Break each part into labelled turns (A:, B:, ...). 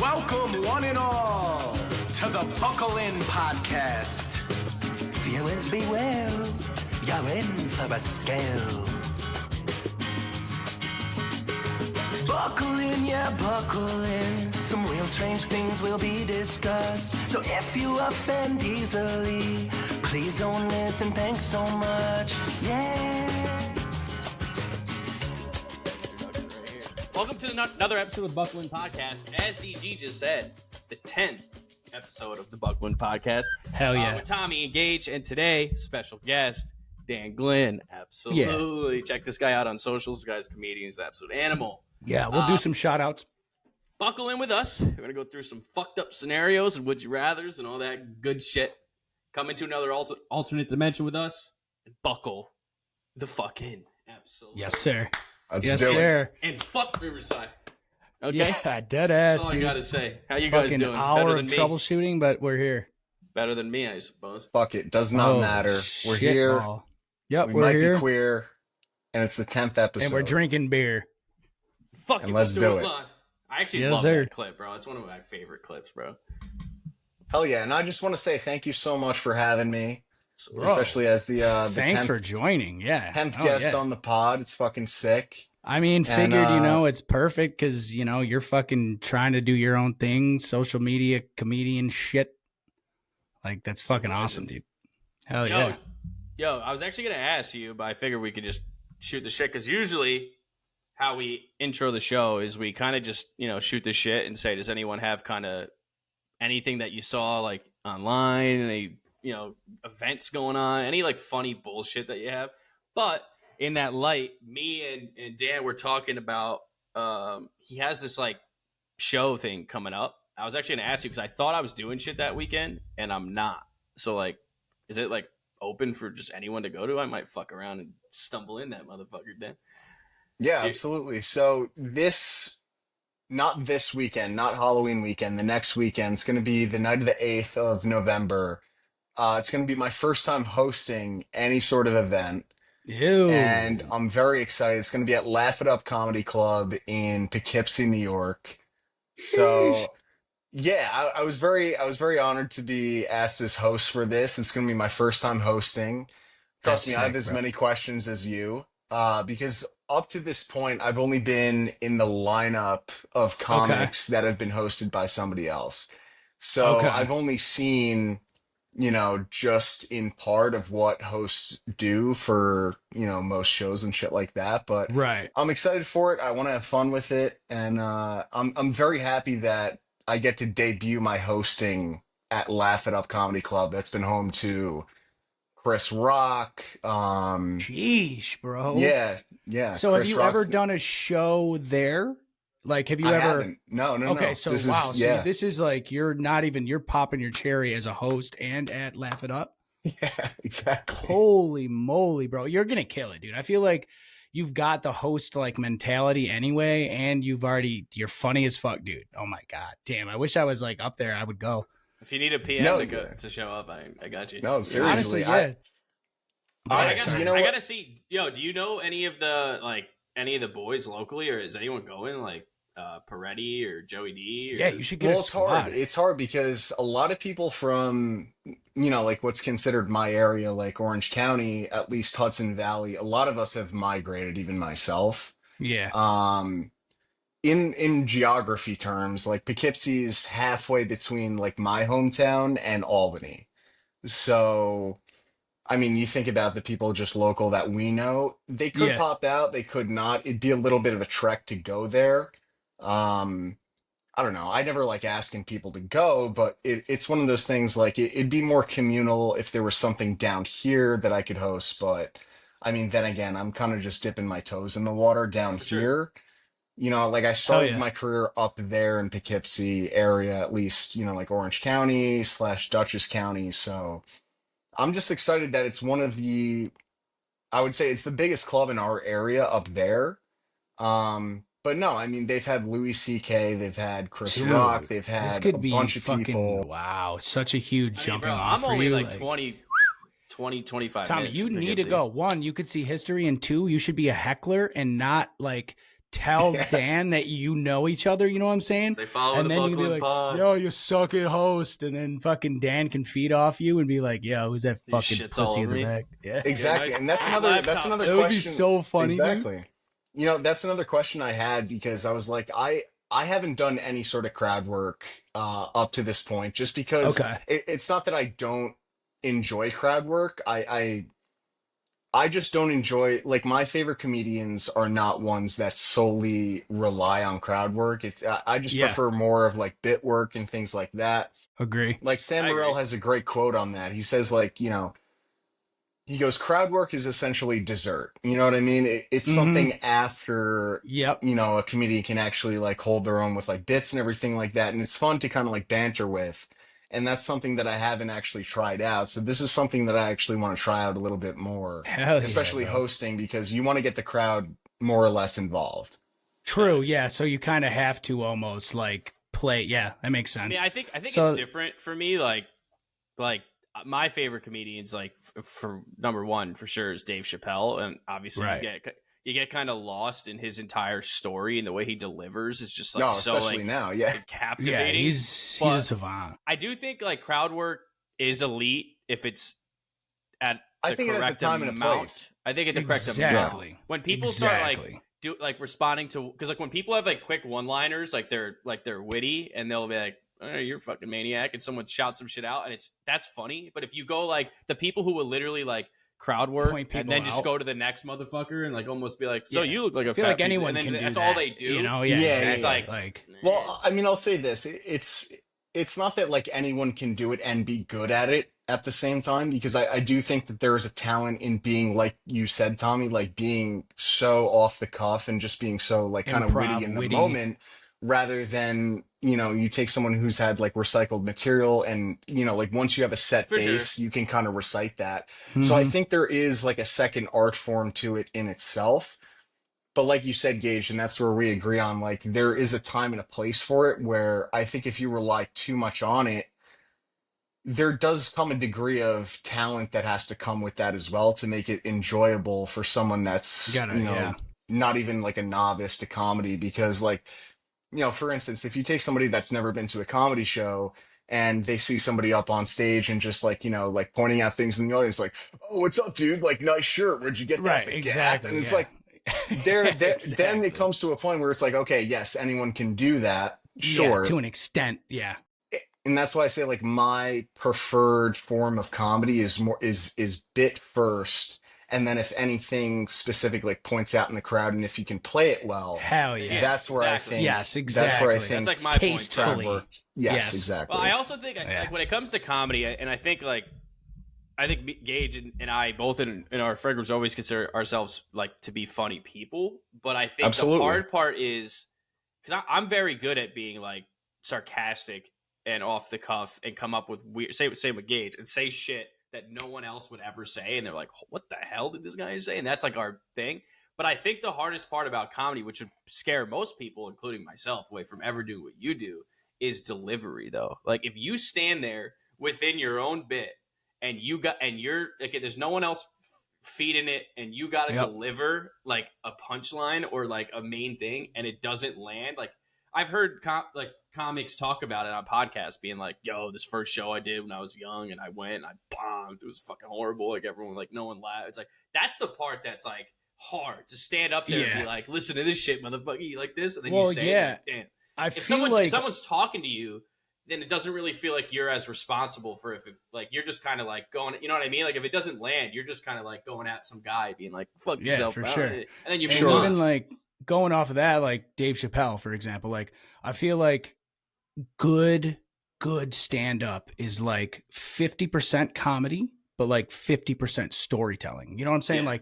A: Welcome, one and all, to the Buckle In Podcast.
B: Viewers beware, you're in for a scale. Buckle in, yeah, buckle in. Some real strange things will be discussed. So if you offend easily, please don't listen, thanks so much, yeah.
C: Welcome to another episode of the Buckle In Podcast. As DG just said, the 10th episode of the Buckle In Podcast.
D: Hell yeah.
C: With Tommy and Gage, and today, special guest, Dan Glynn. Absolutely. Yeah. Check this guy out on socials. This guy's a comedian. He's an absolute animal.
D: Yeah, we'll do some shout-outs.
C: Buckle in with us. We're going to go through some fucked up scenarios and would you rathers and all that good shit. Come into another alternate dimension with us and buckle the fuck in. Absolutely.
D: Yes, sir.
E: Yes, sir.
C: And fuck Riverside. Okay?
D: Yeah, dead ass,
C: That's all
D: dude.
C: I got to say. How you guys doing?
D: Fucking hour of troubleshooting, but we're here.
C: Better than me, I suppose.
E: Fuck it. Does not matter. We're here.
D: Ball. Yep,
E: we
D: we're
E: might
D: here.
E: be queer. And it's the 10th episode.
D: And we're drinking beer.
C: Fuck
E: and
C: it,
E: let's do it.
C: live. I actually
D: Yes,
C: love
D: sir.
C: that clip, bro. It's one of my favorite clips, bro.
E: Hell yeah. And I just want to say thank you so much for having me.
D: Bro,
E: especially as the
D: thanks
E: 10th,
D: for joining. Yeah.
E: 10th guest on the pod. It's fucking sick.
D: I mean, figured, it's perfect because, you're fucking trying to do your own thing, social media, comedian shit. Like, that's fucking awesome, dude. Hell yeah.
C: Yo, I was actually going to ask you, but I figured we could just shoot the shit because usually how we intro the show is we kind of just, shoot the shit and say, does anyone have kind of anything that you saw like online, any, events going on, any like funny bullshit that you have? But in that light, me and Dan were talking about, he has this like show thing coming up. I was actually going to ask you because I thought I was doing shit that weekend and I'm not. So like, is it like open for just anyone to go to? I might fuck around and stumble in that motherfucker, Dan.
E: Yeah, absolutely. So not this weekend, not Halloween weekend, the next weekend, it's going to be the night of the 8th of November. It's going to be my first time hosting any sort of event.
D: Ew.
E: And I'm very excited. It's going to be at Laugh It Up Comedy Club in Poughkeepsie, New York. So, yeah, I was very honored to be asked as host for this. It's going to be my first time hosting. Trust me, I have as many questions as you, because up to this point, I've only been in the lineup of comics that have been hosted by somebody else. So I've only seen, just in part of what hosts do for, most shows and shit like that. But
D: right.
E: I'm excited for it. I want to have fun with it. And I'm very happy that I get to debut my hosting at Laugh It Up Comedy Club. That's been home to Chris Rock.
D: Sheesh, bro.
E: Yeah.
D: So
E: Chris
D: have you ever done a show there? Like, have you ever?
E: Haven't. No.
D: Okay, so
E: this
D: wow.
E: Is, yeah.
D: So this is like you're popping your cherry as a host and at Laugh It Up.
E: Yeah, exactly.
D: Holy moly, bro. You're going to kill it, dude. I feel like you've got the host like mentality anyway. And you're funny as fuck, dude. Oh my God. Damn. I wish I was like up there. I would go.
C: If you need a PM to show up, I got you.
E: No, seriously.
D: Honestly, yeah.
C: I gotta see. Yo, do you know any of the boys locally, or is anyone going? Like Peretti or Joey D? Or...
D: Yeah, you should get a squad.
E: It's hard because a lot of people from like what's considered my area, like Orange County, at least Hudson Valley. A lot of us have migrated, even myself.
D: Yeah.
E: In geography terms, like Poughkeepsie is halfway between like my hometown and Albany. So, I mean, you think about the people just local that we know, they could pop out, they could not. It'd be a little bit of a trek to go there. I don't know. I never like asking people to go, but it's one of those things like it'd be more communal if there was something down here that I could host. But I mean, then again, I'm kind of just dipping my toes in the water down here. Like I started my career up there in Poughkeepsie area, at least, like Orange County / Dutchess County. So I'm just excited that it's one of I would say it's the biggest club in our area up there. But no, I mean, they've had Louis C.K., they've had Chris Rock, they've had a bunch of people.
D: Wow, such a huge jumping off.
C: I'm only
D: for you,
C: like 20, 25
D: Tommy,
C: minutes.
D: you need to go. One, you could see history, and two, you should be a heckler and not like tell Dan that you know each other, you know what I'm saying?
C: They follow
D: And
C: the
D: then you can be
C: Buckland
D: like,
C: pod.
D: yo, you suck at host. And then fucking Dan can feed off you and be like, yo, who's that
C: He
D: fucking
C: shits all
D: pussy in
C: over
D: the
C: me.
D: back? Yeah.
E: Exactly.
C: nice-
E: And that's
C: nice
E: another
C: laptop.
D: That would be
E: question.
D: so funny, dude.
E: Exactly. You know, that's another question I had because I was like, I haven't done any sort of crowd work up to this point, just because
D: Okay.
E: it's not that I don't enjoy crowd work. I just don't enjoy, like, my favorite comedians are not ones that solely rely on crowd work. I just
D: Yeah.
E: prefer more of like bit work and things like that.
D: Agree.
E: Like Sam
C: I
E: Morril
C: agree.
E: has a great quote on that. He says, like, you know, he goes, crowd work is essentially dessert. You know what I mean? It's
D: Mhm.
E: something after,
D: Yep.
E: you know, a comedian can actually like hold their own with like bits and everything like that. And it's fun to kind of like banter with. And that's something that I haven't actually tried out. So this is something that I actually want to try out a little bit more,
D: Hell yeah,
E: especially
D: bro.
E: hosting, because you want to get the crowd more or less involved.
D: True. Yeah. So you kind of have to almost like play. Yeah. That makes sense.
C: I mean, I think
D: So-
C: it's different for me. Like my favorite comedians, like for number one for sure, is Dave Chappelle, and obviously
D: Right.
C: you get kind of lost in his entire story, and the way he delivers is just like
E: No,
C: so
E: especially
C: like
E: now. Yeah.
D: yeah.
C: captivating.
D: He's a
C: But
D: savant.
C: I do think like crowd work is elite if it's at
E: I
C: the
E: think it has a
C: correct
E: time and a
C: amount.
E: place.
C: I think at the correct amount.
D: Exactly.
C: When people start like
D: Exactly.
C: responding to, because like when people have like quick one-liners, like they're witty, and they'll be like, oh, you're a fucking maniac, and someone shouts some shit out, and that's funny. But if you go like the people who will literally like crowd work
D: Point
C: and
D: people
C: then just
D: out.
C: go to the next motherfucker and like almost be like, so
D: Yeah.
C: you look like a
D: I feel
C: fat
D: like
C: piece of-"
D: anyone
C: and then
D: can do
C: that's
D: that,
C: all they do.
D: You know? Yeah.
E: Yeah,
D: Exactly.
C: it's like-
D: like
E: Well, I mean, I'll say this. It's not that like anyone can do it and be good at it at the same time, because I do think that there is a talent in being, like you said, Tommy, like being so off the cuff and just being so like kind of
D: Improv,
E: witty in the
D: witty.
E: moment, rather than, you know, you take someone who's had like recycled material and, you know, like once you have a set
C: For
E: base, you can kind of recite that. So I
D: Mhm.
E: think there is like a second art form to it in itself. But like you said, Gage, and that's where we agree on, like there is a time and a place for it, where I think if you rely too much on it, there does come a degree of talent that has to come with that as well to make it enjoyable for someone that's,
D: You gotta-
E: you know,
D: yeah.
E: not even like a novice to comedy. Because like, you know, for instance, if you take somebody that's never been to a comedy show and they see somebody up on stage and just like, you know, like pointing out things in the audience, like, oh, what's up, dude? Like, nice shirt. Where'd you get that?
D: Right.
E: baguette?"
D: Exactly.
E: And it's
D: yeah.
E: like, then
D: Exactly.
E: it comes to a point where it's like, okay, yes, anyone can do that.
D: Yeah,
E: Sure.
D: to an extent. Yeah.
E: And that's why I say like my preferred form of comedy is more is bit first, and then if anything specific like points out in the crowd, and if you can play it well,
D: Hell yeah.
E: that's where
C: exactly.
E: I think
D: Yes,
E: that's where I
D: exactly.
E: think
C: That's like my point.
E: crowd
D: Tastefully.
E: work. Yes,
D: Yes.
E: exactly.
C: Well, I also think
D: Yeah.
C: like when it comes to comedy, and I think like I think Gage and I both in our friend groups always consider ourselves like to be funny people, but I think
E: Absolutely.
C: the hard part is because I'm very good at being like sarcastic and off the cuff and come up with weird, say with Gage, and say shit that no one else would ever say, and they're like, what the hell did this guy say? And that's like our thing. But I think the hardest part about comedy, which would scare most people, including myself, away from ever doing what you do, is delivery. Though, like if you stand there within your own bit and you're like, there's no one else feeding it, and you got to
D: Yep.
C: deliver like a punchline or like a main thing, and it doesn't land. Like I've heard comics talk about it on podcasts, being like, "Yo, this first show I did when I was young, and I went and I bombed. It was fucking horrible. Like everyone, like no one laughed." It's like that's the part that's like hard to stand up there and
D: Yeah.
C: be like, "Listen to this shit, motherfucker. You like this?" And then
D: Well,
C: you say,
D: yeah.
C: it, like, "Damn."
D: I
C: If
D: feel like
C: someone's talking to you, then it doesn't really feel like you're as responsible for if like you're just kind of like going, you know what I mean? Like if it doesn't land, you're just kind of like going at some guy being like, "Fuck
D: Yeah,
C: yourself,"
D: for
C: bro.
D: sure.
C: And then you
D: and
C: move on.
D: even like going off of that, like Dave Chappelle, for example, like I feel like good stand up is like 50% comedy, but like 50% storytelling. You know what I'm saying?
C: Yeah.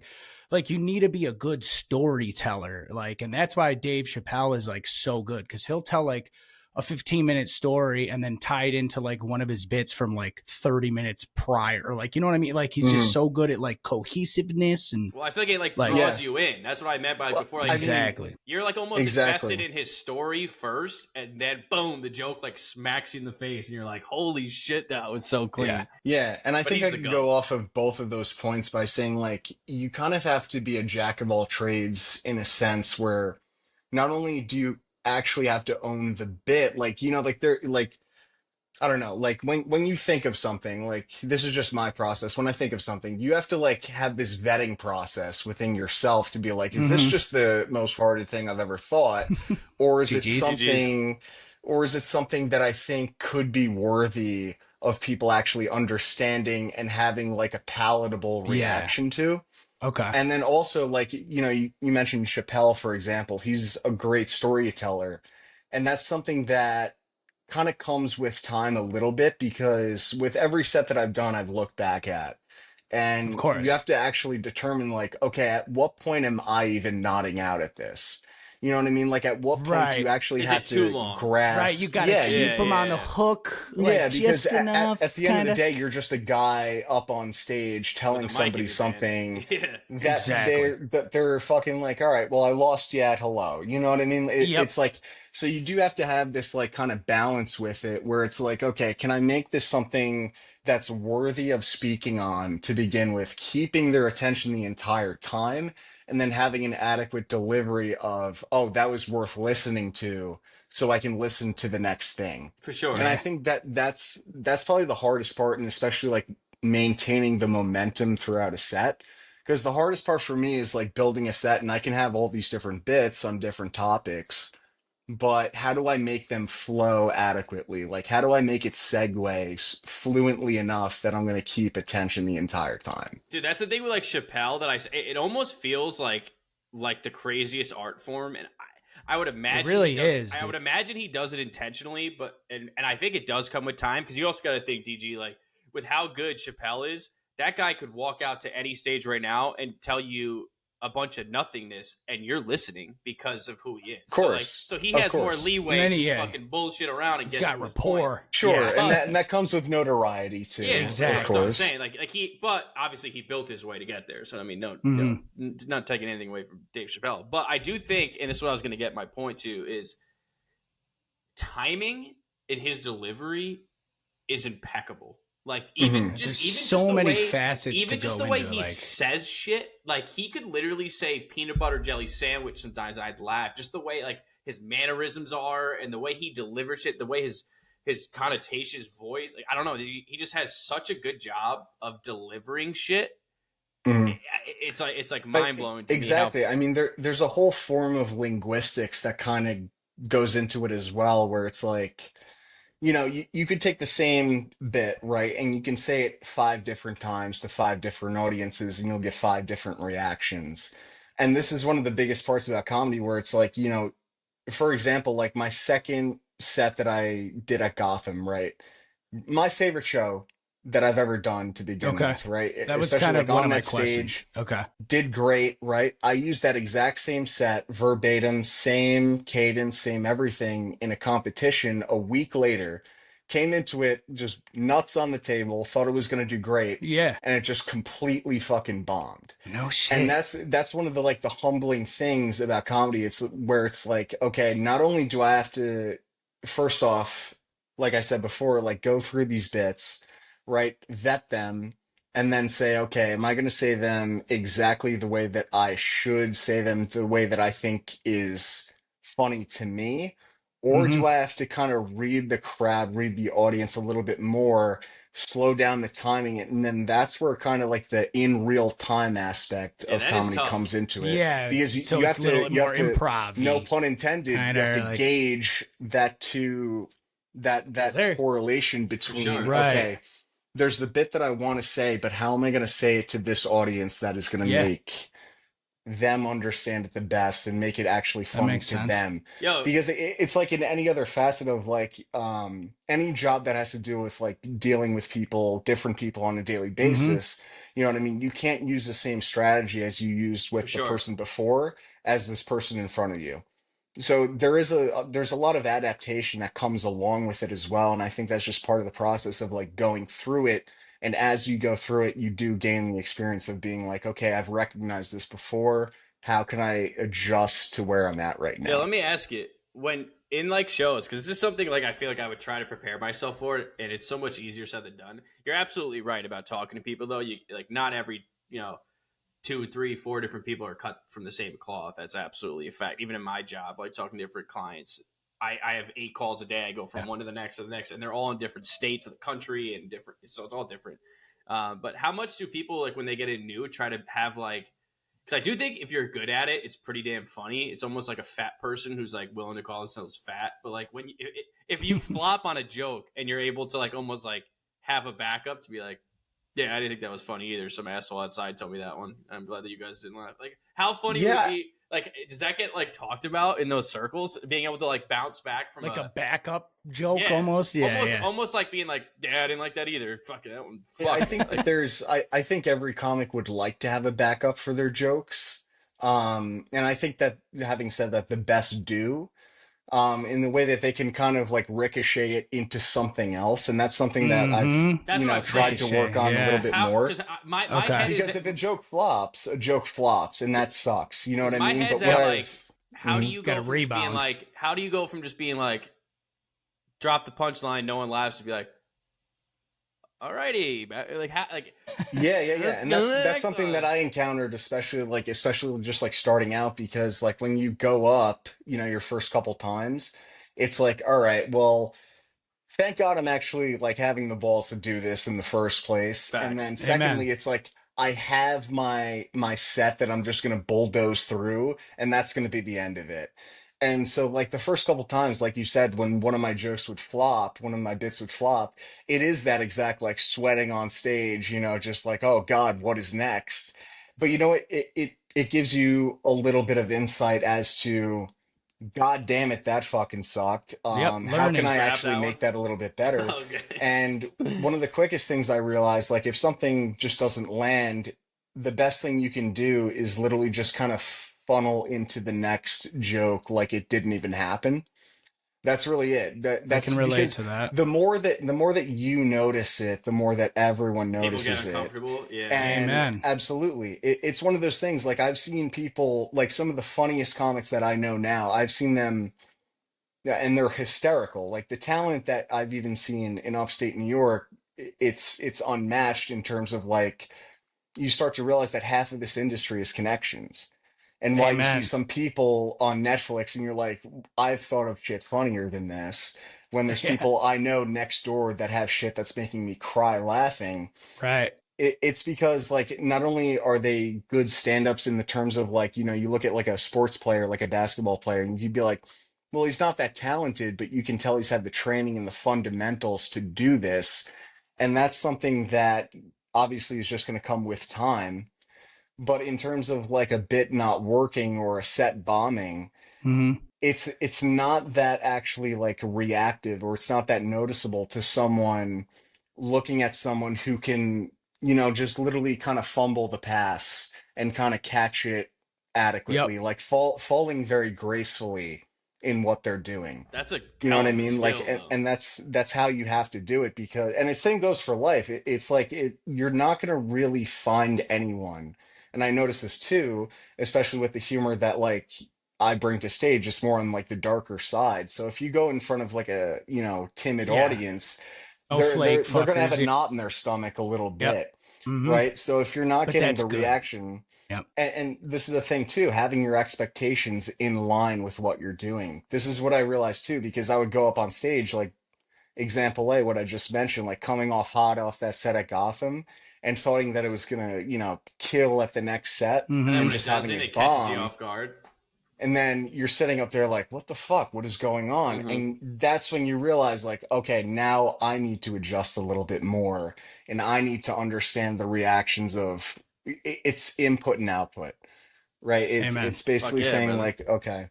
D: Like you need to be a good storyteller. Like, and that's why Dave Chappelle is like so good, because he'll tell like a 15-minute story and then tie it into like one of his bits from like 30 minutes prior. Or like, you know what I mean? Like he's just so good at like cohesiveness and
C: Well, I feel like it
D: Like-
C: draws
E: Yeah.
C: you in. That's what I meant by
E: Well,
C: before. Like,
E: I mean-
D: exactly.
C: you're like almost
E: Exactly.
C: invested in his story first, and then boom, the joke like smacks you in the face, and you're like, "Holy shit, that was so clean."
D: Yeah.
E: Yeah, and I
C: But
E: think
C: he's
E: I
C: the
E: could
C: GOAT.
E: go off of both of those points by saying like you kind of have to be a jack of all trades in a sense where not only do you actually have to own the bit, like, you know, like they're like, I don't know, like when you think of something, like this is just my process. When I think of something, you have to like have this vetting process within yourself to be like, is this
D: Mm-hmm.
E: just the most retarded thing I've ever thought, or is it
D: GG's.
C: GG's.
E: something, or is it something that I think could be worthy of people actually understanding and having like a palatable
D: Yeah.
E: reaction to?
D: Okay.
E: And then also, like, you know, you mentioned Chappelle, for example. He's a great storyteller. And that's something that kind of comes with time a little bit because with every set that I've done, I've looked back at.
D: Of
E: And you
D: course.
E: have to actually determine, like, okay, at what point am I even nodding out at this? You know what I mean? Like, at what point do you
D: Right.
E: actually
C: Is
E: have
C: it too
E: to
C: long?
D: Right. You
E: grasp?
D: got to
E: Yeah,
D: keep
C: Yeah,
D: them on the
C: yeah.
D: hook,
E: yeah,
D: like
E: because
D: just
E: at
D: enough,
E: the end of
D: kind
E: the
D: of.
E: day, you're just a guy up on stage
C: With
E: telling
C: a mic in
E: somebody
C: his hand.
E: something
C: Yeah.
D: Exactly.
E: that they're fucking like, all right, well, I lost you at hello. You know what I mean?
D: Yep.
E: It's like, so you do have to have this like kind of balance with it where it's like, okay, can I make this something that's worthy of speaking on to begin with, keeping their attention the entire time, and then having an adequate delivery of, oh, that was worth listening to so I can listen to the next thing.
C: For sure.
E: And I
D: Yeah.
E: think that that's probably the hardest part, and especially like maintaining the momentum throughout a set. Because the hardest part for me is like building a set, and I can have all these different bits on different topics, but how do I make them flow adequately? Like, how do I make it segue fluently enough that I'm going to keep attention the entire time?
C: Dude, that's the thing with like Chappelle that it almost feels like the craziest art form, and I would
D: It
C: imagine he
D: really
C: does.
D: is,
C: I would
D: dude.
C: imagine he does it intentionally, but and I think it does come with time because you also got to think, DG, like with how good Chappelle is, that guy could walk out to any stage right now and tell you a bunch of nothingness, and you're listening because of who he is. So he
E: Of
C: has more
E: course.
D: And
C: leeway
D: then
C: to
D: yeah,
C: fucking bullshit around and
D: he's
C: get
D: got
C: to his point.
D: rapport.
E: Sure,
D: Yeah.
E: and that comes with notoriety
C: Yeah,
E: too,
C: for sure.
E: of
C: That's what I'm
D: Exactly.
E: course.
C: saying. Like he, but obviously he built his way to get there. So I mean, no,
D: Hmm.
C: not taking anything away from Dave Chappelle, but I do think, and this is what I was going to get my point to, is timing in his delivery is impeccable. Like
E: Hmm.
D: There's
C: even
D: so
C: the
D: many
C: way,
D: facets to
C: even just
D: go
C: the way
D: into.
C: he
D: Like,
C: says shit, like he could literally say peanut butter jelly sandwich sometimes, and I'd laugh. Just the way like his mannerisms are, and the way he delivers it, the way his connotation, his voice. Like I don't know, he just has such a good job of delivering shit.
E: Hmm.
C: It's like
E: But
C: mind blowing to me how.
E: exactly. I mean, there's a whole form of linguistics that kind of goes into it as well, where it's like, you know, you could take the same bit, right? And you can say it five different times to five different audiences, and you'll get five different reactions. And this is one of the biggest parts about comedy, where it's like, you know, for example, like my second set that I did at Gotham, right? My favorite show that I've ever done to begin
D: okay,
E: with, right?
D: that was
E: Especially
D: kind
E: like
D: of one
E: on
D: of my
E: that
D: questions.
E: stage,
D: Okay.
E: did great, right? I used that exact same set, verbatim, same cadence, same everything in a competition a week later. Came into it just nuts on the table, thought it was going to do great,
D: Yeah.
E: and it just completely fucking bombed.
D: No
E: And
D: shit.
E: that's one of the like the humbling things about comedy. It's where it's like, okay, not only do I have to first off, like I said before, like go through these bits, right, vet them, and then say, okay, am I going to say them exactly the way that I should say them, the way that I think is funny to me? Or
D: Hmm.
E: do I have to kind of read the crowd, read the audience a little bit more, slow down the timing? And then that's where kind of like the in real time aspect
C: Yeah,
E: of
C: that is
E: comedy comes
C: tough.
E: into it.
D: Yeah.
E: Because
D: So
E: you
D: it's
E: have
D: a little
E: you
D: more
E: have to, no
D: improv-y,
E: pun intended,
D: kind
E: you have to
D: of like.
E: gauge
D: Yes,
E: that
D: sir.
E: correlation
C: For sure.
E: between,
D: Right.
E: okay, there's the bit that I want to say, but how am I going to say it to this audience that is going to
D: Yeah,
E: make them understand it the best and make it actually
D: that
E: funny
D: makes
E: to
D: sense.
E: them?
C: Yo,
E: Because it's like in any other facet of like any job that has to do with like dealing with people, different people on a daily
D: Hmm.
E: basis, you know what I mean? You can't use the same strategy as you used
C: for
E: with the
C: sure.
E: person before as this person in front of you. So there's a lot of adaptation that comes along with it as well, and I think that's just part of the process of like going through it. And as you go through it, you do gain the experience of being like, okay, I've recognized this before. How can I adjust to where I'm at right
C: Yeah, let
E: now?
C: me ask you, when in like shows, because this is something like I feel like I would try to prepare myself for it, and it's so much easier said than done. You're absolutely right about talking to people, though. You like not every 2, 3, 4 different people are cut from the same cloth. That's absolutely a fact. Even in my job, like talking to different clients, I have 8 calls a day. I go from one to the next, and they're all in different states of the country and different. So it's all different. But how much do people, like, when they get in new, try to have, like, because I do think if you're good at it, it's pretty damn funny. It's almost like a fat person who's like willing to call themselves fat. But like when if you flop on a joke and you're able to like almost like have a backup to be like, yeah, I didn't think that was funny either. Some asshole outside told me that one. I'm glad that you guys didn't laugh. Like, how funny would it be? Like, does that get like talked about in those circles? Being able to like bounce back from
D: like a backup joke, almost.
C: Almost like being like, yeah, I didn't like that either. Fucking that one. Fuck.
E: Yeah, I think that I think every comic would like to have a backup for their jokes. And I think that, having said that, the best do, in the way that they can kind of like ricochet it into something else. And that's something that
C: That's what I've
E: tried to work on a little bit more.
C: My head
E: Because if a joke flops, and that sucks. You know what I mean?
C: Head's
E: But
C: at,
E: what
C: like, how do you go from just being like, how do you go from just being like, drop the punchline, no one laughs, to be like, alrighty,
E: yeah, and that's something that I encountered, especially just like starting out, because like when you go up, your first couple times, it's like, all right, well, thank God I'm actually like having the balls to do this in the first place.
C: Facts.
E: And then secondly, it's like I have my set that I'm just gonna bulldoze through, and that's gonna be the end of it. And so like the first couple times, like you said, when one of my bits would flop, it is that exact like sweating on stage, just like, oh God, what is next? But it gives you a little bit of insight as to, God damn it, that fucking sucked. How can I actually make that a little bit better?
C: Okay.
E: And one of the quickest things I realized, like if something just doesn't land, the best thing you can do is literally just kind of funnel into the next joke like it didn't even happen. That's really it.
D: I can relate to that.
E: The more that you notice it, the more that everyone notices
C: People get uncomfortable. Yeah.
E: And
D: Amen.
E: absolutely. It's one of those things, like I've seen people, like some of the funniest comics that I know now, I've seen them, and they're hysterical. Like the talent that I've even seen in upstate New York, it's unmatched in terms of like, you start to realize that half of this industry is connections. And while you see some people on Netflix and you're like, I've thought of shit funnier than this, when there's people I know next door that have shit that's making me cry laughing.
D: Right.
E: It's because like not only are they good stand-ups in the terms of like, you look at like a sports player, like a basketball player, and you'd be like, well, he's not that talented, but you can tell he's had the training and the fundamentals to do this. And that's something that obviously is just going to come with time. But in terms of like a bit not working or a set bombing, it's not that actually like reactive, or it's not that noticeable to someone looking at someone who can, just literally kind of fumble the pass and kind of catch it adequately, like falling very gracefully in what they're doing.
C: That's a
E: You know what I mean?
C: skill,
E: Like, and that's how you have to do it, because, and the same goes for life. It's like you're not going to really find anyone. And I notice this too, especially with the humor that like I bring to stage. It's more on like the darker side. So if you go in front of like a, timid audience, they're going to have a knot in their stomach a little bit. Right. So if you're not getting the reaction, and this is a thing too, having your expectations in line with what you're doing. This is what I realized too, because I would go up on stage, like example A, what I just mentioned, like coming off hot off that set at Gotham, and thought that it was gonna, kill at the next set, and just having it
C: catches you
E: bomb.
C: off guard.
E: And then you're sitting up there like, what the fuck? What is going on? And that's when you realize like, okay, now I need to adjust a little bit more, and I need to understand the reactions of it's input and output, right? It's basically saying brother. Like, okay,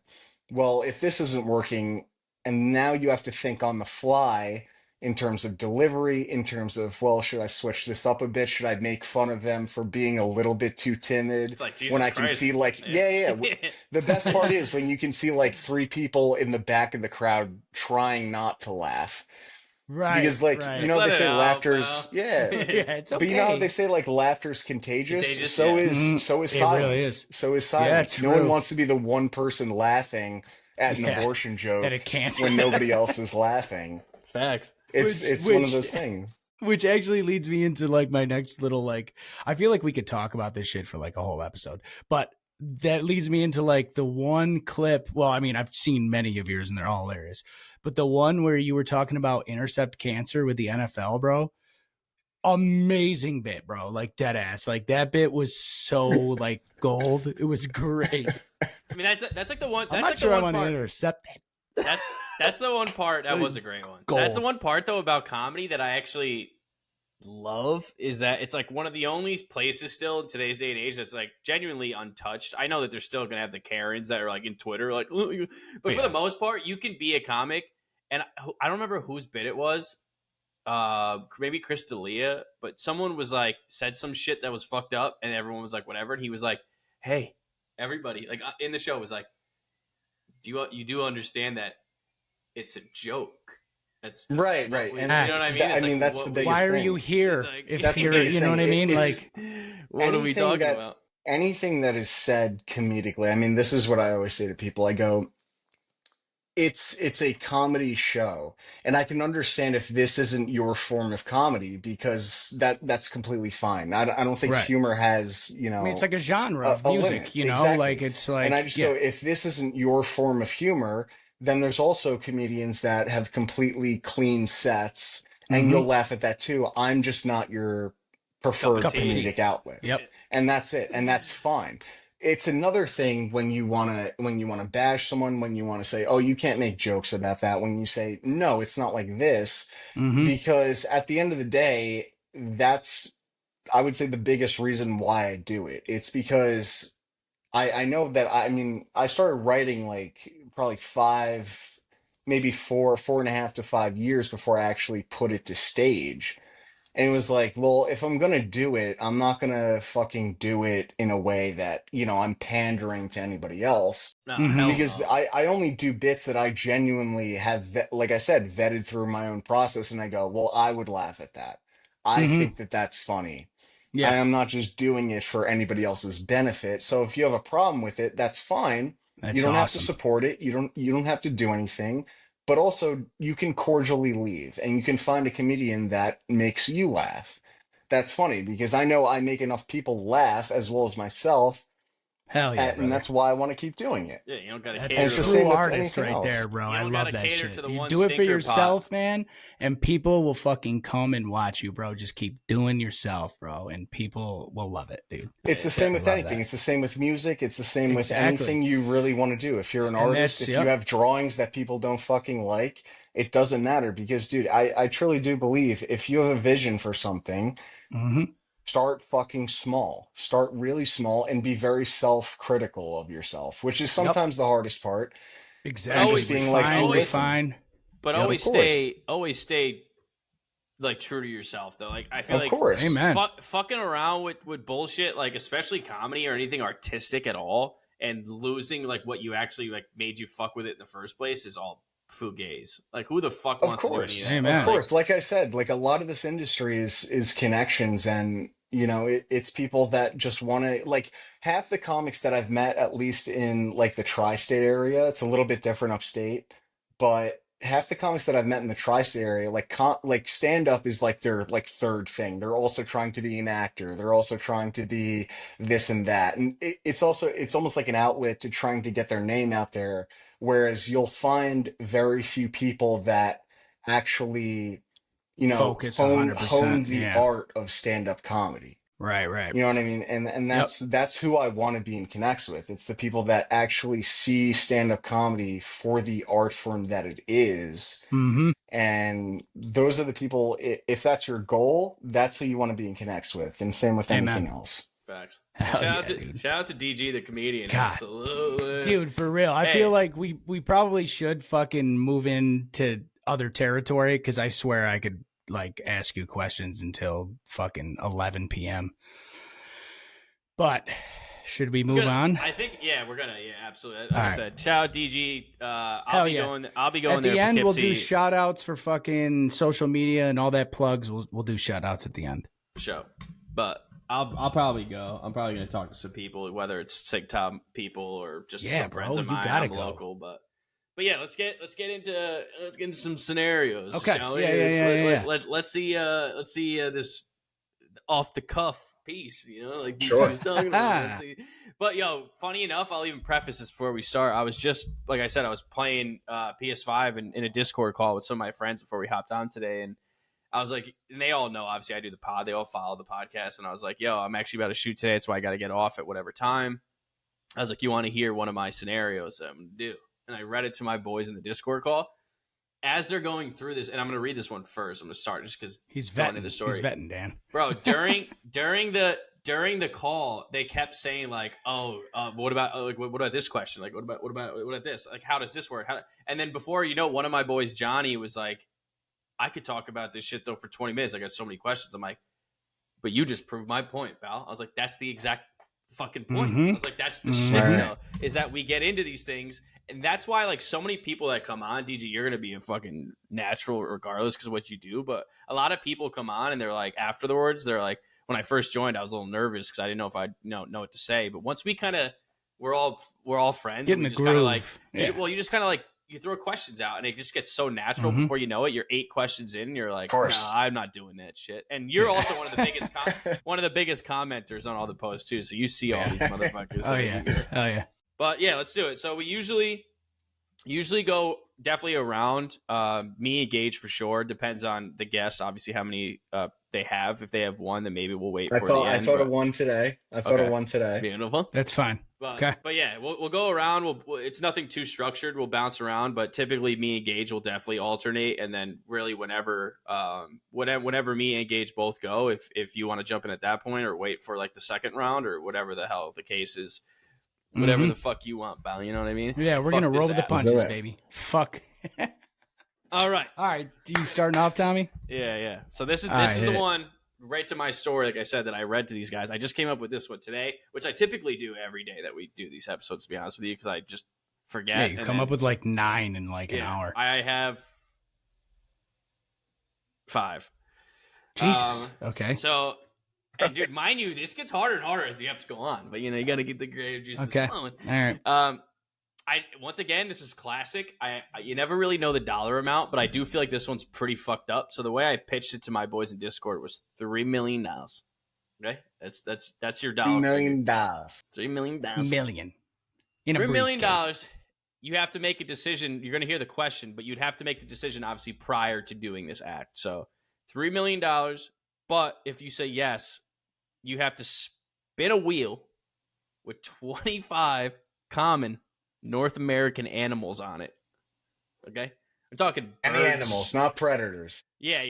E: well, if this isn't working, and now you have to think on the fly in terms of delivery, in terms of, well, should I switch this up a bit? Should I make fun of them for being a little bit too timid?
C: It's like, Jesus
E: when I
C: Christ.
E: can see like, yeah. The best part is when you can see like 3 people in the back of the crowd trying not to laugh.
D: Right.
E: Because like, they say laughter's,
D: it's okay.
E: But you know how they say like laughter's contagious? So is silence.
D: Really is.
E: So is silence. No one wants to be the one person laughing at an abortion joke
D: at a cancer
E: when nobody else is laughing.
C: Facts.
E: It's one of those things.
D: Which actually leads me into like my next little like I feel like we could talk about this shit for like a whole episode. But that leads me into like the one clip. Well, I mean, I've seen many of yours and they're all hilarious. But the one where you were talking about intercept cancer with the NFL, bro. Amazing bit, bro. Like dead ass. Like that bit was so like gold. It was great.
C: I mean, that's like the one. That's
D: I'm not
C: like
D: sure
C: the
D: I
C: one
D: want to
C: part.
D: intercept it.
C: That's the one part that was a great one.
D: Gold.
C: That's the one part though about comedy that I actually love is that it's like one of the only places still in today's day and age that's like genuinely untouched. I know that they're still gonna have the Karens that are like in Twitter, like, but for the most part, you can be a comic. And I don't remember whose bit it was. Maybe Chris D'Elia, but someone was like said some shit that was fucked up, and everyone was like whatever, and he was like, "Hey, everybody!" Like in the show was like, you do understand that it's a joke? That's
E: Right.
C: And
E: And
C: you know what I mean?
E: I mean, that's the biggest
D: Why are
E: thing.
D: you here?
C: Like,
D: If
E: That's the
D: you're,
E: biggest
D: you know
E: thing.
D: what I mean?
E: It's-
D: Like,
C: what are we
E: anything
C: talking
E: that-
C: about?
E: Anything that is said comedically, I mean, this is what I always say to people. I go, it's a comedy show, and I can understand if this isn't your form of comedy because that's completely fine. I don't think
D: Right.
E: humor has, you know,
D: I mean, it's like a genre of
E: a
D: music,
E: limit.
D: you know,
E: Exactly.
D: like it's like,
E: And I just
D: yeah.
E: go, if this isn't your form of humor, then there's also comedians that have completely clean sets, and
D: Mhm.
E: you'll laugh at that too. I'm just not your preferred
C: Cup of tea.
E: comedic outlet.
D: Yep.
E: And that's it. And that's fine. It's another thing when you wanna bash someone, when you want to say, oh, you can't make jokes about that, when you say, no, it's not like this,
D: Mhm.
E: because at the end of the day, that's, I would say, the biggest reason why I do it. It's because I know that, I mean, I started writing like probably maybe 4.5 to 5 years before I actually put it to stage. And it was like, well, if I'm gonna do it, I'm not gonna fucking do it in a way that, you know, I'm pandering to anybody else.
C: No,
D: Mhm.
C: hell
E: Because
C: no.
E: I only do bits that I genuinely have, like I said, vetted through my own process, and I go, well, I would laugh at that. I
D: Mhm.
E: think that that's funny.
D: Yeah.
E: I am not just doing it for anybody else's benefit. So if you have a problem with it, that's fine.
D: That's
E: You don't have to
D: awesome.
E: support it. You don't have to do anything. But also you can cordially leave, and you can find a comedian that makes you laugh. That's funny because I know I make enough people laugh as well as myself,
D: Hell yeah,
E: and
D: brother.
E: that's why I want to keep doing it.
C: Yeah, you don't got to
D: That's
C: cater
D: a
E: it's the
C: to
E: same
D: true
E: with
D: artist
E: anything
D: right
E: else.
D: there, bro.
C: You
D: I
C: don't
D: love
C: gotta
D: that
C: cater
D: shit.
C: to the
D: You
C: one
D: do it for
C: stinker
D: yourself, man, and people will fucking come and watch you, bro. Just keep doing yourself, bro, and people will love it, dude.
E: It's the same with
D: Love
E: anything.
D: that.
E: It's the same with music. It's the same with
D: Exactly.
E: anything you really want to do. If you're an
D: And
E: artist,
D: that's-
E: if
D: yep.
E: you have drawings that people don't fucking like, it doesn't matter because, dude, I truly do believe if you have a vision for something,
D: Mhm.
E: start fucking small. Start really small and be very self-critical of yourself, which is
D: Yep.
E: sometimes the hardest part.
D: Exactly.
E: just being like,
D: refine,
E: hey, listen.
D: refine.
C: But
D: Yep.
C: always
E: Of course.
C: stay like true to yourself though. Like I feel
E: Of
C: like
E: course.
D: Amen.
C: fucking around with bullshit, like especially comedy or anything artistic at all, and losing like what you actually like made you fuck with it in the first place is all fugazi. Like who the fuck
E: Of
C: wants to do any
E: course.
C: of that?
D: Amen.
E: Of course. Like I said, like a lot of this industry is connections, and you know, it's people that just want to, like, half the comics that I've met, at least in like the tri-state area, it's a little bit different upstate, but half the comics that I've met in the tri-state area, like stand up is like their like third thing. They're also trying to be an actor. They're also trying to be this and that. And it's almost like an outlet to trying to get their name out there. Whereas you'll find very few people that actually, you know,
D: Focus
E: hone
D: 100%,
E: the
D: yeah.
E: art of stand-up comedy.
D: Right, right.
E: You know what I mean? And that's who I want to be in connects with. It's the people that actually see stand-up comedy for the art form that it is.
D: Mm-hmm.
E: And those are the people, if that's your goal, that's who you want to be in connects with. And same with
D: Amen.
E: anything else.
C: Facts.
D: Hell
C: Shout
D: yeah,
C: out to DG the comedian.
D: God.
C: Absolutely,
D: Dude, for real. I
C: Hey.
D: feel like we probably should fucking move into other territory because I swear I could like ask you questions until fucking 11 p.m. But should we move on?
C: I think we're gonna absolutely. Like
D: All
C: I
D: right.
C: said, shout out DG.
D: Hell
C: I'll be
D: yeah.
C: going. I'll be going
D: At
C: there.
D: the end,
C: for
D: we'll do
C: Poughkeepsie
D: shout outs for fucking social media and all that plugs. We'll do shout outs at the end.
C: show, but I'll probably go. I'm probably gonna talk to some people, whether it's TikTok people or just
D: Yeah,
C: some friends
D: bro,
C: of
D: you
C: mine.
D: gotta
C: I'm
D: go.
C: local, but But yeah, let's get into some scenarios.
D: Okay.
C: Shall we?
D: Yeah.
C: Let's see this off the cuff piece. Like these
E: Sure.
C: guys talking about. Let's see. But funny enough, I'll even preface this before we start. I was just, like I said, I was playing PS5 in a Discord call with some of my friends before we hopped on today, and I was like, and they all know, obviously, I do the pod. They all follow the podcast, and I was like, I'm actually about to shoot today. That's why I got to get off at whatever time. I was like, you want to hear one of my scenarios that I'm going to do? And I read it to my boys in the Discord call. As they're going through this, and I'm going to read this one first. I'm going to start just because
D: he's vetting
C: the story.
D: He's vetting, Dan.
C: Bro, during the call, they kept saying like, what about this question? Like, what about this? Like, how does this work? And then before one of my boys, Johnny, was like, I could talk about this shit though for 20 minutes. I got so many questions. I'm like, but you just proved my point, pal. I was like, that's the exact fucking point. I was like, that's the shit, is that we get into these things. And that's why, like, so many people that come on, DJ, you're going to be a fucking natural regardless because of what you do. But a lot of people come on and they're like, afterwards, they're like, when I first joined, I was a little nervous because I didn't know if I know what to say. But once we kind of, we're all friends.
D: Get in the groove.
C: You just kind of like, you throw questions out and it just gets so natural before you know it. You're 8 questions in and you're like, no, I'm not doing that shit. And you're also one of the biggest commenters on all the posts too. So you see all these motherfuckers.
D: Oh yeah.
C: But yeah, let's do it. So we usually go definitely around me and Gage for sure. Depends on the guests, obviously how many they have. If they have one, then maybe we'll wait for the end.
E: I thought of one today.
C: Beautiful.
D: That's fine.
C: But yeah, we'll go around. It's nothing too structured. We'll bounce around, but typically me and Gage will definitely alternate, and then really whenever me and Gage both go, if you want to jump in at that point or wait for like the second round or whatever the hell the case is, whatever the fuck you want, pal. You know what I mean?
D: Yeah, we're gonna roll with the punches, baby. Fuck.
C: All right.
D: Do you starting off, Tommy?
C: Yeah. So this is the one. Right to my story, like I said, that I read to these guys. I just came up with this one today, which I typically do every day that we do these episodes, to be honest with you, because I just forget.
D: Yeah, you come up with like 9 in like an hour.
C: I have 5.
D: Jesus. Okay.
C: So, and dude, mind you, this gets harder and harder as the episodes go on, but you got to get the creative juices flowing.
D: All right.
C: Once again, this is classic. You never really know the dollar amount, but I do feel like this one's pretty fucked up. So the way I pitched it to my boys in Discord was $3 million. Okay, that's your dollar.
E: $3 million.
C: $3 million.
D: Million. In a
C: $3 million.
D: briefcase.
C: You have to make a decision. You're going to hear the question, but you'd have to make the decision obviously prior to doing this act. So $3 million. But if you say yes, you have to spin a wheel with 25 common North American animals on it. Okay, I'm talking birds.
E: Any animals, not predators.
C: Yeah,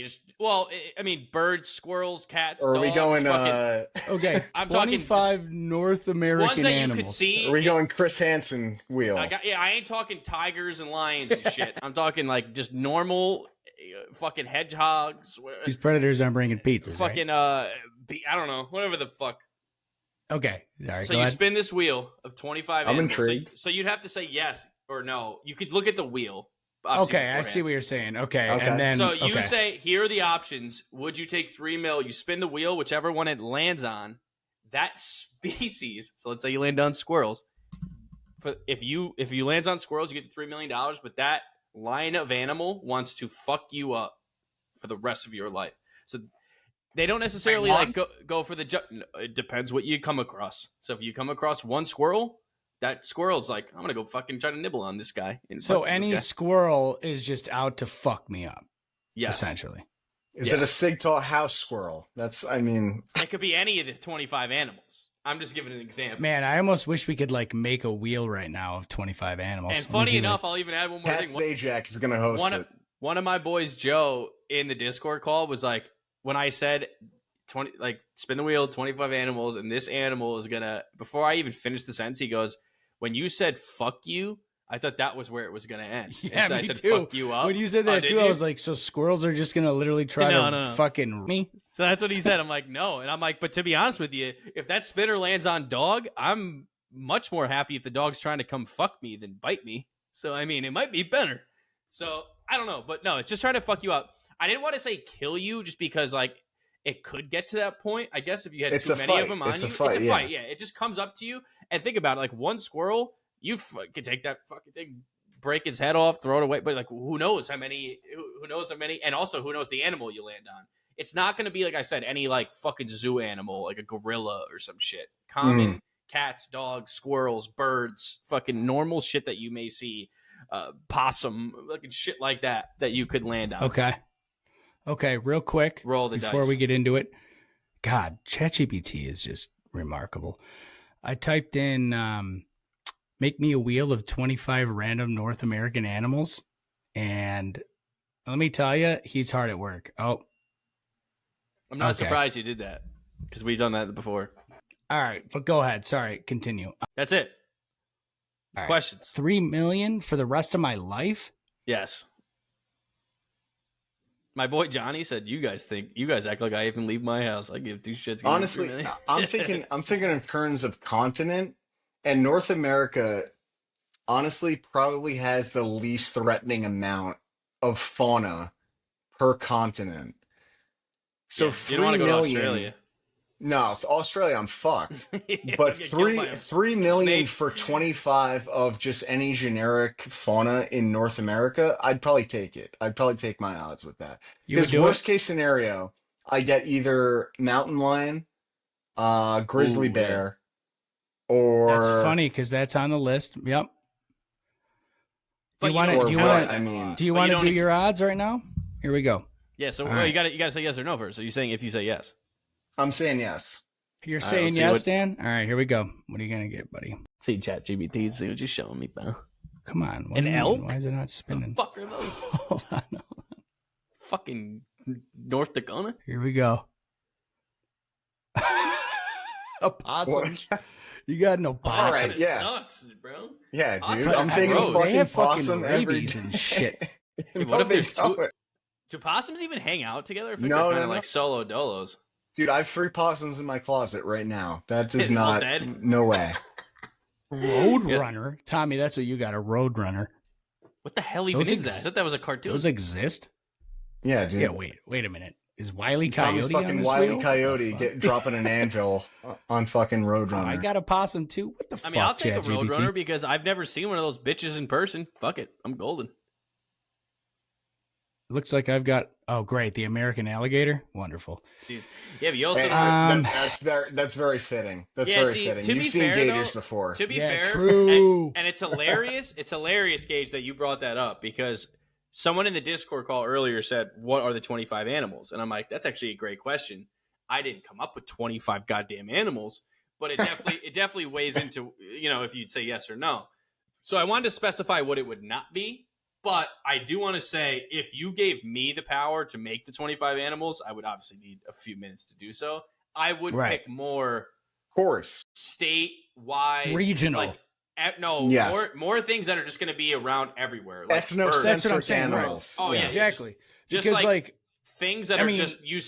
C: birds, squirrels, cats.
E: Or are
C: dogs,
E: we going?
D: Okay,
C: I'm
D: 25 North American
C: ones that
D: animals.
C: you could see.
E: Are we going Chris Hansen wheel?
C: I ain't talking tigers and lions and shit. I'm talking like just normal fucking hedgehogs.
D: These predators aren't bringing pizzas.
C: Fucking
D: right?
C: I don't know, whatever the fuck.
D: Okay. All right,
C: so you spin this wheel of 25
E: I'm
C: animals.
E: intrigued.
C: So you'd have to say yes or no. You could look at the wheel.
D: Okay, I see what you're saying. Okay. And then
C: so you say, here are the options. Would you take $3 million? You spin the wheel, whichever one it lands on, that species. So let's say you land on squirrels. If you land on squirrels, you get $3 million. But that line of animal wants to fuck you up for the rest of your life. So they don't necessarily go for the it depends what you come across. So if you come across one squirrel, that squirrel's like, I'm gonna go fucking try to nibble on this guy.
D: So any squirrel is just out to fuck me up.
C: Yes.
D: Essentially.
E: Is it a Sigtaw house squirrel?
C: It could be any of the 25 animals. I'm just giving an example.
D: Man, I almost wish we could like make a wheel right now of 25 animals.
C: And funny enough, I'll even add one more
E: Pat
C: thing.
E: Sajak is gonna host it.
C: One of my boys, Joe, in the Discord call was like, when I said spin the wheel, 25 animals, and this animal is gonna, before I even finished the sentence, he goes, when you said fuck you, I thought that was where it was gonna end.
D: Yeah,
C: so
D: me
C: I said
D: too.
C: fuck you up.
D: When you said that too, I was like, so squirrels are just gonna literally try to fucking me?
C: So that's what he said. I'm like, no. And I'm like, but to be honest with you, if that spinner lands on dog, I'm much more happy if the dog's trying to come fuck me than bite me. So I mean, it might be better. So I don't know, but no, it's just trying to fuck you up. I didn't want to say kill you just because like it could get to that point. I guess if you had too many of them on you, it's a fight. Yeah, it just comes up to you. And think about it, like one squirrel, you could take that fucking thing, break its head off, throw it away. But like, who knows how many? Who knows how many? And also, who knows the animal you land on? It's not going to be, like I said, any like fucking zoo animal, like a gorilla or some shit. Common cats, dogs, squirrels, birds, fucking normal shit that you may see, possum, fucking shit like that you could land on.
D: Okay, real quick,
C: roll the
D: before
C: dice.
D: we get into it. God, ChatGPT is just remarkable. I typed in, make me a wheel of 25 random North American animals, and let me tell you, he's hard at work. Oh,
C: I'm not surprised you did that because we've done that before.
D: All right, but go ahead. Sorry, continue.
C: That's it.
D: All
C: Questions?
D: Right. 3 million for the rest of my life?
C: Yes. My boy Johnny said, "You guys act like I even leave my house. I give 2 shits."
E: Honestly, I'm thinking in terms of continent, and North America honestly probably has the least threatening amount of fauna per continent. So
C: you
E: 3
C: don't want to go to
E: million.
C: Australia.
E: No, Australia, I'm fucked. But three million
C: snake.
E: for 25 of just any generic fauna in North America, I'd probably take it. I'd probably take my odds with that.
D: You would
E: Because
D: do
E: worst
D: it?
E: case scenario, I get either mountain lion, grizzly bear, or
D: That's funny because that's on the list. Yep.
C: But
D: Do you want
C: don't-
D: to do your odds right now? Here we go.
C: Yeah. So
D: right.
C: you got to say yes or no first. So you're saying if you say yes.
E: I'm saying yes.
D: You're
C: All right,
D: saying
C: let's see
D: yes,
C: what-
D: Dan? All right, here we go. What are you going to get, buddy?
C: See ChatGPT. See what you're showing me, pal.
D: Come on. What
C: An
D: do you mean?
C: elk?
D: Why is it not spinning?
C: The fuck are those?
D: Hold on.
C: Fucking North Dakota.
D: Here we go. A possum. You got no
E: All
D: possum.
E: right, yeah.
C: Sucks, bro.
E: Yeah,
C: Possum
E: dude. I'm
C: have
E: taking a
C: roads.
D: They
E: fucking
D: have fucking
E: possum every
D: rabies
E: day.
D: and shit.
C: Dude,
E: No,
C: what if
E: they
C: there's two?
E: don't.
C: Do possums even hang out together? If
E: No,
C: they're
E: no, no.
C: like solo dolos.
E: Dude, I have 3 possums in my closet right now. That does
C: All
E: not.
C: dead?
E: No way.
D: Roadrunner. Tommy, that's what you got, a roadrunner.
C: What the hell even
D: Those
C: is that? I thought that was a cartoon.
D: Those exist?
E: Yeah, dude.
D: Yeah, wait a minute. Is Wile E.
E: Tommy's
D: Coyote on
E: fucking
D: this
E: Wile E.
D: wheel?
E: Coyote
D: What the fuck?
E: dropping an anvil on fucking Roadrunner.
D: I got a possum too. What the fuck?
C: I mean, I'll take a
D: ChatGPT?
C: roadrunner because I've never seen one of those bitches in person. Fuck it, I'm golden.
D: Looks like I've got. Oh, great! The American alligator. Wonderful.
C: Jeez. Yeah, but you also.
E: That's very fitting. That's
C: Yeah,
E: very
C: see,
E: fitting.
C: to
E: You've
C: be
E: seen
C: fair,
E: gators
C: though,
E: before.
C: To be
D: Yeah,
C: fair,
D: true.
C: and it's hilarious. It's hilarious, Gage, that you brought that up because someone in the Discord call earlier said, "What are the 25 animals?" And I'm like, "That's actually a great question. I didn't come up with 25 goddamn animals, but it definitely weighs into if you'd say yes or no." So I wanted to specify what it would not be. But I do want to say, if you gave me the power to make the 25 animals, I would obviously need a few minutes to do so. I would pick more
E: Of course.
C: statewide,
D: Regional.
E: Yes.
C: more things that are just going to be around everywhere. Like
E: Ethnocentric
D: That's what I'm saying, right.
E: animals.
C: Oh, yeah.
D: Exactly.
C: Just
D: Because like
C: things that just you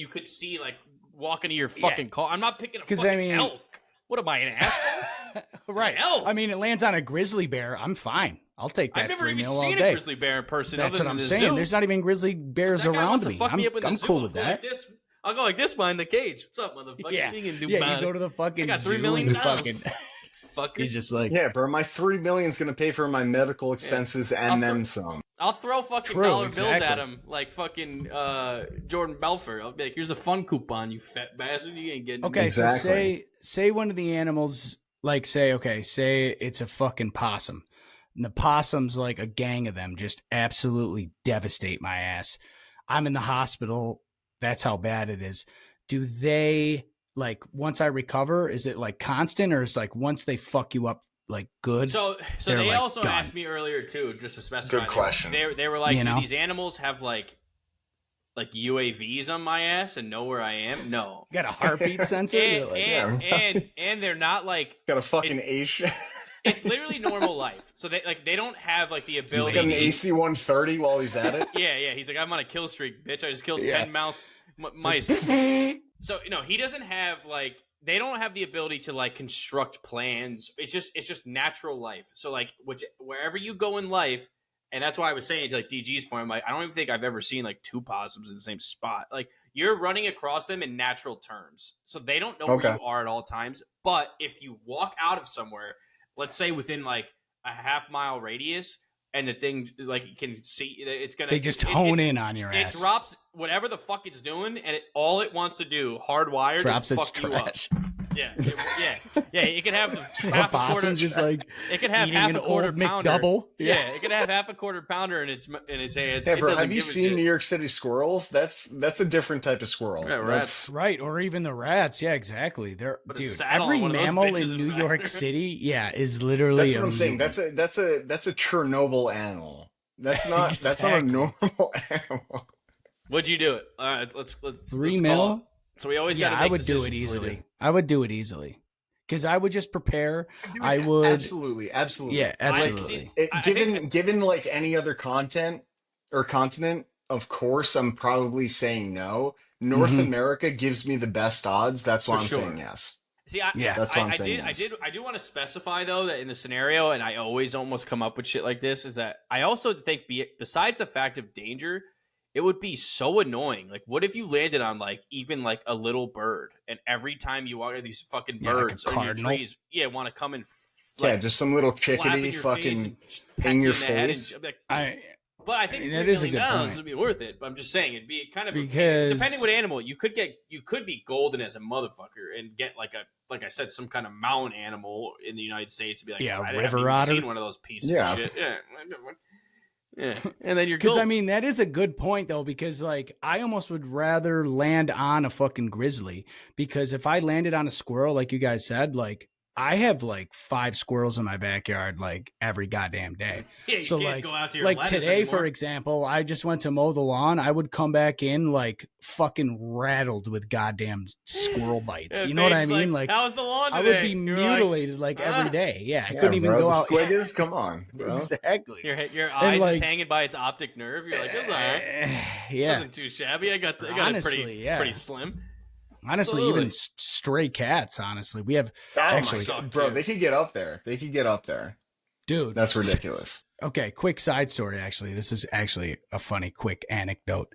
C: could see like walking to your fucking car. I'm not picking a
D: 'Cause,
C: fucking
D: I mean-
C: elk. What am I, an asshole?
D: right.
C: Elk.
D: I mean, it lands on a grizzly bear. I'm fine. I'll take that.
C: I've never
D: 3
C: even
D: mil all
C: seen
D: day.
C: a grizzly bear in person.
D: That's
C: other
D: what
C: than
D: I'm
C: the
D: saying.
C: zoo.
D: There's not even grizzly bears
C: That guy
D: around
C: wants to
D: me.
C: fuck me up in the
D: I'm
C: zoo.
D: cool
C: I'll
D: with
C: go
D: that.
C: Like this. I'll go like this behind the cage. What's up, motherfucker?
D: Yeah,
C: What are you gonna do
D: yeah.
C: about
D: You go
C: it?
D: to the fucking
C: I got $3
D: zoo
C: million
D: and
C: dollars.
D: fucking.
C: Fucker.
D: He's just like,
E: Yeah, bro. My 3 million is gonna pay for my medical expenses and then some.
C: I'll throw fucking
D: True,
C: dollar bills
D: exactly.
C: at him like fucking Jordan Belfort. I'll be like, "Here's a fun coupon, you fat bastard. You ain't getting
D: okay,
E: Exactly.
D: so say one of the animals, like say it's a fucking possum. And the possums, like a gang of them, just absolutely devastate my ass. I'm in the hospital. That's how bad it is. Do they, like, once I recover, is it like constant, or is like once they fuck you up like good?
C: So
D: they're,
C: they
D: like,
C: also
D: done?
C: Asked me earlier too, just to specify.
E: Good question.
C: They were like,
D: You know?
C: "Do these animals have like UAVs on my ass and know where I am?" No.
D: You got a heartbeat sensor?
C: And,
D: You're like,
C: and they're not like
E: Got a fucking Ace.
C: it's literally normal life. So they don't have like the ability.
E: Got an
C: to-
E: AC-130 while he's at it.
C: Yeah. He's like, "I'm on a kill streak, bitch. I just killed
D: Yeah.
C: 10 mice." So he doesn't have like they don't have the ability to like construct plans. It's just natural life. So like wherever you go in life, and that's why I was saying to like DG's point, I'm like, I don't even think I've ever seen like 2 possums in the same spot. Like you're running across them in natural terms. So they don't know where you are at all times. But if you walk out of somewhere, let's say within like a half-mile radius, and the thing like you can see it's gonna.
D: They just hone in on your
C: It
D: ass.
C: drops whatever the fuck it's doing, and all it wants to do, hardwired,
D: Drops
C: is
D: its
C: fuck you up.
D: trash.
C: Yeah. You could have half a quarter.
D: Boston's just like
C: It could have
D: eating
C: half
D: an
C: a quarter
D: old
C: pounder.
D: McDouble.
C: Yeah, it could have half a quarter pounder in its hands.
E: Yeah,
C: It
E: bro,
C: doesn't
E: have you
C: give a
E: seen
C: shit.
E: New York City squirrels? That's a different type of squirrel.
C: Yeah, rats.
D: Right, or even the rats. Yeah, exactly. They're
C: Put a
D: dude.
C: saddle on
D: Every
C: one of those
D: mammal
C: bitches
D: in
C: and
D: New
C: ride
D: York
C: her.
D: City, is literally.
E: That's what I'm saying.
D: mutant.
E: That's a Chernobyl animal. That's not that's not a
D: Exactly.
E: normal animal.
C: Would you do it? All right, let's
D: 3
C: let's
D: mil?
C: call it. So we always got to
D: Yeah,
C: make
D: I would do
C: decisions
D: it
C: before we do.
D: easily. I would do it easily because I would just prepare.
E: Dude,
D: I would.
E: absolutely.
D: Yeah, absolutely.
C: see,
E: Given like any other content or continent, of course, I'm probably saying no. North
D: Mhm.
E: America gives me the best odds. That's why
C: For
E: I'm
C: sure.
E: saying yes.
C: See,
D: Yeah.
E: That's what I'm saying,
C: I
E: yes.
C: do want to specify though that in the scenario, and I always almost come up with shit like this, is that I also think besides the fact of danger, it would be so annoying. Like, what if you landed on like even like a little bird, and every time you walk, these fucking
D: Yeah, like a
C: birds or your
D: cardinal.
C: trees, want to come and
E: Yeah, just some little
C: flap in
E: chickadee
C: your face
E: fucking
C: and peck
E: in
C: you
E: your
C: the head and
E: face.
C: I'm like,
D: I
C: but I think
D: I mean, that is a
C: $3
D: good
C: million
D: point.
C: would be worth it. But I'm just saying it'd be kind of
D: Because-
C: depending what animal you could be golden as a motherfucker and get like I said, some kind of mountain animal in the United States and be like,
D: Yeah,
C: I
D: river
C: haven't even
D: otter.
C: seen one of those pieces
E: Yeah.
C: of shit. Yeah, and then you're
D: Because
C: golden.
D: I mean that is a good point though, because like I almost would rather land on a fucking grizzly, because if I landed on a squirrel, like you guys said, like I have like 5 squirrels in my backyard like every goddamn day.
C: Yeah, you
D: So
C: can't
D: like,
C: go out to your
D: like
C: lettuce
D: today, for
C: anymore.
D: example, I just went to mow the lawn. I would come back in like fucking rattled with goddamn squirrel bites.
C: Yeah,
D: You know what I
C: Paige,
D: mean? Like
C: how was the lawn
D: I
C: today?
D: would be
C: You were like,
D: mutilated like every
C: "Ah."
D: day. Yeah, I
E: Yeah,
D: couldn't even
E: bro,
D: go
E: the
D: out.
E: squiggers, come on, bro.
D: Exactly.
C: Your eyes
D: like-
C: is hanging by its optic nerve. You're like, it was all right. It
D: Yeah.
C: wasn't too shabby. I got it
D: Honestly,
C: pretty
D: yeah.
C: pretty slim.
D: Honestly,
C: Absolutely.
D: even stray cats. Honestly, we have
C: Actually,
E: Bro, they could get up there. They could get up there.
D: dude.
E: That's ridiculous.
D: Okay, quick side story. Actually, this is actually a funny, quick anecdote.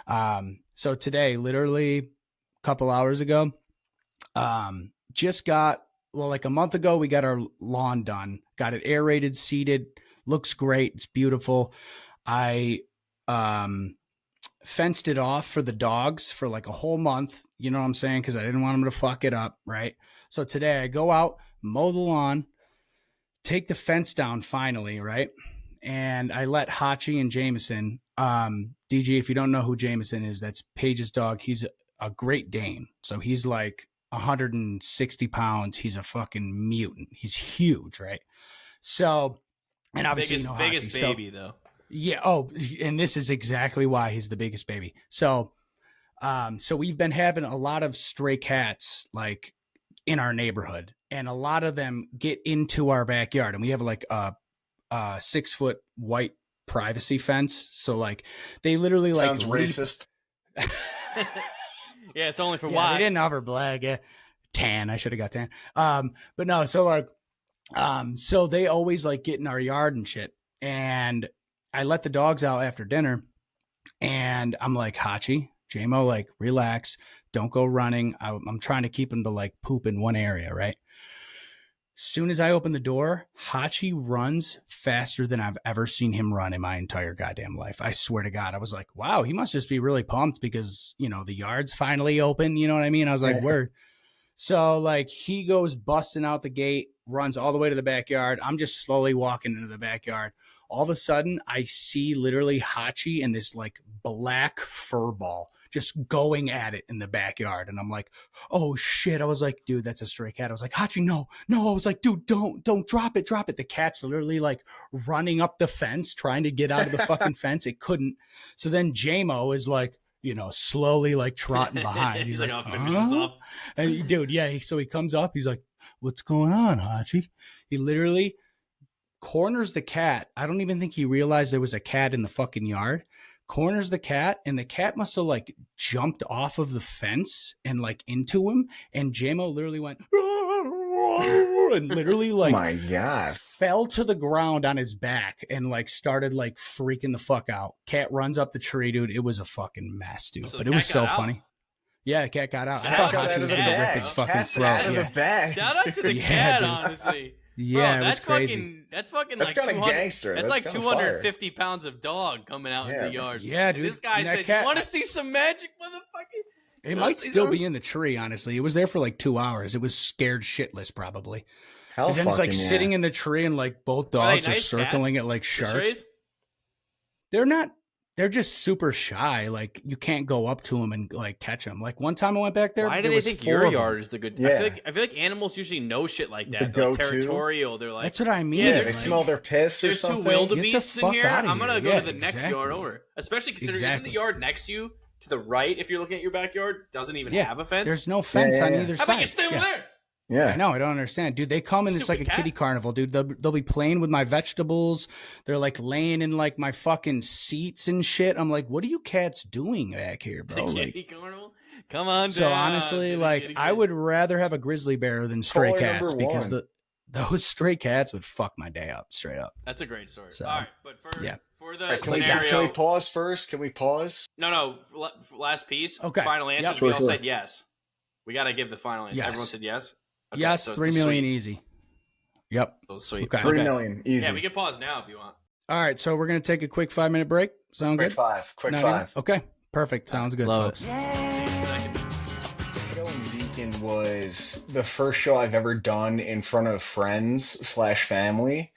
D: So today, literally a couple hours ago, just got like a month ago, we got our lawn done. Got it aerated, seeded. Looks great. It's beautiful. I fenced it off for the dogs for like a whole month. You know what I'm saying? Because I didn't want them to fuck it up, right? So today I go out, mow the lawn, take the fence down finally, right? And I let Hachi and Jameson, DG, if you don't know who Jameson is, that's Paige's dog. He's a Great Dane. So he's like 160 pounds. He's a fucking mutant. He's huge, right? So, and obviously,
C: biggest
D: you know
C: biggest
D: Hachi. So-
C: baby though.
D: yeah. Oh, and this is exactly why he's the biggest baby. So, so we've been having a lot of stray cats like in our neighborhood, and a lot of them get into our backyard, and we have like a 6-foot white privacy fence. So like they literally like
E: Sounds
D: leap-
E: racist.
C: Yeah, it's only for
D: Yeah,
C: why.
D: they didn't offer black. Yeah. Tan. I should have got tan. But no, so like, so they always like get in our yard and shit. And I let the dogs out after dinner, and I'm like, Hachi, JMO, like, relax. Don't go running. I'm trying to keep them to like poop in one area, right? Soon as I open the door, Hachi runs faster than I've ever seen him run in my entire goddamn life. I swear to God. I was like, wow, he must just be really pumped because, you know, the yard's finally open. You know what I mean? I was like, word. So like he goes busting out the gate, runs all the way to the backyard. I'm just slowly walking into the backyard. All of a sudden, I see literally Hachi and this like black fur ball just going at it in the backyard. And I'm like, oh shit. I was like, dude, that's a stray cat. I was like, Hachi, no. I was like, dude, don't drop it. The cat's literally like running up the fence, trying to get out of the fucking fence. It couldn't. So then JMO is like, you know, slowly like trotting behind.
C: He's like, I'll finish this
D: "Huh?"
C: up.
D: And dude, yeah. So he comes up. He's like, what's going on, Hachi? He literally corners the cat. I don't even think he realized there was a cat in the fucking yard. Corners the cat, and the cat must have like jumped off of the fence and like into him. And JMO literally went and literally
E: Oh
D: like
E: my God.
D: fell to the ground on his back and like started like freaking the fuck out. Cat runs up the tree, dude. It was a fucking mess, dude.
C: So
D: but
C: the
D: it was
C: cat
D: so
C: got out?
D: funny. Yeah, the cat got out. I
C: Shout
D: thought
C: out to
D: Hachi
C: the
D: was gonna
C: cat.
D: rip its fucking
E: Cat's
D: throat.
E: out of
D: Yeah.
E: the bag.
C: Shout out to the
D: Yeah,
C: cat,
D: dude.
C: honestly.
D: Yeah,
C: Bro,
D: it was crazy.
C: that's fucking
E: That's
C: like
E: kind of
C: 200.
E: gangster.
C: That's like
E: kinda fire.
C: 250 pounds of dog coming out in
E: Yeah.
C: the yard.
D: Yeah,
C: And
D: dude.
C: this guy
D: And that
C: said,
D: cat-
C: "You want to see some magic, motherfucker?"
D: It
C: You wanna
D: might
C: see
D: still
C: something?
D: be in the tree, honestly. It was there for like 2 hours. It was scared shitless, probably.
E: Hell
D: Because then it's like
E: fucking yeah.
D: sitting in the tree and like both
C: Are they
D: dogs are
C: nice
D: circling
C: cats?
D: it like
C: The
D: sharks.
C: strays?
D: They're not. They're just super shy. Like you can't go up to them and like catch them. Like one time I went back there.
C: Why do
D: there
C: they
D: was
C: think
D: 4
C: your
D: of 'em.
C: yard is the good?
E: Yeah.
C: I feel like animals usually know shit like
E: The
C: that. They're like
E: go-to?
C: territorial. They're like,
D: That's what I mean.
C: Yeah,
E: Yeah, they
C: there's
E: smell their piss or
C: there's two
E: something.
C: wildebeests in
D: fuck
C: here.
D: outta
C: I'm gonna
D: here.
C: go
D: Yeah,
C: to the next
D: exactly.
C: yard over. Especially considering
D: Exactly.
C: isn't the yard next to you to the right? If you're looking at your backyard, doesn't even
D: Yeah,
C: have a fence.
D: There's no fence
E: Yeah,
D: on
E: yeah.
D: either
C: How
D: side.
C: about you stay over
D: Yeah.
C: there?
E: Yeah.
D: I know. I don't understand, dude. They come and it's like a
C: Stupid cat.
D: kitty carnival, dude. They'll be playing with my vegetables. They're like laying in like my fucking seats and shit. I'm like, what are you cats doing back here,
C: The
D: bro?
C: kitty
D: Like,
C: carnival. Come on.
D: so
C: down
D: honestly,
C: to the
D: like
C: kitty
D: I
C: carnival.
D: would rather have a grizzly bear than stray
E: Caller
D: cats
E: number
D: because
E: one.
D: those stray cats would fuck my day up straight up.
C: That's a great story.
D: So,
C: All right, but for
D: yeah.
C: for the
E: All right,
C: scenario,
E: can we pause first? Can we pause?
C: no, last piece.
D: Okay.
C: Final answers.
D: Yep.
C: We
E: Sure,
C: all
E: sure.
C: said yes. We got to give the final answer.
D: Yes.
C: Everyone said yes. Okay,
D: Yes,
C: so it's
D: 3
C: a
D: million
C: sweep.
D: easy. Yep.
C: So sweet.
D: Okay.
E: 3 million, easy.
C: Yeah, we can pause now if you want.
D: All right, so we're gonna take a quick 5-minute break. Sound
E: Quick
D: good?
E: five. Quick
D: Not
E: five.
D: even? Okay. Perfect. Sounds good,
C: Love
D: folks.
C: it.
E: Show in Beacon was the first show I've ever done in front of friends/family.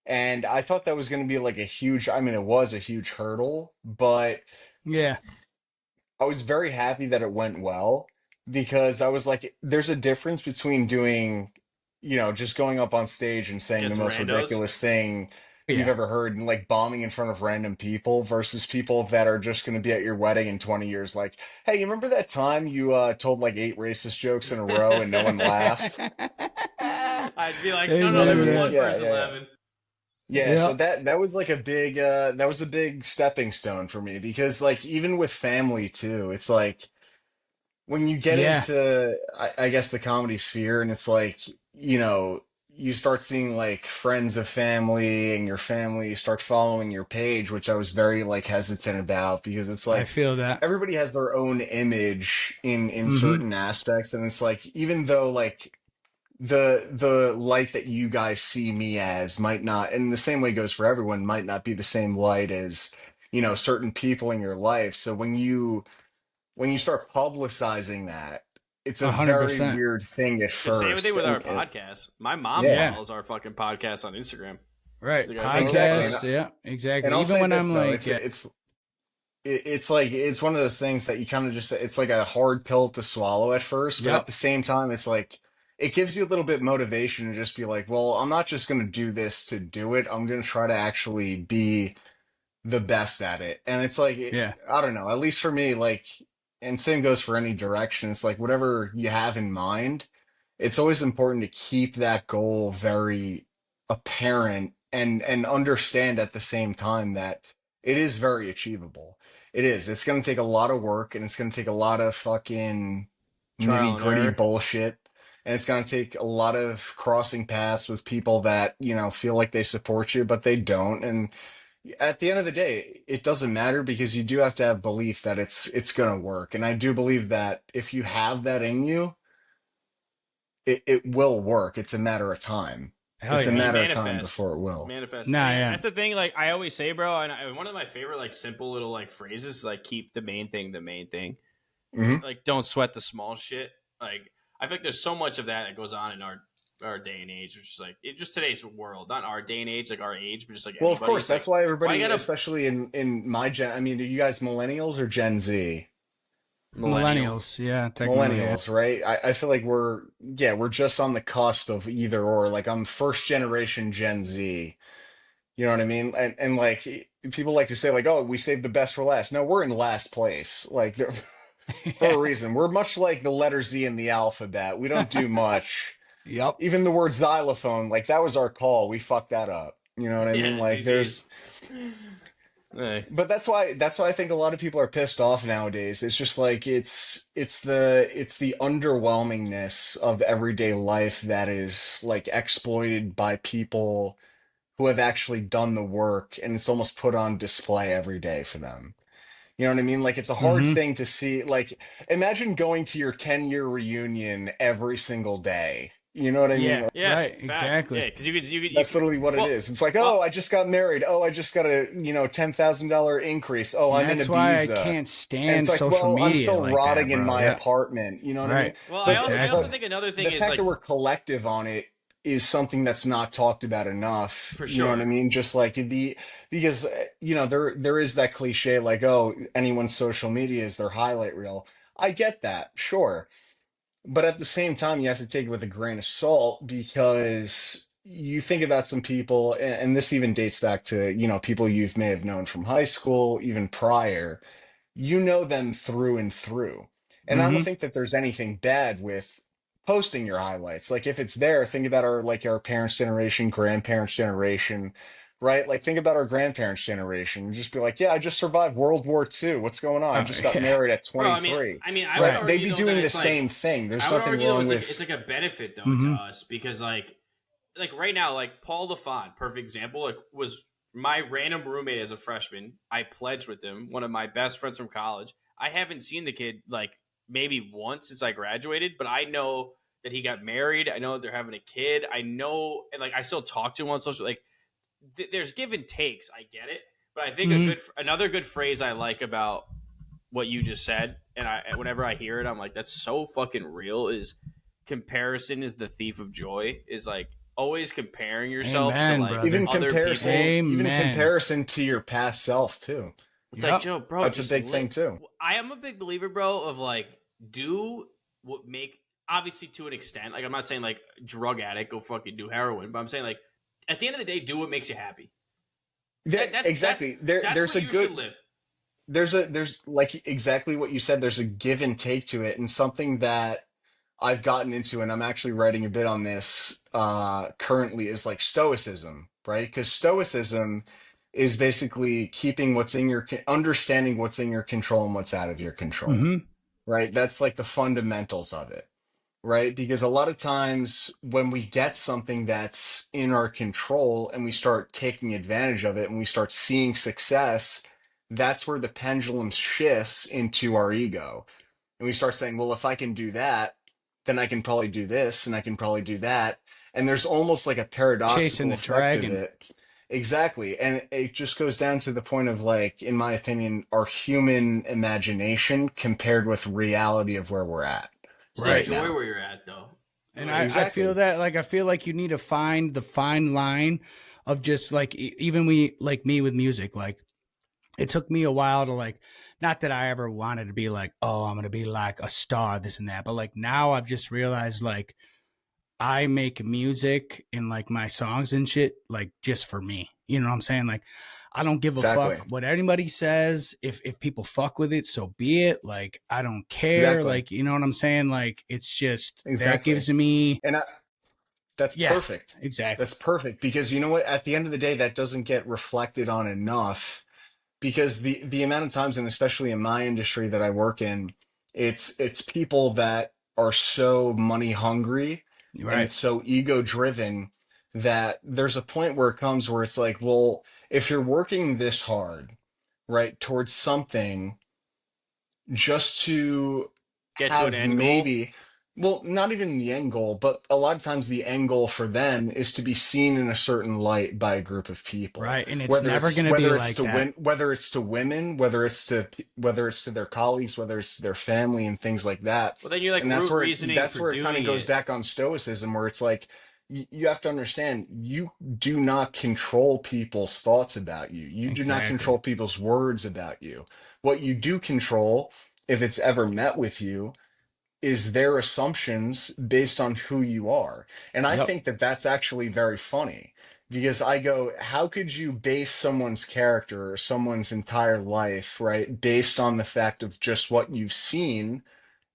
E: And I thought that was going to be like a huge, I mean, it was a huge hurdle, but
D: Yeah.
E: I was very happy that it went well because I was like, there's a difference between doing, just going up on stage and saying
C: Against
E: the most
C: randos?
E: ridiculous thing you've
D: Yeah.
E: ever heard and like bombing in front of random people versus people that are just going to be at your wedding in 20 years. Like, hey, you remember that time you told like 8 racist jokes in a row and no one laughed?
C: I'd be like,
D: Hey,
C: no, there was
D: man.
C: one
E: Yeah,
C: person
E: yeah.
C: laughing.
E: Yeah,
D: Yeah.
E: so that was like a big that was a big stepping stone for me because like even with family too, it's like when you get
D: Yeah.
E: into I guess the comedy sphere and it's like, you start seeing like friends of family and your family start following your page, which I was very like hesitant about because it's
D: I
E: like
D: feel that.
E: everybody has their own image in
D: Mhm.
E: certain aspects and it's like even though like the light that you guys see me as might not, and the same way goes for everyone, might not be the same light as, certain people in your life. So when you start publicizing that, it's a very
D: 100%.
E: weird thing at
C: The
E: first.
C: same thing with our
E: And-
C: podcast. My mom
E: Yeah.
C: follows our fucking podcast on Instagram.
D: Right.
C: She's like,
E: Exactly.
D: Podcast. Yeah, exactly.
E: and I'll
D: Even
E: say
D: when
E: this
D: I'm
E: though,
D: like,
E: it's like it's one of those things that you kind of just it's like a hard pill to swallow at first, but
D: Yep.
E: at the same time, it's like it gives you a little bit motivation to just be like, well, I'm not just going to do this to do it. I'm going to try to actually be the best at it. And it's like,
D: Yeah.
E: I don't know, at least for me, like, and same goes for any direction. It's like whatever you have in mind, it's always important to keep that goal very apparent and understand at the same time that it is very achievable. It is. It's going to take a lot of work and it's going to take a lot of fucking
C: Trial
E: nitty
C: and
E: gritty
C: error.
E: bullshit. And it's going to take a lot of crossing paths with people that, feel like they support you, but they don't. And at the end of the day, it doesn't matter because you do have to have belief that it's going to work. And I do believe that if you have that in you, it will work. It's a matter of time.
D: hell
E: It's a
D: yeah.
E: matter of time
C: Manifest.
E: before it will.
C: Manifest.
D: Nah,
C: And
D: yeah.
C: That's the thing. Like I always say, bro, and one of my favorite like simple little like phrases is like keep the main thing the main thing.
E: Mhm.
C: Like don't sweat the small shit. Like I feel like there's so much of that goes on in our day and age, which is like just today's world, not our day and age, like our age, but just like
E: Well, of
C: anybody's,
E: course, that's
C: like,
E: why everybody,
C: you gotta-
E: especially in my gen, I mean, are you guys millennials or Gen Z?
D: Millennials. Yeah. Technically. Yeah.
E: Millennials, right? I feel like we're just on the cusp of either or. Like I'm first generation Gen Z. You know what I mean? And like people like to say like, oh, we saved the best for last. No, we're in last place. Like for a reason. We're much like the letter Z in the alphabet. We don't do much.
D: Yep.
E: Even the word xylophone, like that was our call. We fucked that up. You know what I mean?
C: Yeah,
E: Like
C: GGs.
E: there's
C: Hey.
E: But that's why I think a lot of people are pissed off nowadays. It's just like it's the underwhelmingness of everyday life that is like exploited by people who have actually done the work and it's almost put on display every day for them. You know what I mean? Like it's a hard
D: Mhm.
E: thing to see. Like imagine going to your 10-year reunion every single day. You know what I mean?
D: Yeah,
E: Like,
C: Yeah,
D: right,
C: fact.
D: exactly.
C: Yeah, because you
E: that's literally what it
C: well,
E: is. It's like,
C: well,
E: oh, I just got married. Oh, I just got a, $10,000 increase. Oh,
D: And
E: I'm in
D: that's why I
E: Ibiza.
D: can't
E: And
D: stand
E: it's like,
D: social
E: well, I'm
D: media
E: still
D: like that,
E: rotting in
D: bro.
E: my
D: Yeah,
E: apartment. You know what I mean?
D: right.
C: well, I also
D: Exactly.
C: think another thing
E: The
C: is
E: fact
C: like
E: that we're collective on it is something that's not talked about enough.
C: for
E: You know what I
C: sure.
E: mean? Just like because there is that cliche like, oh, anyone's social media is their highlight reel. I get that, sure. But at the same time, you have to take it with a grain of salt because you think about some people, and this even dates back to, people you may have known from high school, even prior. You know them through and through. And I don't
D: Mm-hmm.
E: think that there's anything bad with posting your highlights. Like if it's there, think about our parents' generation, grandparents' generation, right? Like think about our grandparents' generation. Just be like, yeah, I just survived World War II. What's going on? I
D: Oh,
E: just got
D: yeah.
E: married at
C: Bro,
E: 23.
C: I would
E: Right?
D: Right.
E: They'd
C: argue
E: be
C: though that
E: doing the
C: it's like
E: same thing. There's
C: I would
E: nothing
C: argue though
E: wrong
C: it's
E: with
C: like a benefit though to
D: Mm-hmm.
C: us because like right now, like Paul LaFont, perfect example, like was my random roommate as a freshman. I pledged with him, one of my best friends from college. I haven't seen the kid like maybe once since I graduated, but I know that he got married. I know that they're having a kid. I know, and like I still talk to him on social. Like there's give and takes. I get it, but I think
D: Mm-hmm.
C: another good phrase I like about what you just said, and I whenever I hear it, I'm like, that's so fucking real. Is comparison is the thief of joy. Is like always comparing yourself to
D: Amen,
C: like
E: even
D: brother.
C: other
E: comparison,
C: people.
E: even
D: Amen.
E: comparison to your past self too.
C: It's like,
D: Yep.
C: Joe, bro,
E: That's a
C: just
E: big
C: live.
E: thing too.
C: I am a big believer, bro, of like do what make obviously to an extent. Like I'm not saying like drug addict go fucking do heroin, but I'm saying like at the end of the day, do what makes you happy.
E: Exactly.
C: That's
E: There's
C: where
E: a
C: you should
E: good
C: live.
E: there's like exactly what you said. There's a give and take to it, and something that I've gotten into, and I'm actually writing a bit on this currently, is like stoicism, right? Because stoicism is basically keeping what's in understanding what's in your control and what's out of your control,
D: Mm-hmm.
E: right? That's like the fundamentals of it, right? Because a lot of times when we get something that's in our control and we start taking advantage of it and we start seeing success, that's where the pendulum shifts into our ego. And we start saying, well, if I can do that, then I can probably do this and I can probably do that. And there's almost like a
D: Chasing
E: paradoxical
D: the
E: effect of
D: dragon.
E: it. Exactly. And it just goes down to the point of like, in my opinion, our human imagination compared with reality of where we're at
C: Just
E: right
D: Right.
C: enjoy
E: now.
C: where you're at, though.
D: And
C: Like,
D: I feel
E: Exactly.
D: that like I feel like you need to find the fine line of just like even we like me with music. Like it took me a while to like not that I ever wanted to be like, oh, I'm gonna be like a star, this and that. But like now I've just realized like I make music in like my songs and shit, like just for me. You know what I'm saying? Like I don't give a
E: Exactly.
D: fuck what anybody says. If people fuck with it, so be it. Like I don't care.
E: Exactly.
D: Like you know what I'm saying? Like it's just that
E: Exactly.
D: gives me
E: And that's
D: yeah,
E: perfect.
D: exactly.
E: That's perfect because you know what? At the end of the day, that doesn't get reflected on enough because the amount of times, and especially in my industry that I work in, it's people that are so money hungry and
D: Right.
E: it's so ego driven that there's a point where it comes where it's like, well, if you're working this hard, right, towards something just to
C: get to an
E: have
C: end goal.
E: maybe, well, not even the end goal, but a lot of times the end goal for them is to be seen in a certain light by a group of people,
D: Right. And it's
E: whether
D: never
E: it's
D: gonna be
E: whether it's
D: like
E: to
D: that.
E: whether it's to women, whether it's to their colleagues, whether it's to their family and things like that.
C: Well, then you're like
E: And
C: root reasoning
E: that's
C: for
E: where it kind of
C: doing
E: goes
C: it.
E: back on stoicism, where it's like you have to understand you do not control people's thoughts about you. You do not
D: Exactly.
E: control people's words about you. What you do control, if it's ever met with you, is their assumptions based on who you are. And I
D: Yep.
E: think that that's actually very funny because I go, how could you base someone's character or someone's entire life, right, based on the fact of just what you've seen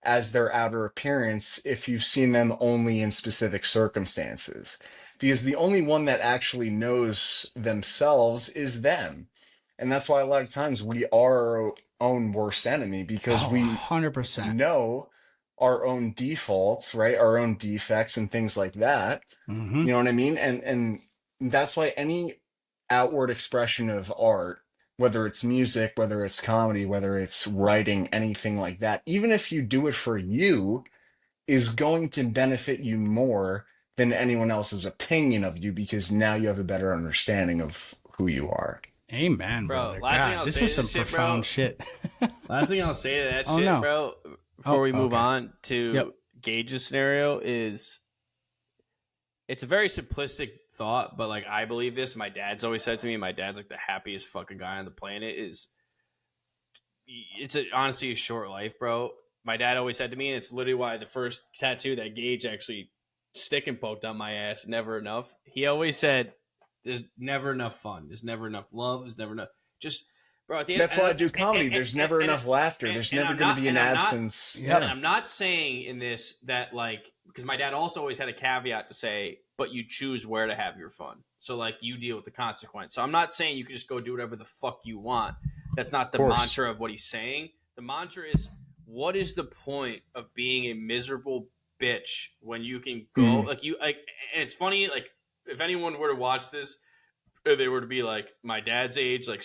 E: as their outer appearance if you've seen them only in specific circumstances? Because the only one that actually knows themselves is them. And that's why a lot of times we are our own worst enemy because
D: Oh,
E: we
D: 100%.
E: know our own defaults, right? Our own defects and things like that.
D: Mm-hmm.
E: You know what I mean? And that's why any outward expression of art, whether it's music, whether it's comedy, whether it's writing, anything like that, even if you do it for you, is going to benefit you more than anyone else's opinion of you because now you have a better understanding of who you are.
D: Amen,
C: Bro,
D: brother.
C: last thing
D: God,
C: I'll
D: this
C: say
D: is
C: to
D: some
C: this shit,
D: profound
C: bro.
D: shit.
C: Last thing I'll say to that
D: Oh,
C: shit,
D: no.
C: bro, before we move
D: okay.
C: on to
D: Yep.
C: Gage's scenario is it's a very simplistic thought, but like I believe this. My dad's always said to me, my dad's like the happiest fucking guy on the planet. It's honestly a short life, bro. My dad always said to me, and it's literally why the first tattoo that Gage actually stick and poked on my ass, never enough. He always said, "There's never enough fun. There's never enough love. There's never enough." Just, bro. At the end,
E: That's why I do comedy. There's never enough laughter. There's never
C: I'm
E: going to
C: not,
E: be an
C: and I'm not,
E: absence.
D: Yep.
C: and I'm not saying in this that like because my dad also always had a caveat to say, but you choose where to have your fun. So like you deal with the consequence. So I'm not saying you can just go do whatever the fuck you want. That's not the
E: Of course.
C: mantra of what he's saying. The mantra is, what is the point of being a miserable bitch when you can go like you like? And it's funny, like if anyone were to watch this, if they were to be like my dad's age, like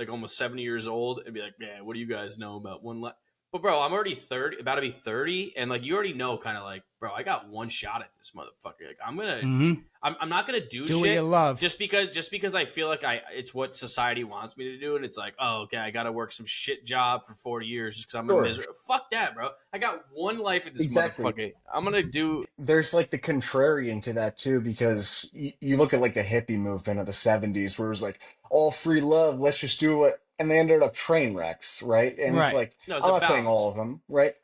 C: almost 70 years old, and be like, man, what do you guys know about one life? But bro, I'm already 30, about to be 30, and like you already know, kind of like, bro, I got one shot at this motherfucker. Like I'm not gonna do
D: what
C: shit
D: you love.
C: just because I feel like it's what society wants me to do, and it's like, oh, okay, I got to work some shit job for 40 years just because I'm a miserable. Fuck that, bro. I got one life at this motherfucker. I'm gonna do.
E: There's like the contrarian to that too, because you look at like the hippie movement of the 70s where it was like all free love, let's just do it. And they ended up train wrecks, right? And it's
D: Right.
E: like,
C: No, it's
E: I'm
C: a
E: not saying
C: balance.
E: all of them, right?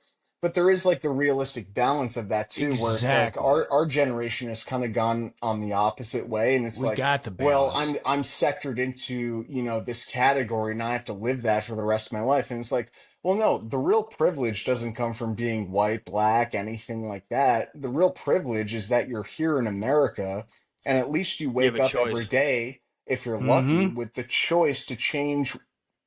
E: But there is like the realistic balance of that too, where it's like
D: Exactly.
E: our generation has kind of gone on the opposite way. And it's
D: We
E: like,
D: got the
E: well,
D: balance.
E: I'm sectored into, this category and I have to live that for the rest of my life. And it's like, well, no, the real privilege doesn't come from being white, black, anything like that. The real privilege is that you're here in America and at least you
C: You have
E: wake
C: a
E: up every
C: choice.
E: day, if you're lucky,
D: Mm-hmm.
E: with the choice to change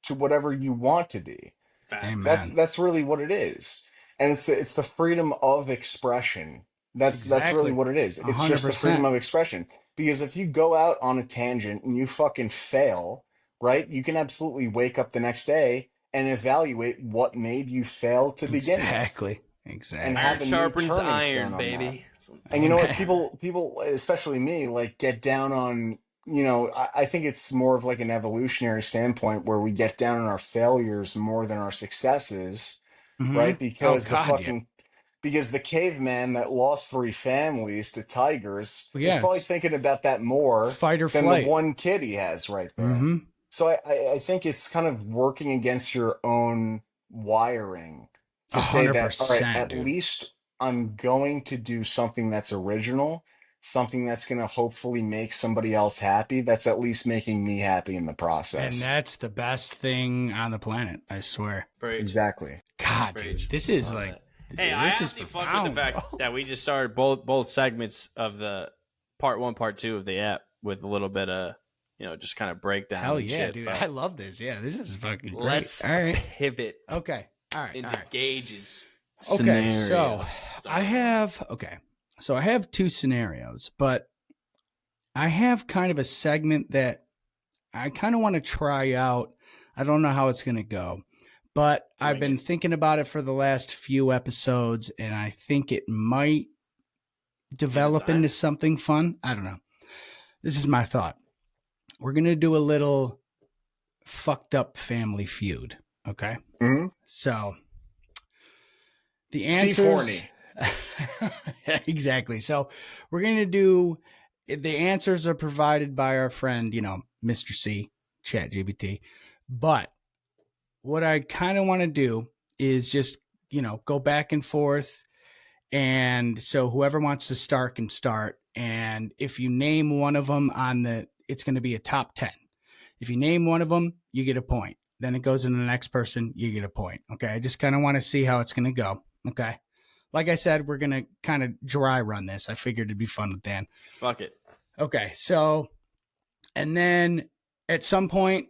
E: to whatever you want to be.
C: Fact.
D: Amen.
E: That's really what it is. And it's the freedom of expression. That's really
D: Exactly.
E: what it is. It's just the freedom
D: 100%.
E: of expression. Because if you go out on a tangent and you fucking fail, right? You can absolutely wake up the next day and evaluate what made you fail to begin with
D: Exactly.
E: and
D: Exactly.
E: have
C: Iron
E: a new
C: sharpens
E: turning
C: iron,
E: stone on that.
C: baby.
E: And you know what?
D: Amen.
E: People, especially me, like get down on, I think it's more of like an evolutionary standpoint where we get down on our failures more than our successes,
D: Mm-hmm.
E: right?
D: Oh God, yeah.
E: Because the caveman that lost 3 families to tigers
D: Well,
E: is
D: yeah,
E: probably
D: it's
E: thinking about that more
D: fight or
E: than the
D: flight.
E: one kid he has right there.
D: Mm-hmm.
E: So I think it's kind of working against your own wiring to say that, all right,
D: 100%,
E: at
D: dude.
E: least I'm going to do something that's original, something that's going to hopefully make somebody else happy. That's at least making me happy in the
D: And
E: process.
D: that's the best thing on the planet, I swear.
C: Preach.
E: Exactly.
D: God,
C: Preach.
D: dude, this is
C: Love
D: like,
C: that. Hey, I
D: this is
C: honestly fuck with the
D: profound,
C: fact
D: bro.
C: that we just started both segments of the part 1, part 2 of the app with a little bit of just kind of breakdown.
D: Hell
C: and
D: yeah,
C: shit,
D: dude.
C: but
D: I love this. Yeah, this is fucking great.
C: let's
D: All right.
C: pivot
D: Okay. All right.
C: into
D: All right.
C: Gage's
D: Okay.
C: scenario.
D: So I have 2 scenarios, but I have kind of a segment that I kind of want to try out. I don't know how it's going to go, but I've been thinking about it for the last few episodes, and I think it might develop into something fun. I don't know. This is my thought. We're going to do a little fucked up family feud. Okay.
E: Hmm.
D: So the
E: Steve
D: answers.
E: Horny.
D: Exactly. So we're going to do the answers are provided by our friend, Mr. C, ChatGPT. But what I kind of want to do is just, go back and forth. And so whoever wants to start can start. And if you name one of them it's going to be a top 10. If you name one of them, you get a point. Then it goes into the next person, you get a point. Okay. I just kind of want to see how it's going to go. Okay. Like I said, we're going to kind of dry run this. I figured it'd be fun with Dan.
C: Fuck it.
D: Okay. So, and then at some point,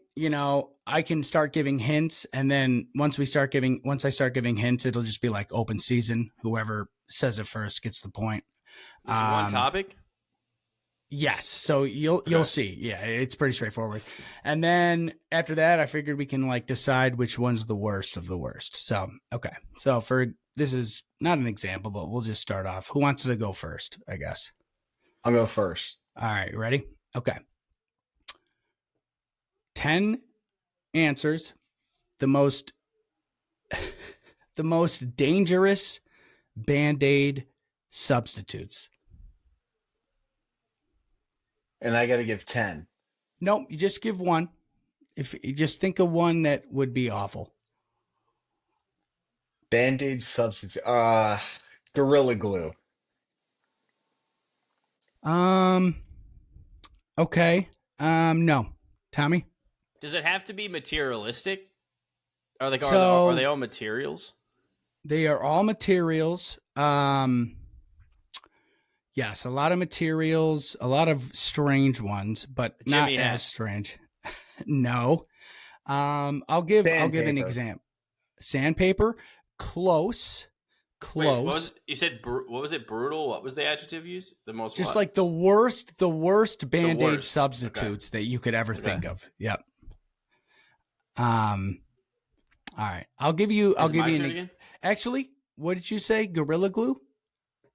D: I can start giving hints. And then once I start giving hints, it'll just be like open season. Whoever says it first gets the point.
C: This is one topic?
D: Yes. So you'll see. Yeah, it's pretty straightforward. And then after that, I figured we can like decide which one's the worst of the worst. So okay. So this is not an example, but we'll just start off. Who wants to go first? I guess.
E: I'll go first.
D: All right. Ready? Okay. 10 answers. The most dangerous Band-Aid substitutes.
E: And I got to give 10.
D: Nope, you just give one. If you just think of one that would be awful.
E: Band-Aid substitute. Gorilla Glue.
D: Okay. No. Tommy?
C: Does it have to be materialistic? Are they
D: So-
C: are they all materials?
D: They are all materials. Yes, a lot of materials, a lot of strange ones, but not
C: Jimmy hat.
D: as strange. No. I'll give an
E: Sandpaper.
D: example. Sandpaper, close.
C: Wait, what was, you said what was it? Brutal? What was the adjective used? The most
D: Just
C: what?
D: like the worst Band-Aid
C: worst.
D: substitutes that you could ever think of. Yep. All right. I'll give you
C: Is it my
D: an
C: turn again?
D: Actually, what did you say? Gorilla Glue?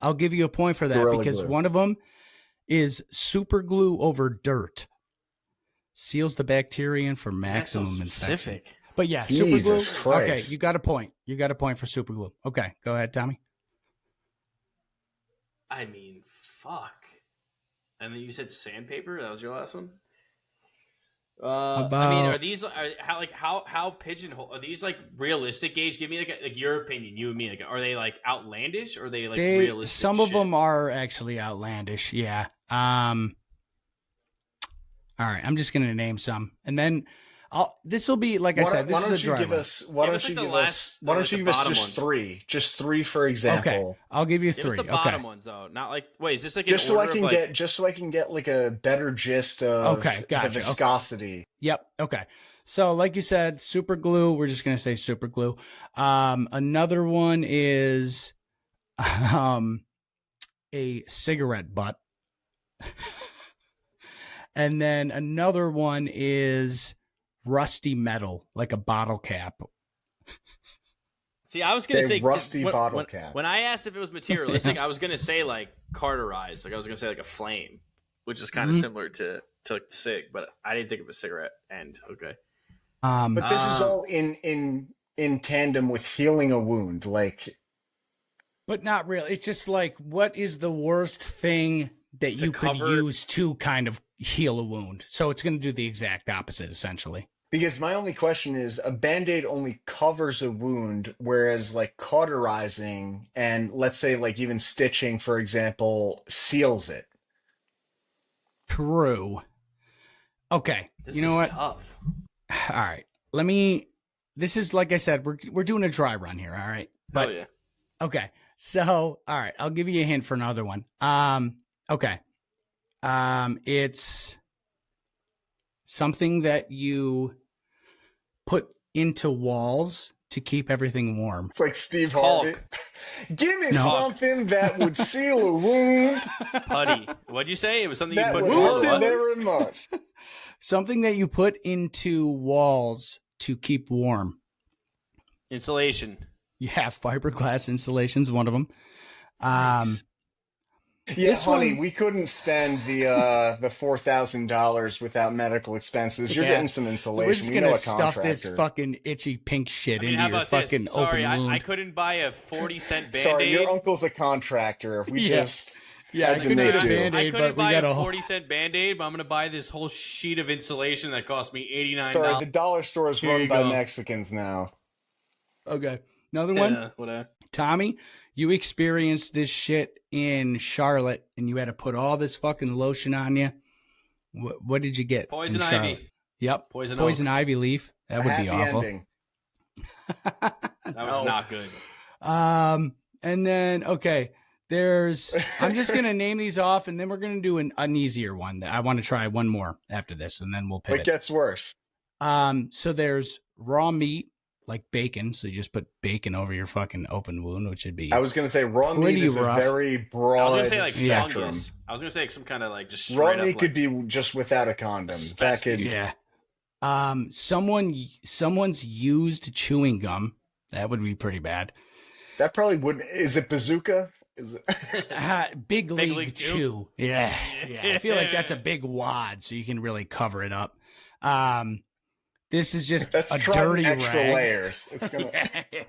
D: I'll give you a point for that
E: Gorilla
D: because
E: Glue.
D: one of them is super glue over dirt. Seals the bacteria for
C: That's so
D: maximum infection.
C: specific.
D: But yeah,
E: Jesus
D: super glue. Okay,
E: Christ.
D: you got a point. You got a point for super glue. Okay, go ahead, Tommy.
C: I mean, fuck. And then you said sandpaper. That was your last one. I mean, are these how pigeonhole? Are these like realistic, Gage? Give me like your opinion, you and me. Like, are they like outlandish or are they like realistic?
D: Some of
C: shit?
D: them are actually outlandish. Yeah. All right, I'm just gonna name some, and then this will be like I said. This is a dry one.
E: Why
C: Give us,
E: don't you
C: like,
E: give
C: the
E: us?
C: last-
E: Why
C: like,
E: don't you
C: the
E: give us
C: bottom
E: just
C: ones.
E: three? Just three, for example.
D: Okay, I'll give you
C: Give us
D: three.
C: the
D: Okay.
C: bottom ones though. Not like wait, is this like
E: Just
C: an
E: so I
C: order
E: can
C: of, like,
E: just so I can get like a better gist of
D: Okay, gotcha.
E: the viscosity.
D: Yep. Okay. So, like you said, super glue. We're just gonna say super glue. Another one is a cigarette butt, and then another one is rusty metal, like a bottle cap.
C: See, I was gonna
E: A
C: say
E: rusty bottle cap.
C: When I asked if it was materialistic, I was gonna say like cauterized. Like I was gonna say like a flame, which is kind of similar to like cig, but I didn't think of a cigarette end. Okay.
E: But this is all in tandem with healing a wound. Like,
D: But not really. It's just like, what is the worst thing that you could
C: cover-
D: use to kind of heal a wound? So it's going to do the exact opposite, essentially.
E: because my only question is, a Band-Aid only covers a wound, whereas like cauterizing and let's say like even stitching, for example, seals it.
D: True. Okay.
C: This
D: you know
C: is
D: what?
C: tough.
D: All right. This is like I said, we're doing a dry run here. All right. But
C: Oh yeah.
D: okay. So, all right, I'll give you a hint for another one. Okay. It's something that you put into walls to keep everything warm.
E: It's like Steve
C: Caulk.
E: Harvey. Give me
D: No.
E: something that would seal a wound
C: Putty. What'd you say? It was something you
E: that
C: put
E: would
C: in
E: hurt
C: what?
E: very much.
D: Something that you put into walls to keep warm.
C: Insulation.
D: Yeah, fiberglass insulation is one of them.
C: Nice.
E: Yeah,
D: This
E: honey,
D: one-
E: we couldn't spend the $4,000 without medical expenses. You're
D: Yeah.
E: getting some
D: So
E: insulation.
D: we're just
E: we
D: gonna
E: know a
D: stuff
E: contractor.
D: this fucking itchy pink shit
C: I mean,
D: into
C: how
D: your
C: about
D: fucking
C: this? Sorry,
D: open wound.
C: I couldn't buy a 40-cent Band-Aid.
E: Sorry, your uncle's a contractor. We
D: Yeah.
E: just
D: Yeah, I
E: had to
D: couldn't
E: make
D: get a
E: do.
D: Band-Aid.
C: I couldn't
D: but we
C: buy
D: got
C: a
D: a whole-
C: 40-cent Band-Aid, but I'm going to buy this whole sheet of insulation that cost me $89.
E: Sorry, the dollar store is
C: Here
E: run
C: you
E: by
C: go.
E: Mexicans now.
D: Okay. Another one.
C: Yeah, whatever.
D: Tommy, you experienced this shit in Charlotte and you had to put all this fucking lotion on you. What did you get?
C: Poison
D: in Charlotte?
C: ivy.
D: Yep.
C: Poison
D: Poison
C: oak.
D: ivy leaf. That would be
E: Happy
D: awful.
E: ending.
C: That was
E: No.
C: not good.
D: And then, okay, I'm just going to name these off and then we're going to do an easier one. I want to try one more after this and then we'll
E: It
D: pivot.
E: gets worse.
D: So there's raw meat, like bacon. So you just put bacon over your fucking open wound, which would be.
E: I was gonna say raw meat
D: Pretty
E: is a
D: rough.
E: very
C: I was
E: broad
C: gonna say like
E: spectrum.
C: fungus. I was gonna say like some kind of like just
E: Raw
C: straight
E: meat
C: up
E: could
C: like,
E: be just without a condom. That could,
D: Yeah. Someone's used chewing gum. That would be pretty bad.
E: that probably wouldn't. Is it bazooka? Is it?
D: Big league,
C: League
D: chew. Yeah. I feel like that's a big wad, so you can really cover it up. This is just
E: That's
D: a
E: trying
D: dirty
E: extra
D: rag.
E: layers. It's gonna.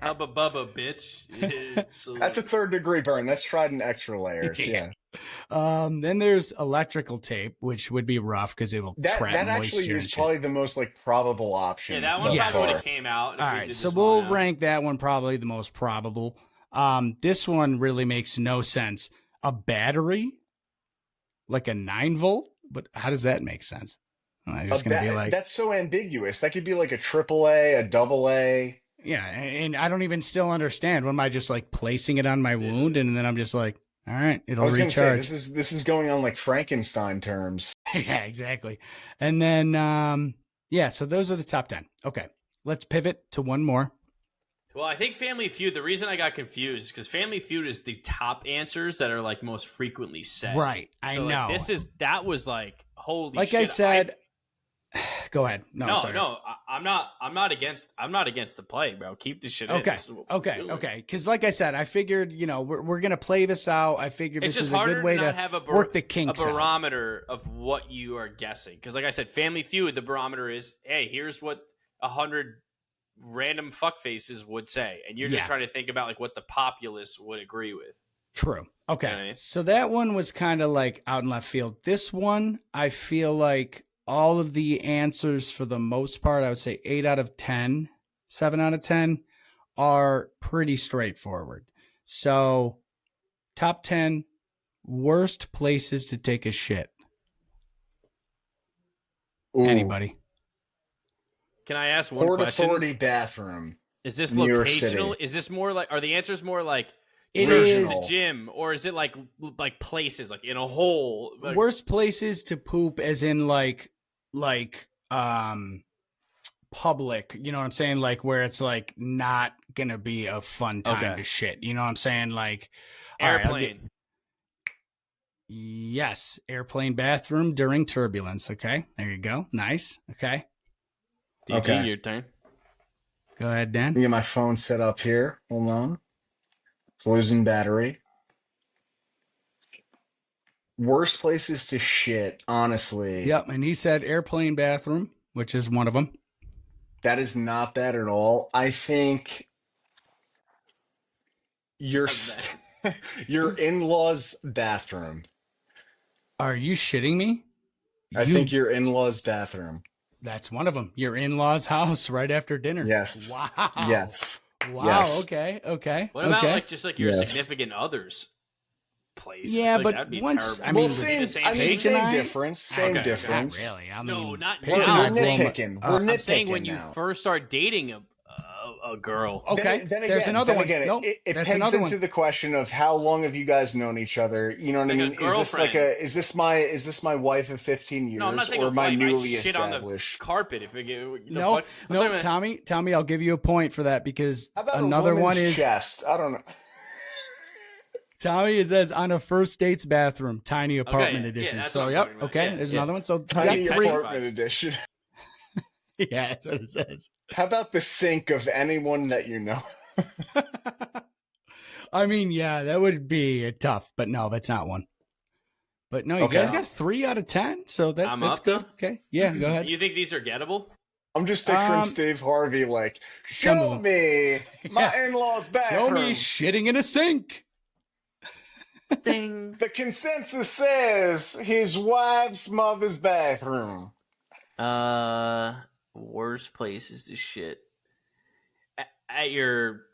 C: Hubba Bubba, bitch. It's
E: That's a 3rd degree burn. That's tried in extra layers. Yeah.
D: Then there's electrical tape, which would be rough because it will trap
E: That
D: moisture
E: actually
D: and
E: is
D: shit.
E: probably the most like probable option.
C: yeah, that one
D: Yes.
C: probably would
E: far.
C: have came out. if
D: All
C: we
D: right,
C: did
D: so
C: this
D: we'll
C: lineup.
D: rank that one probably the most probable. This one really makes no sense. A battery, like a 9-volt, but how does that make sense? I'm just gonna be like,
E: That's so ambiguous. That could be like a AAA, a AA.
D: yeah, and I don't even still understand. What am I just like placing it on my wound, and then I'm just like, all right,
E: I
D: it'll
E: was gonna say
D: recharge.
E: this is going on like Frankenstein terms.
D: Yeah, exactly. And then, yeah, so those are the top 10. Okay, let's pivot to one more.
C: Well, I think Family Feud, the reason I got confused is because Family Feud is the top answers that are like most frequently said.
D: Right, I
C: So,
D: know.
C: like, that was like, holy
D: Like
C: shit.
D: I said, go ahead. No, sorry.
C: I'm not against the play, bro. Keep this shit in.
D: Okay,
C: This is what we're
D: okay,
C: doing.
D: okay. Because like I said, I figured, we're going to play this out. I figured
C: It's
D: this
C: just
D: is a
C: harder
D: good way
C: to not
D: to
C: have
D: work the
C: a
D: kinks out.
C: barometer of what you are guessing. Because like I said, Family Feud, the barometer is, hey, here's what 100 random fuckfaces would say. And you're just
D: Yeah.
C: trying to think about like what the populace would agree with.
D: True. Okay.
C: Okay.
D: So that one was kind of like out in left field. This one, I feel like all of the answers for the most part, I would say 8 out of 10, 7 out of 10 are pretty straightforward. So top 10 worst places to take a shit.
E: Ooh.
D: Anybody?
C: Can I ask one
E: Port
C: question?
E: Authority bathroom.
C: Is this
E: New York City.
C: locational? Is this more like, are the answers more like
D: It
C: church
D: is-
C: in the gym, or is it like places, like in a hole? Like,
D: Worst places to poop as in like public, you know what I'm saying? Like where it's like not gonna be a fun time
C: Okay.
D: to shit. You know what I'm saying? Like all right, I'll get-
C: airplane.
D: yes, airplane bathroom during turbulence. Okay, there you go. Nice. Okay,
C: DG,
E: Okay.
C: your turn.
D: go ahead,
E: Let
D: Dan.
E: me get my phone set up here. Hold on. It's losing battery. Worst places to shit, honestly.
D: Yep, and he said airplane bathroom, which is one of them.
E: That is not bad at all. I think your your in-laws' bathroom.
D: Are you shitting me?
E: I think your in-laws' bathroom.
D: That's one of them. Your in-laws' house right after dinner.
E: Yes.
D: Wow.
E: Yes.
D: Wow.
E: Yes.
D: Okay. Okay.
C: What about
D: okay.
C: like just like your
E: Yes.
C: significant other's place?
D: Yeah,
C: I feel
D: but
C: like that'd be
D: once-
C: terrible.
D: I mean,
E: Well,
D: the
E: same.
C: same
E: I mean,
C: page?
D: and
E: same
D: I-
E: difference. Same
C: Okay,
E: difference.
D: Not really. I
C: No,
D: mean,
C: not
E: We're,
C: now.
E: we're nitpicking. We're nitpicking
C: I'm saying when you
E: now.
C: first start dating a girl.
D: Okay.
E: Then
D: There's another one.
E: Again,
D: Nope.
E: it
D: That's
E: pegs
D: another
E: into
D: one.
E: the question of how long have you guys known each other? You know what I
C: Like a
E: mean? Is this like
C: girlfriend.
E: is this my wife of 15 years
C: No, I'm not saying
E: or
C: a
E: my
C: wife.
E: newly
C: I shit on the
E: established?
C: carpet if it get the
D: No,
C: fuck? I'm talking
D: no,
C: about-
D: Tommy, I'll give you a point for that because
E: How about
D: another
E: a
D: one
E: woman's
D: is
E: chest? I don't know.
D: Tommy. It says on a first date's bathroom, tiny apartment
C: yeah,
D: edition.
C: that's
D: so
C: what I'm
D: yep,
C: talking about.
D: okay.
C: Yeah,
D: There's
C: yeah.
D: another one. So we
E: Tiny
D: got three.
E: apartment edition.
D: Yeah, that's what it says.
E: How about the sink of anyone that you know?
D: I mean, yeah, that would be tough, but no, that's not one. But no, you
E: Okay.
D: guys got 3 out of 10, so
C: I'm
D: that's
C: up,
D: good.
C: though?
D: Okay, yeah, go ahead.
C: You think these are gettable?
E: I'm just picturing
D: Um,
E: Steve Harvey like,
D: some of
E: show
D: them.
E: me my
D: Yeah.
E: in-laws'
D: Show
E: bathroom.
D: me shitting in a sink.
C: Ding.
E: The consensus says his wife's mother's bathroom.
C: Worst places to shit. At your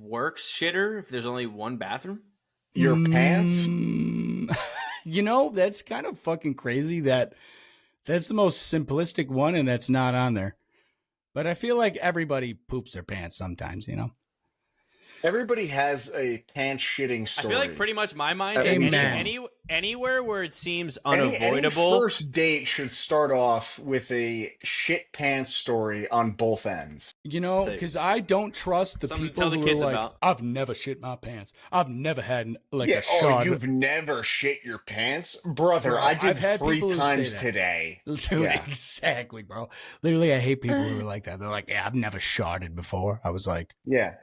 C: works shitter, if there's only one bathroom?
E: Your pants?
D: You know, that's kind of fucking crazy that that's the most simplistic one and that's not on there. But I feel like everybody poops their pants sometimes, you know?
E: Everybody has a pants shitting
C: I
E: story.
C: feel like pretty much my mind's
D: Amen.
C: anywhere where it seems
E: Any
C: unavoidable.
E: first date should start off with a shit pants story on both ends.
D: You know,
C: Say-
D: because I don't trust the
C: Something to
D: people
C: tell the
D: who
C: kids
D: are like,
C: about.
D: I've never shit my pants. I've never had like
E: Yeah,
D: a shot.
E: you've never shit your pants? Brother,
D: Bro,
E: I did
D: I've had
E: 3
D: people who say
E: times
D: that.
E: today.
D: Dude,
E: Yeah.
D: exactly, bro. Literally, I hate people who are like that. They're like, yeah, I've never shotted before. I was like,
E: Yeah.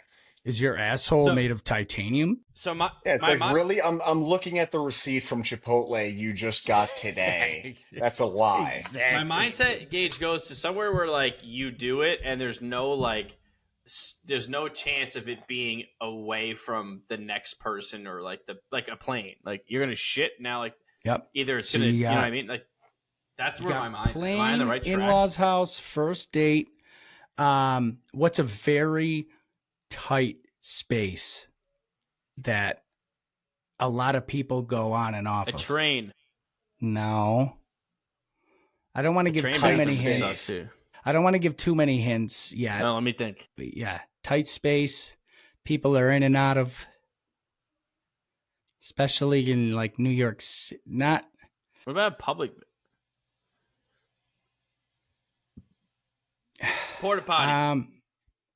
D: is your asshole
C: So-
D: made of titanium?
C: So my
E: Yeah, it's
C: my,
E: like,
C: my-
E: really? I'm looking at the receipt from Chipotle you just got today. That's a lie.
D: Exactly.
C: my mindset gauge goes to somewhere where like you do it and there's no chance of it being away from the next person or like a plane. Like you're gonna shit now. Like
D: Yep.
C: either it's
D: So
C: gonna,
D: you
C: you know
D: got-
C: what I mean? Like that's
D: You
C: where
D: got
C: my mind's. Am I on
D: plane,
C: the right track?
D: in-laws house, first date. What's a very tight space that a lot of people go on and off
C: A
D: of?
C: train.
D: No. I don't want to give
C: Train
D: too
E: tight
D: many
E: space.
D: hints.
C: sucks too.
D: I don't want to give too many hints yet.
C: No, let me think.
D: But yeah, tight space. People are in and out of, especially in like New York. Not
C: What about public? Porta potty.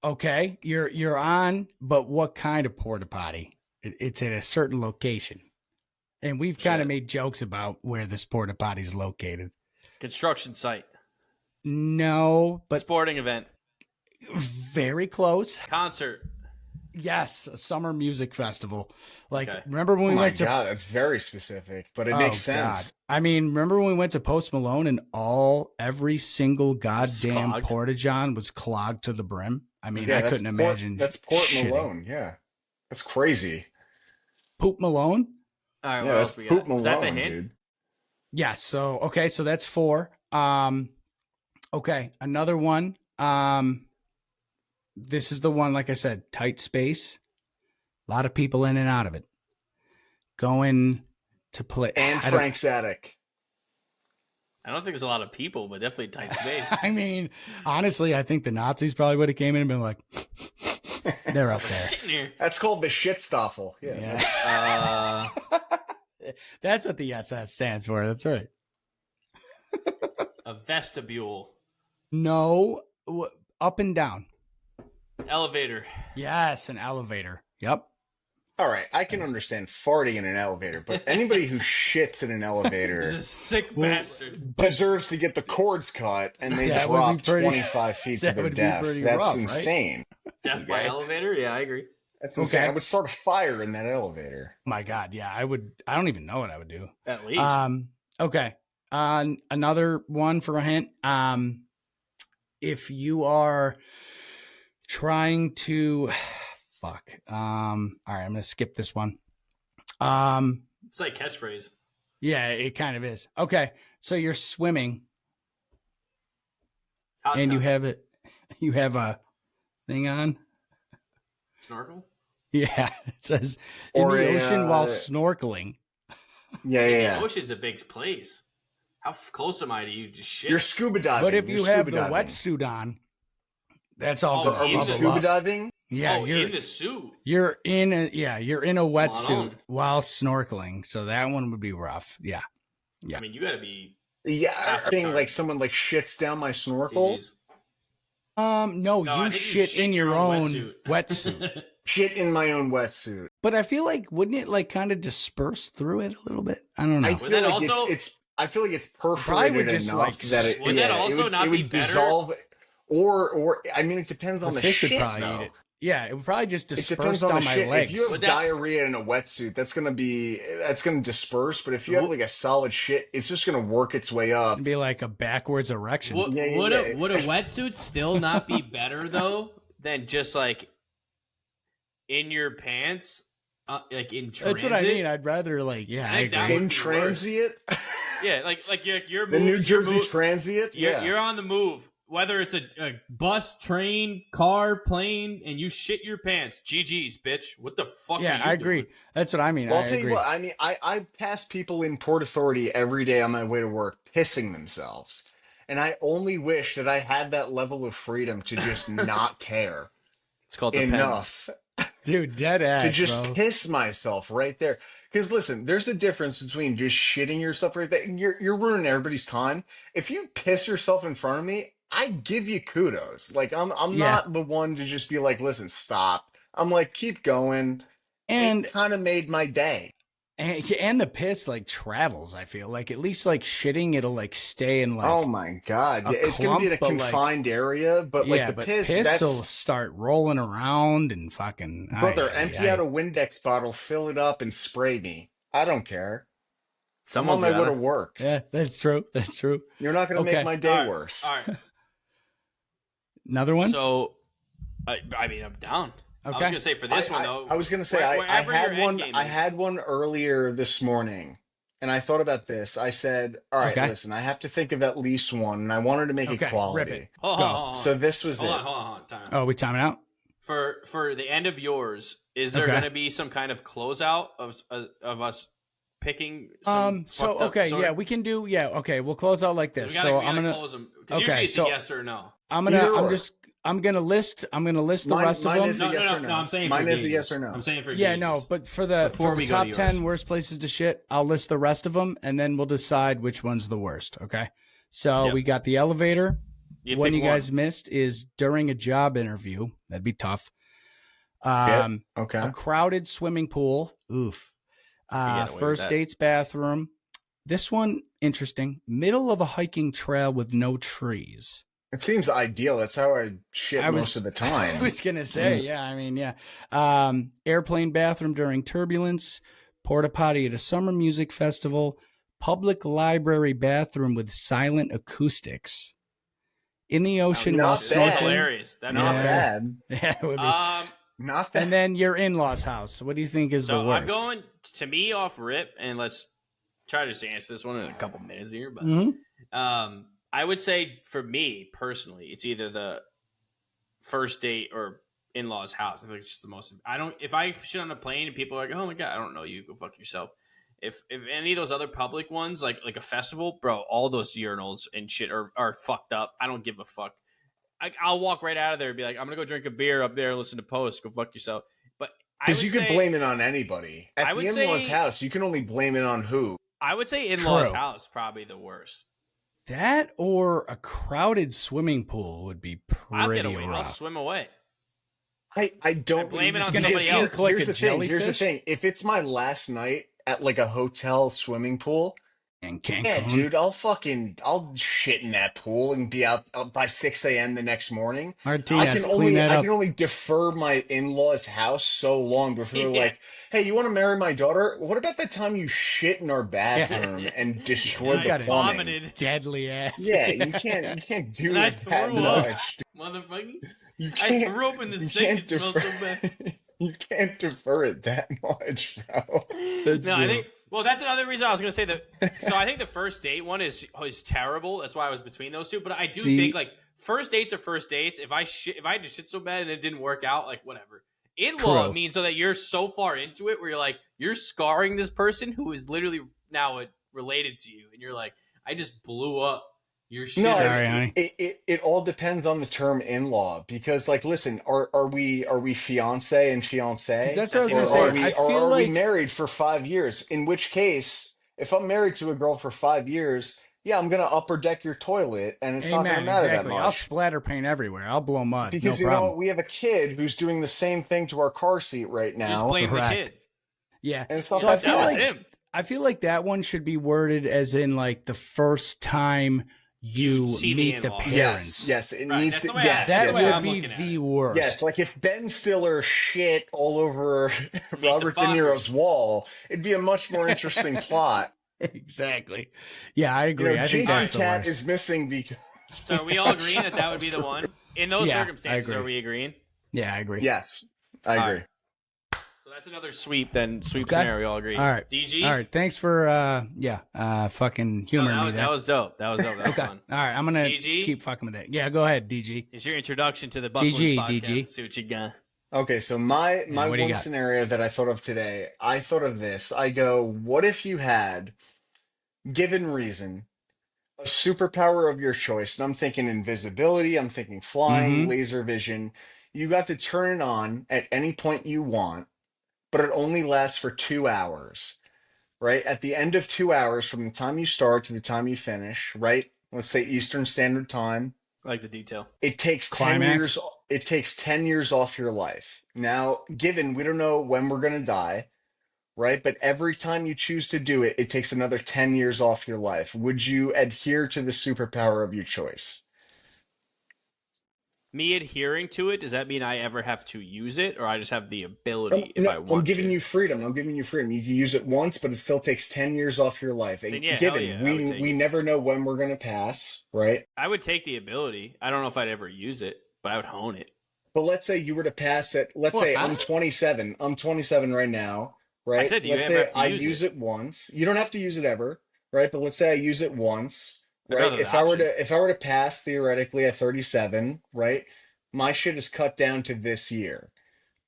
D: okay. You're on, but what kind of porta potty? It's at a certain location, and we've kind of
C: Shit.
D: made jokes about where this porta potty is located.
C: Construction site.
D: No, but
C: Sporting event.
D: very close.
C: Concert.
D: Yes, a summer music festival. Like,
C: Okay.
D: remember when
E: Oh
D: we
E: my
D: went to?
E: god, that's very specific, but it makes sense.
D: God. I mean, remember when we went to Post Malone and every single goddamn
C: clogged.
D: porta-john was clogged to the brim? I mean,
E: Yeah,
D: I
E: that's
D: couldn't
E: Port-
D: imagine.
E: That's Port
D: shitting.
E: Malone, yeah. That's crazy.
D: Poop Malone?
C: All right,
E: Yeah,
C: what
E: that's
C: else we
E: Poop
C: got?
E: Malone,
C: Was that the hint?
E: dude.
D: Yes. So, okay. So that's 4. Okay. Another one. This is the one, like I said, tight space. A lot of people in and out of it. Going to play.
E: And
D: I don't-
E: Frank's attic.
C: I don't think there's a lot of people, but definitely tight space.
D: I mean, honestly, I think the Nazis probably would have came in and been like, they're up there.
C: Sitting here.
E: That's called the shitstoffel. Yeah.
D: Yeah.
C: Uh,
D: That's what the SS stands for. That's right.
C: a vestibule.
D: No, up and down.
C: Elevator.
D: Yes, an elevator. Yep.
E: All right, I can understand farting in an elevator, but anybody who shits in an
C: He's
E: elevator
C: a sick bastard.
E: deserves to get the cords cut and they
D: That would
E: drop
D: be pretty-
E: 25 feet to
D: that
E: their
D: would be
E: death.
D: pretty
E: That's
D: rough, right?
E: insane.
C: Death by elevator? Yeah, I agree.
E: That's insane.
D: Okay.
E: I would start a fire in that elevator.
D: My God. Yeah, I would. I don't even know what I would do.
C: At least.
D: Okay. Another one for a hint. If you are trying to, fuck. All right, I'm gonna skip this one.
C: It's like catchphrase.
D: Yeah, it kind of is. Okay, so you're swimming
C: Hot
D: and
C: tub.
D: you have a thing on.
C: Snorkel?
D: Yeah, it says in
E: Or
D: the
E: a,
D: ocean while snorkeling.
E: Yeah,
C: The
E: yeah.
C: ocean's a big place. How close am I to you? Just shit.
E: You're scuba diving.
D: But if
E: You're
D: you have
E: scuba
D: the
E: diving.
D: wetsuit on, that's all
C: Oh,
D: gonna
E: Are we
C: in the-
D: bubble
E: scuba
D: up.
E: diving?
D: Yeah,
C: oh,
D: you're
C: in the suit.
D: you're in a wetsuit
C: on.
D: while snorkeling, so that one would be rough. Yeah. Yeah.
C: I mean, you got to be.
E: Yeah,
C: Half
E: I think
C: time.
E: like someone like shits down my snorkel.
C: Jeez.
D: No,
C: No, I
D: you
C: think
D: shit in your own
C: wetsuit.
D: wetsuit.
E: Shit in my own wetsuit.
D: But I feel like wouldn't it like kind of disperse through it a little bit? I don't know.
E: I
C: Would
E: feel
C: that
E: like
C: also-
E: it's I feel like it's
D: Probably
E: perforated
D: would just,
E: enough
D: like,
E: that it
C: would that
E: yeah,
C: also
E: it would,
C: not
E: it
C: be
E: would
C: better?
E: dissolve or I mean it depends on
D: The
E: the
D: fish would
E: shit
D: probably
E: though.
D: eat it. Yeah, it would probably just
E: It
D: disperse
E: depends on
D: down
E: the
D: my
E: shit.
D: legs.
E: If you have
C: Would that-
E: diarrhea in a wetsuit, that's gonna disperse. But if you have like a solid shit, it's just gonna work its way up.
D: It'd be like a backwards erection.
C: Would,
E: Yeah,
C: would,
E: yeah.
C: A, would a wetsuit still not be better though than just like in your pants, like in transit?
D: That's what I mean. I'd rather like, yeah, I
C: I think that
D: agree.
C: would
E: In
C: be
E: transient,
C: Yeah, like you're
E: the
C: moving,
E: New Jersey transient.
C: You're,
E: Yeah,
C: you're on the move. Whether it's a bus, train, car, plane, and you shit your pants. GG's, bitch. What the fuck?
D: Yeah,
C: are you
D: I agree.
C: doing?
D: That's what I mean.
E: Well,
D: I
E: I'll tell
D: agree.
E: you what. I mean, I pass people in Port Authority every day on my way to work pissing themselves, and I only wish that I had that level of freedom to just not care
C: It's called the pens.
E: enough.
D: Dude, dead
E: to
D: ass,
E: just
D: bro.
E: piss myself right there. Because listen, there's a difference between just shitting yourself right there. You're ruining everybody's time. If you piss yourself in front of me, I give you kudos. Like I'm
D: Yeah.
E: not the one to just be like, listen, stop. I'm like, keep going. It
D: And
E: kind of made my day.
D: and the piss like travels, I feel. Like at least like shitting, it'll like stay in
E: Oh
D: like
E: my God.
D: a
E: Yeah, it's gonna be in a
D: clump, but like
E: confined area, but like
D: yeah,
E: the
D: but
E: piss,
D: piss will
E: that's
D: start rolling around and fucking
E: brother, empty out a Windex bottle, fill it up, and spray me. I don't care. I'm on
C: Someone's
E: my way
C: got
E: to
C: it.
E: work.
D: Yeah, that's true. That's true.
E: You're not gonna make
D: Okay.
E: my day worse.
C: All right.
D: Another one?
C: So, I mean, I'm down. I was
D: Okay.
C: gonna say for this one though.
E: I was gonna say
C: wherever your end game
E: I
C: is.
E: had one earlier this morning, and I thought about this. I said, all right,
D: Okay.
E: listen, I have to think of at least one, and I wanted to make it
D: Okay,
E: quality.
D: rip it.
C: Hold
D: Go.
C: on, hold on.
E: So this was
C: hold
E: it.
C: on, hold on, hold on. Time out.
D: Oh, we timing out?
C: For the end of yours, is there
D: Okay.
C: going to be some kind of closeout of us picking? Some
D: So
C: fucked up
D: okay,
C: sort?
D: yeah, we can do. Yeah, okay, we'll close out like this.
C: We gotta,
D: So
C: we
D: I'm
C: gotta
D: gonna
C: close them because
D: okay,
C: usually it's
D: so-
C: a yes or no.
E: Either or.
D: I'm gonna list the
E: Mine-
D: rest of
E: mine
D: them.
E: is a yes or no.
C: I'm saying
E: Mine
C: for
E: is a
C: G's.
E: yes or no.
C: I'm saying for
D: Yeah,
C: G's.
D: no, but for
C: Before
D: the
C: we go
D: top
C: to
D: 10
C: yours.
D: worst places to shit, I'll list the rest of them, and then we'll decide which one's the worst. Okay. So
C: Yep.
D: we got the elevator. One
C: pick
D: you guys missed is during a job interview. That'd be tough.
E: Okay.
D: A crowded swimming pool. Oof.
C: get away with
D: First
C: that.
D: dates bathroom. This one interesting. Middle of a hiking trail with no trees.
E: It seems ideal. That's how I shit most of the time.
D: I was gonna say, yeah. I mean, yeah. Airplane bathroom during turbulence. Porta potty at a summer music festival. Public library bathroom with silent acoustics. In the ocean while
E: Not bad.
D: snorkeling.
C: Hilarious. That
E: Not
D: Yeah.
E: bad.
D: Yeah, it would be.
E: Not bad.
D: And then your in-laws' house. What do you think is
C: So
D: the worst?
C: I'm going to me off rip, and let's try to just answer this one in a couple minutes here. But
D: Mhm.
C: I would say for me personally, it's either the first date or in-laws house. I think it's just the most. If I shit on a plane and people are like, oh my God, I don't know you, go fuck yourself. If any of those other public ones, like a festival, bro, all those urinals and shit are fucked up. I don't give a fuck. I'll walk right out of there and be like, I'm gonna go drink a beer up there and listen to Post. Go fuck yourself. But
E: Because you could blame it on anybody.
C: I
E: At
C: would
E: the in-laws'
C: say-
E: house, you can only blame it on who?
C: I would say in-laws
D: True.
C: house probably the worst.
D: That or a crowded swimming pool would be
C: I'll
D: pretty
C: get away. I'll
D: rough.
C: swim away.
E: I don't
C: I blame it on
E: because
C: somebody else.
D: Sink like
E: here's
D: a
E: the thing. Here's the
D: jellyfish?
E: thing. If it's my last night at like a hotel swimming pool,
D: And Cancun.
E: yeah, dude, I'll shit in that pool and be out by 6 a.m. the next morning.
D: Martinez, clean that
E: I
D: up.
E: can only defer my in-laws' house so long before they're
C: Yeah.
E: like, hey, you want to marry my daughter? What about the time you shit in our bathroom and destroyed
C: I
E: the
D: gotta
E: plumbing?
C: vomited.
D: Deadly ass.
E: Yeah, you can't do
C: And I
E: it that
C: threw up.
E: much.
C: Motherfucker.
E: You
C: I
E: can't,
C: threw up in the
E: you
C: sink.
E: can't
C: It smells so
E: defer.
C: bad.
E: You can't defer it that much, bro.
D: That's
C: No, I
D: true.
C: think. Well, that's another reason I was going to say that. So I think the first date one is terrible. That's why I was between those two. But I do
D: See-
C: think like first dates are first dates. If I had to shit so bad and it didn't work out, like whatever. In-law
D: True.
C: means so that you're so far into it where you're like you're scarring this person who is literally now related to you, and you're like, I just blew up your shit.
E: No,
D: Sorry, honey.
E: it all depends on the term in-law because, like, listen, are we fiance and fiance?
D: 'Cause that's what I was
C: Or
D: gonna say.
E: Or are we,
D: I
E: or
D: feel
E: are
D: like
E: we married for 5 years? In which case, if I'm married to a girl for 5 years, yeah, I'm gonna upper deck your toilet, and it's not
D: Amen.
E: gonna matter
D: Exactly.
E: that
D: I'll
E: much.
D: splatter paint everywhere. I'll blow mud.
E: Because
D: no
E: you know
D: problem.
E: what? We have a kid who's doing the same thing to our car seat right
C: You just
E: now,
C: blame the
D: Correct.
C: kid.
D: Yeah.
E: and it's not
D: So I
E: that
D: feel
C: That was
E: bad.
C: him.
D: I feel like that one should be worded as in like the first time you
C: see the
D: meet the
C: in-laws.
D: parents.
E: Yes, it
C: Right,
E: needs
C: that's
E: to.
C: the way I-
E: Yes,
D: That
E: yes,
C: way
D: would
C: I'm
D: be
C: looking at
D: the
C: it.
D: worst.
E: Yes, like if Ben Stiller shit all over Robert De
C: Fockers.
E: Niro's wall, it'd be a much more interesting plot.
D: Exactly. Yeah, I
E: You
D: agree.
E: know,
D: I think
E: Jason
D: that's the
E: Cat
D: worst.
E: is missing because.
C: So are we all agreeing that that would be the one? In those
D: Yeah, I
C: circumstances,
D: agree.
C: are we agreeing?
D: Yeah, I agree.
E: Yes, I
C: All
E: agree.
C: right. So that's another sweep then. Sweep
D: Okay.
C: scenario. We all agree.
D: All right.
C: DG.
D: All right. Thanks for fucking
C: No,
D: humoring me
C: that
D: there.
C: was dope. That was dope. That was
D: Okay.
C: fun.
D: All right. I'm gonna
C: DG?
D: keep fucking with it. Yeah, go ahead, DG.
C: It's your introduction to the Buckland
D: GG,
C: podcast.
D: DG.
C: Let's see what you got.
E: Okay, so my
D: what do you
E: one
D: got?
E: scenario that I thought of today, I thought of this. I go, what if you had, given reason, a superpower of your choice? And I'm thinking invisibility, I'm thinking flying,
D: Mhm.
E: laser vision. You got to turn it on at any point you want, but it only lasts for 2 hours, right? At the end of 2 hours, from the time you start to the time you finish, right? Let's say Eastern Standard Time,
C: I like the detail.
E: it takes 10
D: Climax.
E: years. It takes 10 years off your life. Now, given we don't know when we're going to die, right? But every time you choose to do it, it takes another 10 years off your life. Would you adhere to the superpower of your choice?
C: Me adhering to it, does that mean I ever have to use it, or I just have the ability if I want
E: I'm giving
C: to?
E: you freedom. I'm giving you freedom. You can use it once, but it still takes 10 years off your life. And
C: Then yeah, hell
E: given
C: yeah, I would take
E: we
C: it.
E: never know when we're going to pass, right?
C: I would take the ability. I don't know if I'd ever use it, but I would hone it.
E: But let's say you were to pass it. Let's say I'm 27. I'm 27 right now, right?
C: said, do you
E: let's
C: ever
E: say
C: have to
E: I
C: use
E: use
C: it?
E: it once. You don't have to use it ever, right? But let's say I use it once,
C: I'd
E: right?
C: rather the option.
E: If I were to pass theoretically at 37, right? My shit is cut down to this year,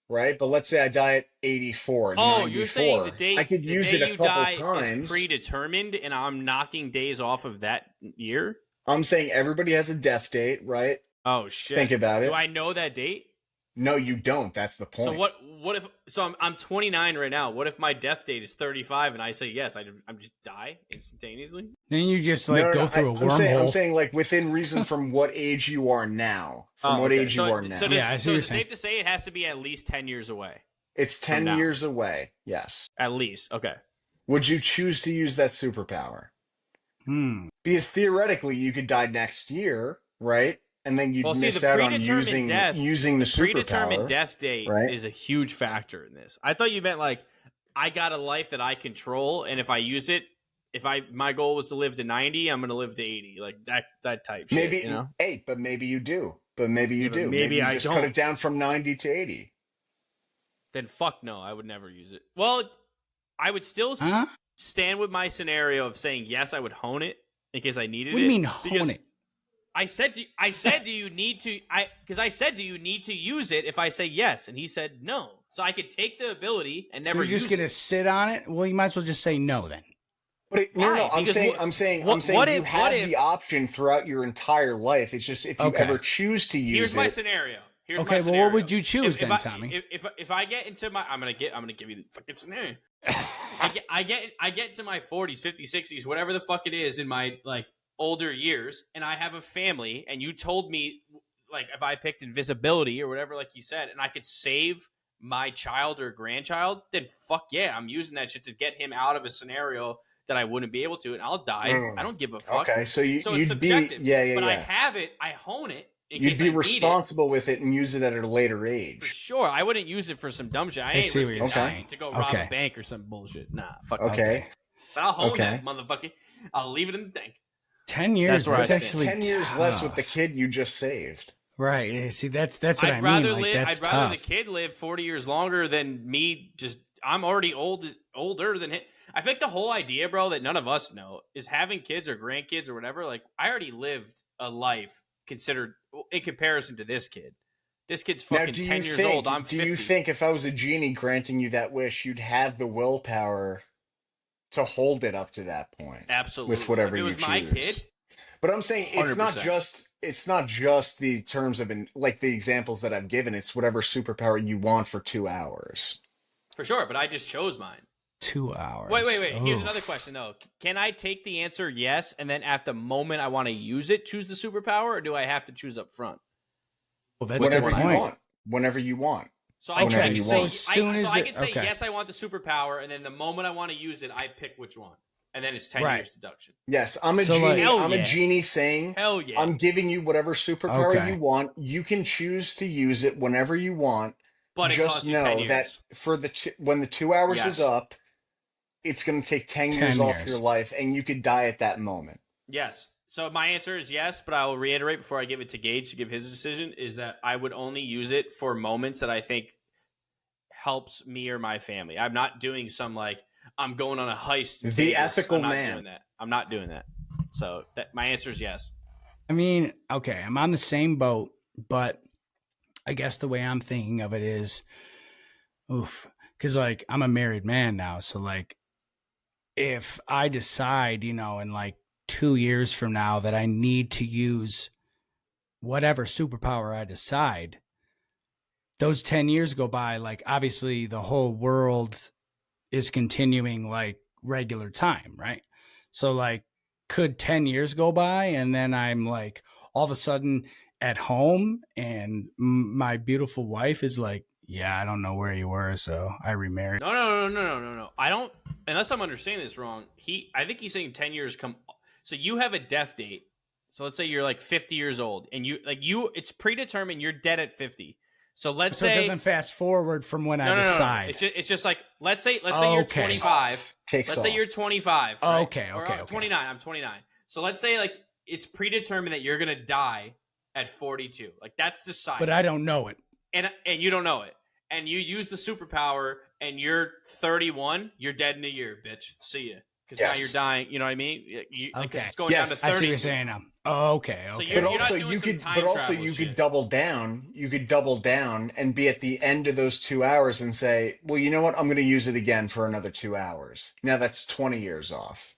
E: right? But let's say I die at 84 and
C: Oh,
E: 94.
C: you're saying the day
E: I could
C: the
E: use
C: day
E: it a
C: you
E: couple
C: die
E: times.
C: is predetermined, and I'm knocking days off of that year?
E: I'm saying everybody has a death date, right?
C: Oh shit!
E: Think about it.
C: Do I know that date?
E: No, you don't. That's the point.
C: So what? What if? So I'm 29 right now. What if my death date is 35 and I say yes? I'm just die instantaneously.
D: Then you just like go through a
E: I'm
D: wormhole.
E: saying like within reason from what age you are now. From what
C: okay.
E: age you are now.
C: So,
D: Yeah, I see
C: so
D: what
C: it's
D: you're
C: safe to say it has to be at least 10 years away.
E: It's 10
C: now.
E: years away. Yes.
C: At least. Okay.
E: Would you choose to use that superpower? Because theoretically you could die next year, right? And then you'd miss out on using the superpower.
C: Predetermined death date
E: right?
C: is a huge factor in this. I thought you meant like I got a life that I control, and if I use it, my goal was to live to 90, I'm going to live to 80, like that type.
E: Maybe
C: shit, you know?
E: but maybe you do. But maybe you do.
C: Maybe
E: you
C: I
E: just
C: don't.
E: cut it down from 90 to 80.
C: Then fuck no, I would never use it. Well, I would still stand with my scenario of saying yes, I would hone it in case I needed it.
D: What do you mean hone it?
C: I said, do you need to? Because I said, do you need to use it? If I say yes, and he said no, so I could take the ability and never.
D: So you're just gonna sit on it? Well, you might as well just say no then.
E: But no. I'm saying you have the option throughout your entire life. It's just if you ever choose to use it.
C: Here's my scenario.
D: Well, what would you choose then, Tommy?
C: If I get into my, I'm gonna give you the fucking scenario. I get to my 40s, 50s, 60s, whatever the fuck it is in my like older years, and I have a family, and you told me like if I picked invisibility or whatever, like you said, and I could save my child or grandchild, then fuck yeah, I'm using that shit to get him out of a scenario that I wouldn't be able to, and I'll die. I don't give a fuck.
E: Okay, so
C: it's
E: you'd
C: subjective.
E: be
C: But I have it, I hone it.
E: You'd be responsible with it and use it at a later age.
C: For sure. I wouldn't use it for some dumb shit. I ain't risking dying to go rob a bank or some bullshit. Nah, fuck that.
E: Okay.
C: But I'll hone that motherfucker. I'll leave it in the bank.
D: 10 years. That's actually
E: 10 years less with the kid you just saved.
D: Right. See, that's what I mean.
C: I'd rather the kid live 40 years longer than me. I'm already older than him. I think the whole idea, bro, that none of us know is having kids or grandkids or whatever. Like, I already lived a life considered in comparison to this kid. This kid's fucking 10 years old. I'm 50.
E: Do you think if I was a genie granting you that wish, you'd have the willpower to hold it up to that point?
C: Absolutely.
E: With whatever you choose.
C: If it was my kid.
E: But I'm saying it's
C: 100%.
E: not just the terms of like the examples that I've given. It's whatever superpower you want for 2 hours.
C: For sure, but I just chose mine.
D: 2 hours.
C: Wait. Here's another question, though. Can I take the answer yes, and then at the moment I want to use it, choose the superpower, or do I have to choose up front?
D: Well, that's
E: whenever you want. Whenever you want.
C: So I can say
D: okay.
C: yes, I want the superpower, and then the moment I want to use it, I pick which one, and then it's 10 years deduction.
E: Yes, I'm a genie. I'm a genie saying,
C: hell yeah,
E: I'm giving you whatever superpower you want. You can choose to use it whenever you want.
C: But
E: just know that for when the 2 hours is up, it's going to take 10 years off your life, and you could die at that moment.
C: Yes. So my answer is yes, but I will reiterate before I give it to Gage to give his decision, is that I would only use it for moments that I think helps me or my family. I'm not doing some like I'm going on a heist.
E: The ethical
C: man. I'm not doing that. So my answer is yes.
D: I mean, okay, I'm on the same boat, but I guess the way I'm thinking of it is, because like I'm a married man now, so like if I decide, in like 2 years from now that I need to use whatever superpower I decide, those 10 years go by, like obviously the whole world is continuing like regular time, right? So like could 10 years go by and then I'm like all of a sudden at home and my beautiful wife is like, yeah, I don't know where you were, so I remarried.
C: No. I don't, unless I'm understanding this wrong. I think he's saying 10 years come. So you have a death date. So let's say you're like 50 years old and it's predetermined you're dead at 50. So let's say
D: it doesn't fast forward from when I decide.
C: No. It's just like, let's say you're 25. Let's say you're 25. Right?
D: Okay.
C: 29. I'm 29. So let's say like it's predetermined that you're going to die at 42. Like that's decided.
D: But I don't know it.
C: And you don't know it. And you use the superpower and you're 31, you're dead in a year, bitch. See ya. Because now you're dying. You know what I mean?
D: Okay.
C: It's going down to 30.
D: I see what you're saying now. Okay.
C: So
E: But also you could double down. You could double down and be at the end of those 2 hours and say, well, you know what? I'm going to use it again for another 2 hours. Now that's 20 years off.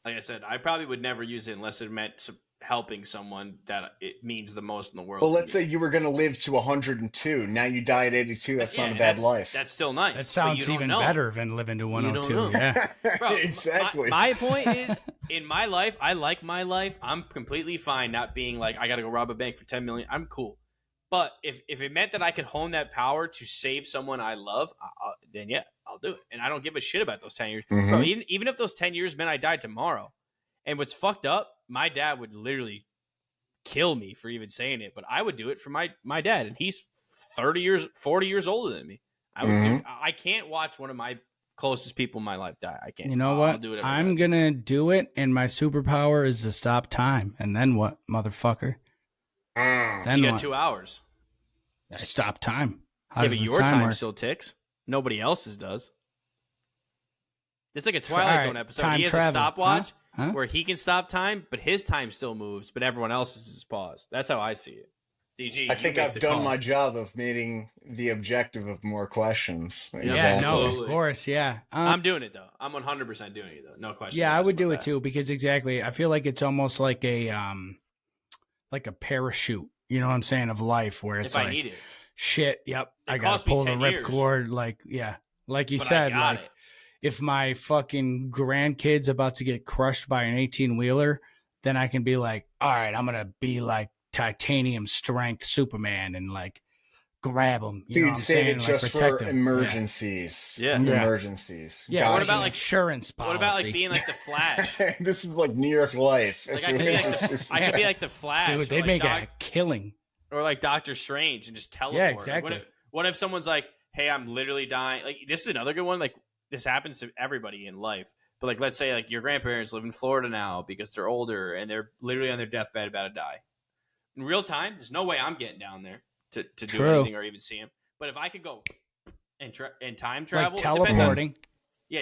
C: Like I said, I probably would never use it unless it meant helping someone that it means the most in the world.
E: Well, let's say you were going to live to 102. Now you die at 82. That's not a bad life.
C: That's still nice.
D: That sounds even better than living to 102. Yeah.
C: Bro,
E: exactly.
C: My point is, in my life, I like my life. I'm completely fine not being like, I got to go rob a bank for 10 million. I'm cool. But if it meant that I could hone that power to save someone I love, then yeah, I'll do it. And I don't give a shit about those 10 years.
E: Mm-hmm.
C: Bro, even if those 10 years meant I died tomorrow. And what's fucked up, my dad would literally kill me for even saying it, but I would do it for my dad, and he's 40 years older than me. I can't watch one of my closest people in my life die. I can't.
D: You know what? I'm going to do it, and my superpower is to stop time. And then what, motherfucker? Then
C: you got
D: what?
C: 2 hours.
D: I stop time.
C: But your time still ticks. Nobody else's does. It's like a Twilight Zone episode. He has a stopwatch. Huh? Where he can stop time, but his time still moves, but everyone else's is paused. That's how I see it. DG,
E: I think I've done my job of meeting the objective of more questions.
D: Yeah, no, of course, yeah.
C: I'm doing it, though. I'm 100% doing it, though. No question.
D: Yeah, I would do it, too, because exactly, I feel like it's almost like a parachute, you know what I'm saying, of life, where it's like, I need it. Shit, yep, I got to pull the ripcord, like you said, like, if my fucking grandkid's about to get crushed by an 18-wheeler, then I can be like, all right, I'm going to be like titanium strength Superman and like grab him.
E: So you'd save it just for emergencies.
C: Yeah.
E: Emergencies.
D: Yeah. What about like insurance policy?
C: What about like being like the Flash?
E: This is like New York life.
C: Like I could be like the Flash.
D: Dude, they'd make a killing.
C: Or like Doctor Strange and just teleport.
D: Yeah, exactly.
C: What if someone's like, hey, I'm literally dying. Like this is another good one. Like, this happens to everybody in life, but like, let's say like your grandparents live in Florida now because they're older and they're literally on their deathbed about to die. In real time, there's no way I'm getting down there to do anything or even see him. But if I could go and time travel,
D: like teleporting.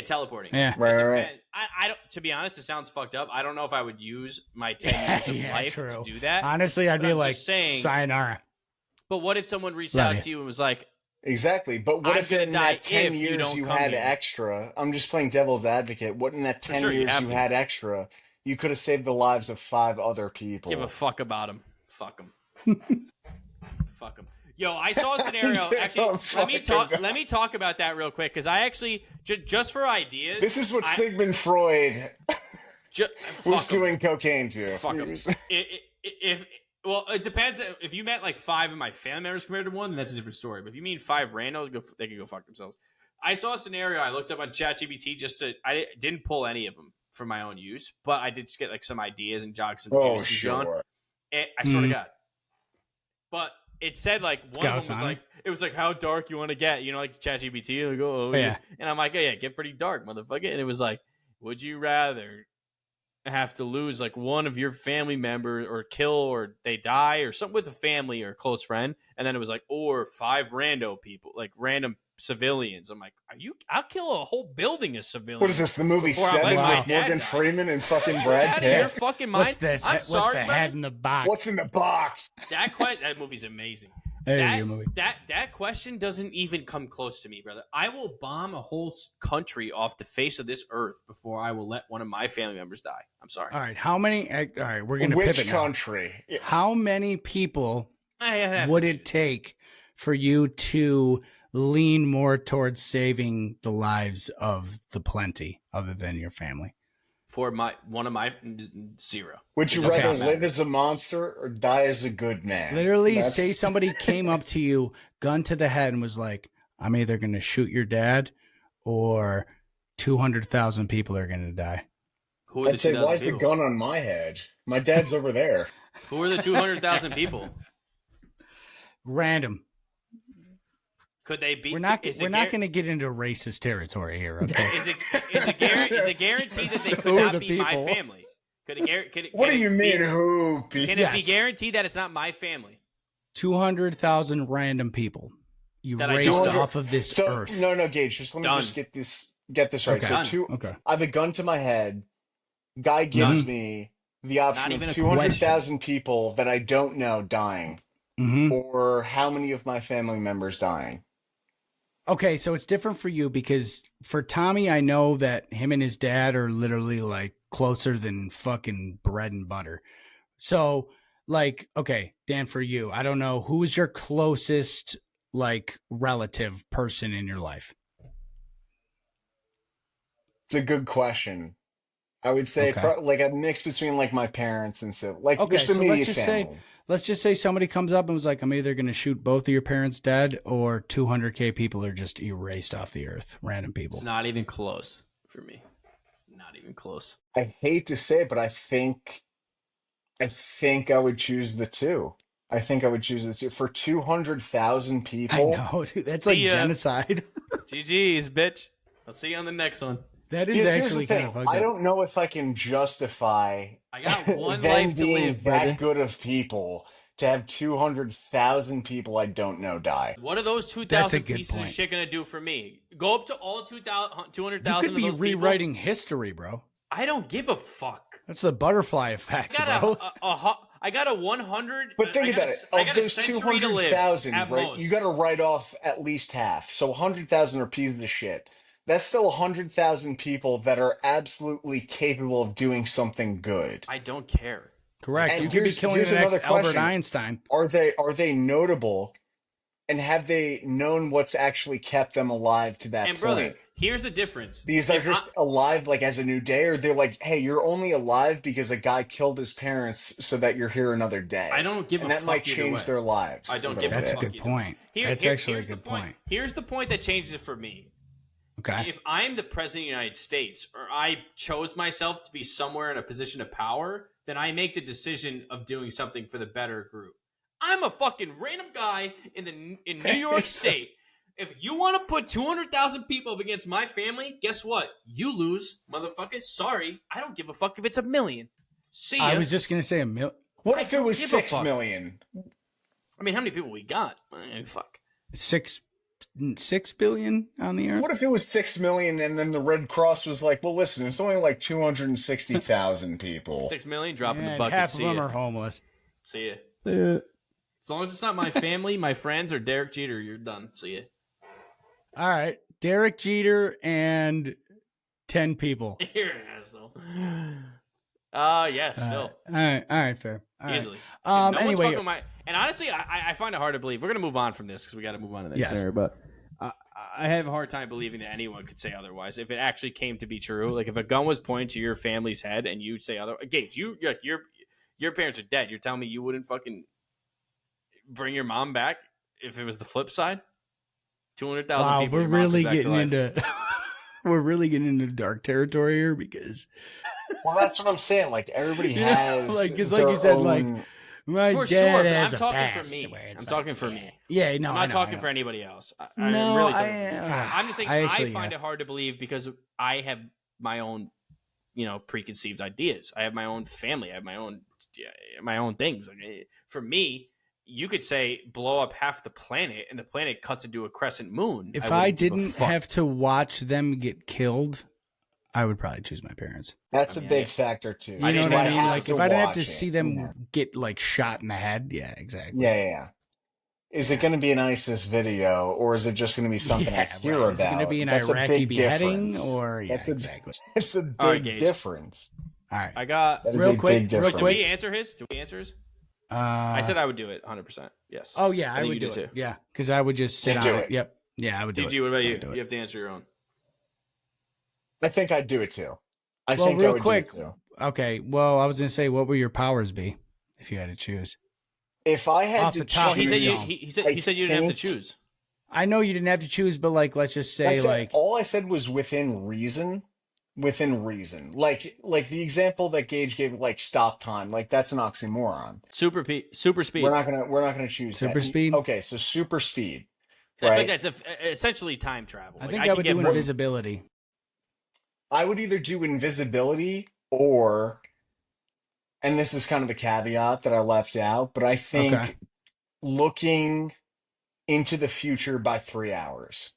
C: Teleporting.
D: Yeah,
E: right.
C: I don't. To be honest, it sounds fucked up. I don't know if I would use my 10 years of life to do that.
D: Honestly, I'd be like, sayonara.
C: But what if someone reached out to you and was like,
E: exactly, but what if in that 10 years you had extra? I'm just playing devil's advocate. What in that 10 years you had extra? You could have saved the lives of 5 other people.
C: Give a fuck about them. Fuck them. Fuck them. Yo, I saw a scenario. Actually, let me talk about that real quick because I actually just for ideas.
E: This is what Sigmund Freud was doing cocaine to.
C: Fuck him. Well, it depends. If you meant like 5 of my family members compared to one, then that's a different story. But if you mean 5 randos, they can go fuck themselves. I saw a scenario. I looked up on ChatGPT I didn't pull any of them for my own use, but I did just get like some ideas and jog some juices on. I swear to God. But it said like one of them was like, it was like, how dark you want to get? You know, like ChatGPT. And I go, oh yeah. And I'm like, oh yeah, get pretty dark, motherfucker. And it was like, would you rather have to lose like one of your family members or kill or they die or something with a family or a close friend? And then it was like, or 5 rando people, like random civilians. I'm like, I'll kill a whole building of civilians.
E: What is this, the movie 7 with Morgan Freeman and fucking Brad Pitt?
C: Your fucking mind.
D: What's this?
C: I'm sorry,
D: what's the head in the box?
E: What's in the box?
C: That movie's amazing. That question doesn't even come close to me, brother. I will bomb a whole country off the face of this earth before I will let one of my family members die. I'm sorry.
D: All right, how many? All right, we're gonna pivot now.
E: Which country?
D: How many people would it take for you to lean more towards saving the lives of the plenty other than your family?
C: For one of my zero.
E: Would you
C: It does
E: rather
C: not matter.
E: live as a monster or die as a good man?
D: Literally,
E: That's-
D: say somebody came up to you, gun to the head, and was like, I'm either going to shoot your dad or 200,000 people are going to die.
C: Who are the
E: I'd say,
C: 2,000
E: why is the
C: people?
E: gun on my head? My dad's over there.
C: Who are the 200,000 people?
D: Random.
C: Could they be?
D: We're not going to get into racist territory here, okay?
C: Is it guaranteed that they could
D: Who are
C: not
D: the
C: be my
D: people?
C: family?
E: What do you mean, who?
C: Can it be
D: Yes.
C: guaranteed that it's not my family?
D: 200,000 random people you
C: That I
D: raised
C: don't-
D: off of this
E: So
D: earth.
E: no, Gage. Just let me
C: Done.
E: just get this right.
D: Okay.
E: So
D: Okay.
E: I have a gun to my head. Guy gives
D: None.
E: me the option
C: even
E: of
C: a
E: 200,000 people that I don't know dying,
D: Mm-hmm.
E: or how many of my family members dying.
D: Okay, so it's different for you because for Tommy, I know that him and his dad are literally like closer than fucking bread and butter. So, like, okay, Dan, for you, I don't know who is your closest like relative person in your life.
E: It's a good question. I would say
D: Okay.
E: like a mix between like my parents and so like
D: Okay,
E: just
D: so
E: immediate
D: let's just
E: family.
D: let's just say somebody comes up and was like, I'm either going to shoot both of your parents dead or 200K people are just erased off the earth, random people.
C: It's not even close for me. It's not even close.
E: I hate to say it, but I think I would choose the two. I think I would choose the two for 200,000
D: I
E: people.
D: know, dude. That's
C: See
D: like
C: ya.
D: genocide.
C: GG's, bitch. I'll see you on the next one.
D: That is
E: Here's the
D: actually kind
E: thing.
D: of fucked
E: I
D: up.
E: don't know if I can justify
C: I got one
E: them
C: life to
E: being
C: live,
E: that
C: brother.
E: good of people to have 200,000 people I don't know die.
C: What are those
D: That's a
C: 2,000
D: good
C: pieces of
D: point.
C: shit going to do for me? Go up to all 200,000
D: You
C: of
D: could be
C: those
D: rewriting history, bro.
C: people? I don't give a fuck.
D: That's the butterfly effect, bro.
C: I got a 100.
E: But think
C: I got
E: about it.
C: I
E: Of
C: got a
E: those
C: century to live
E: 200,000,
C: at
E: right,
C: most.
E: you got to write off at least half. So 100,000 are pieces of shit. That's still 100,000 people that are absolutely capable of doing something good.
C: I don't care.
D: Correct.
E: And
D: You could be
E: here's-
D: killing
E: here's
D: the next
E: another
D: Albert
E: question.
D: Einstein.
E: Are they notable, and have they known what's actually kept them alive to that
C: And
E: point?
C: brother, here's the difference.
E: These are
C: If
E: just alive like as a new day, or they're like, hey, you're only alive because a guy killed his parents so that you're here another day.
C: I don't give
E: and
C: a
E: that
C: fuck
E: might
C: either
E: change
C: way.
E: their lives.
C: I don't
E: a
C: give
E: little
C: a
D: That's a
E: bit.
C: fuck
D: good
C: either.
D: point. That's actually a
C: here's the
D: good
C: point.
D: point.
C: Here's the point that changes it for me.
D: Okay.
C: If I'm the president of the United States, or I chose myself to be somewhere in a position of power, then I make the decision of doing something for the better group. I'm a fucking random guy in New York State. If you want to put 200,000 people up against my family, guess what? You lose, motherfucker. Sorry, I don't give a fuck if it's 1 million. See ya.
D: I was just gonna say a million.
E: What
C: I
E: if it
C: don't
E: was
C: give a
E: 6
C: fuck.
E: million?
C: I mean, how many people we got? Fuck.
D: 6 billion on the earth.
E: What if it was 6 million and then the Red Cross was like, well, listen, it's only like 260,000 people.
C: 6 million, drop in the
D: And
C: bucket.
D: half of
C: See
D: them
C: ya.
D: are homeless.
C: See ya. As long as it's not my family, my friends, or Derek Jeter, you're done. See ya.
D: All right, Derek Jeter and 10 people.
C: You're an asshole. Yeah, still.
D: All right, fair. All right.
C: Easily. No one's
D: Anyway,
C: fucking with my. And honestly, I find it hard to believe. We're gonna move on from this because we got to move on to the next
D: Yes.
C: area. But I have a hard time believing that anyone could say otherwise. If it actually came to be true, like if a gun was pointed to your family's head and you'd say other, Gage, your parents are dead. You're telling me you wouldn't fucking bring your mom back if it was the flip side? 200,000
D: wow,
C: people.
D: we're
C: your mom
D: really
C: comes back to
D: getting
C: life.
D: into we're really getting into dark territory here because
E: Well, that's what I'm saying. Like, everybody
D: You know,
E: has
D: like, it's
E: their
D: like you said,
E: own...
D: like, my
C: For
D: dad
C: sure, but
D: has
C: I'm
D: a
C: talking
D: past
C: for me.
D: where it's
C: I'm
D: like,
C: talking for me.
D: Yeah, no,
C: I'm
D: I
C: not
D: know,
C: talking
D: I know.
C: for anybody else.
D: No,
C: I'm really
D: I-
C: talking. I'm just saying
D: I
C: I,
D: actually,
C: find
D: yeah.
C: it hard to believe because I have my own, preconceived ideas. I have my own family. I have my own things. Like, for me, you could say blow up half the planet and the planet cuts into a crescent moon.
D: If
C: wouldn't
D: I
C: give a
D: didn't
C: fuck.
D: have to watch them get killed, I would probably choose my parents.
E: That's
C: I
E: a
C: mean,
E: big
C: I-
E: factor, too.
D: You
C: I
D: know
C: didn't
D: what I
C: have
D: mean?
C: to
D: Like if I didn't have to
E: watch
D: see
E: it.
D: them
E: Yeah.
D: get like shot in the head, yeah, exactly.
E: Yeah. Is it going to be an ISIS video, or is it just going to be something I
D: Yeah,
E: hear
D: right.
E: about?
D: Is it going to be an
E: That's a
D: Iraqi
E: big
D: beheading
E: difference.
D: or yeah,
E: That's a,
D: exactly.
E: It's a
C: All right,
E: big
C: Gage.
E: difference.
D: All right.
C: I got.
E: That is
D: Real
E: a
D: quick,
E: big
D: real
E: difference.
C: Did
D: quick.
C: we answer his? Did we answer his? I said I would do it 100%. Yes.
D: Oh yeah, I
C: think
D: would
C: you
D: do
C: too.
D: it. Yeah, because I would just sit
E: You'd
D: on
E: do
D: it.
E: it.
D: Yep. Yeah, I would do it.
C: DG, what about
D: I
C: you?
D: would do it.
C: You have to answer your own.
E: I think I'd do it too. I
D: Well,
E: think I
D: real
E: would
D: quick.
E: do it too.
D: Okay. Well, I was gonna say, what would your powers be if you had to choose?
E: If I had
D: Off
E: to
D: the top,
C: Well, he said you.
E: choose,
C: He said you didn't have to choose.
D: I know you didn't have to choose, but like, let's just say,
E: all I said was within reason. Within reason, like the example that Gage gave, like stop time, like that's an oxymoron.
C: Super speed.
E: We're not gonna choose
D: Super
E: that.
D: speed?
E: Okay, so super speed,
C: I
E: right?
C: think that's essentially time travel.
D: I
C: Like,
D: think I
C: can
D: would
C: get
D: do
C: from-
D: invisibility.
E: I would either do invisibility or, and this is kind of a caveat that I left out, but I think
D: Okay.
E: looking into the future by 3 hours.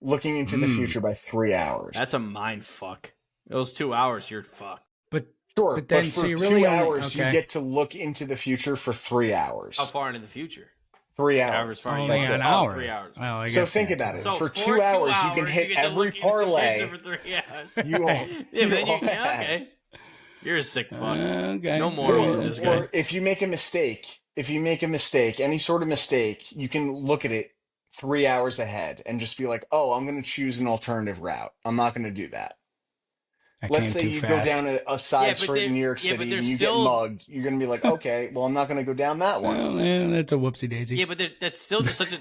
E: Looking into the future by 3 hours.
C: That's a mind fuck. Those 2 hours, you're fucked.
D: But
E: Sure,
D: but then
E: but
D: so
E: for
D: you
E: 2
D: really only,
E: hours,
D: okay.
E: you get to look into the future for 3 hours.
C: How far into the future?
E: 3
C: Hours
E: hours.
C: far.
D: only
E: That's
D: an
E: it.
D: hour.
C: 3 hours.
D: Well, I
E: So
D: guess
E: think
D: that's
E: about it.
C: So
E: For
C: 2
E: 2 hours, you can
C: you
E: hit
C: get to
E: every
C: look into the
E: parlay.
C: future for 3 hours.
E: You all,
C: Yeah, but then
E: all
C: yeah,
E: had.
C: okay. You're a sick fuck.
D: Okay.
C: No morals in this guy.
E: Or if you make a mistake, any sort of mistake, you can look at it 3 hours ahead and just be like, oh, I'm going to choose an alternative route. I'm not going to do that.
D: I
E: Let's
D: came
E: say
D: too
E: you
D: fast.
E: go down a side street in New York
C: yeah, but
E: City
C: there's
E: and you
C: still-
E: get mugged. You're going to be like, okay, well, I'm not going to go down that one.
D: Well, man, that's a whoopsie daisy.
C: Yeah, but that's still just such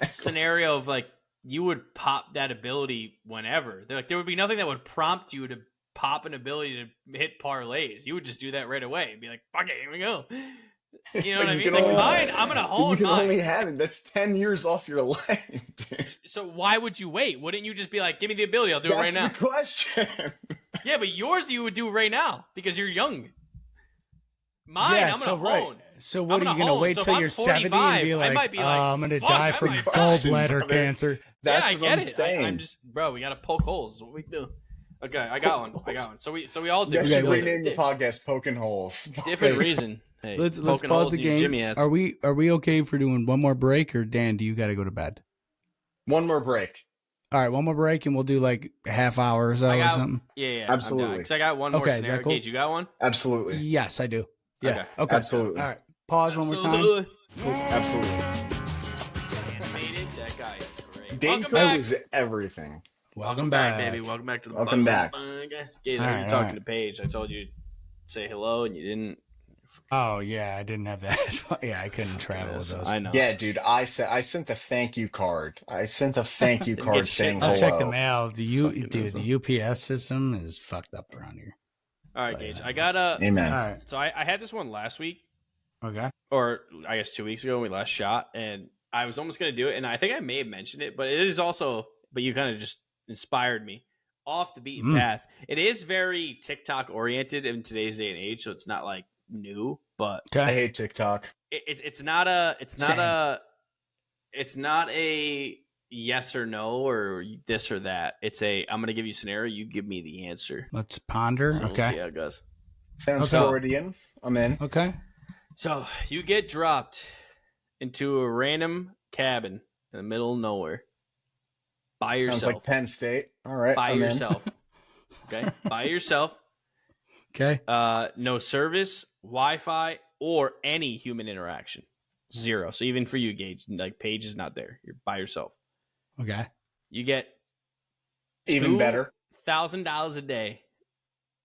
C: a scenario of like you would pop that ability whenever. There would be nothing that would prompt you to pop an ability to hit parlays. You would just do that right away and be like, fuck it, here we go. You know what I
E: You
C: mean?
E: can
C: Like
E: only-
C: mine, I'm gonna
E: You
C: hone
E: can only
C: mine.
E: have it. That's 10 years off your life, dude.
C: So why would you wait? Wouldn't you just be like, give me the ability, I'll do it right now?
E: That's the question.
C: Yeah, but yours you would do right now because you're young. Mine,
D: Yeah,
C: I'm gonna
D: so right.
C: hone.
D: So what
C: I'm
D: are you gonna
C: hone.
D: wait
C: So if
D: till
C: I'm
D: you're 70 and
C: 45,
D: be
C: I
D: like,
C: might be like,
D: I'm gonna
C: fuck,
D: die
C: I
D: from
C: might-
D: gallbladder
E: brother.
D: cancer?
E: That's
C: yeah, I
E: what
C: get
E: I'm
C: it.
E: saying.
C: I'm just, bro, we gotta poke holes. Is what we do. Okay, I got one. So we all
E: You
C: do.
E: guys
D: Okay,
E: should
D: wait.
E: rename the podcast Poking Holes.
C: Different reason. Hey,
D: Let's
C: poking
D: pause
C: holes
D: the
C: in your
D: game.
C: Jimmy hats.
D: Are we okay for doing one more break, or Dan, do you got to go to bed?
E: One more break.
D: All right, one more break, and we'll do like a half hour or so
C: I
D: or
C: got,
D: something.
C: Yeah,
E: Absolutely.
C: Because I got one more
D: Okay, is that
C: scenario.
D: cool?
C: Gage, you got one?
E: Absolutely.
D: Yes, I do. Yeah.
C: Okay.
D: Okay.
E: Absolutely.
D: All right. Pause one more time.
C: Absolutely.
E: Absolutely.
C: Animated, that guy is great.
E: Dane
C: Welcome
E: Coe
C: back.
E: was everything.
D: Welcome back,
C: baby. Welcome back to the
E: Welcome back.
C: Guys. Gage,
D: All
C: I
D: right,
C: heard you
D: all
C: talking
D: right.
C: to Paige. I told you to say hello and you didn't.
D: Oh yeah, I didn't have that. Yeah, I couldn't travel with
C: Yes,
D: those.
C: I know.
E: Yeah, dude. I sent a thank you card. I sent a thank you
C: Didn't
E: card
C: get shit.
E: saying
C: I'll
D: I'll check the
E: hello.
D: mail.
C: Fucking
D: Dude,
C: asshole.
D: the UPS system is fucked up around here.
C: All right,
D: Tell you
C: Gage.
D: that
C: I got a.
E: Amen.
D: All right.
C: So I had this one last week,
D: Okay.
C: or I guess 2 weeks ago when we last shot, and I was almost gonna do it, and I think I may have mentioned it, but it is also. But you kind of just inspired me off the beaten path. It is very TikTok oriented in today's day and age, so it's not like new, but
E: I
D: Okay.
E: hate TikTok.
C: it's not a yes or no or this or that. It's a I'm gonna give you a scenario, you give me the answer.
D: Let's ponder.
C: So we'll see
D: Okay.
C: how it goes.
E: Sounds
D: Okay.
E: Freudian. I'm in.
D: Okay.
C: So you get dropped into a random cabin in the middle of nowhere by yourself.
E: Sounds like Penn State. All right.
C: by
E: I'm
C: yourself. Okay, by yourself.
D: Okay.
C: No service, Wi-Fi, or any human interaction. Zero. So even for you, Gage, like Paige is not there. You're by yourself.
D: Okay.
C: You get
E: Even better.
C: $1,000 a day.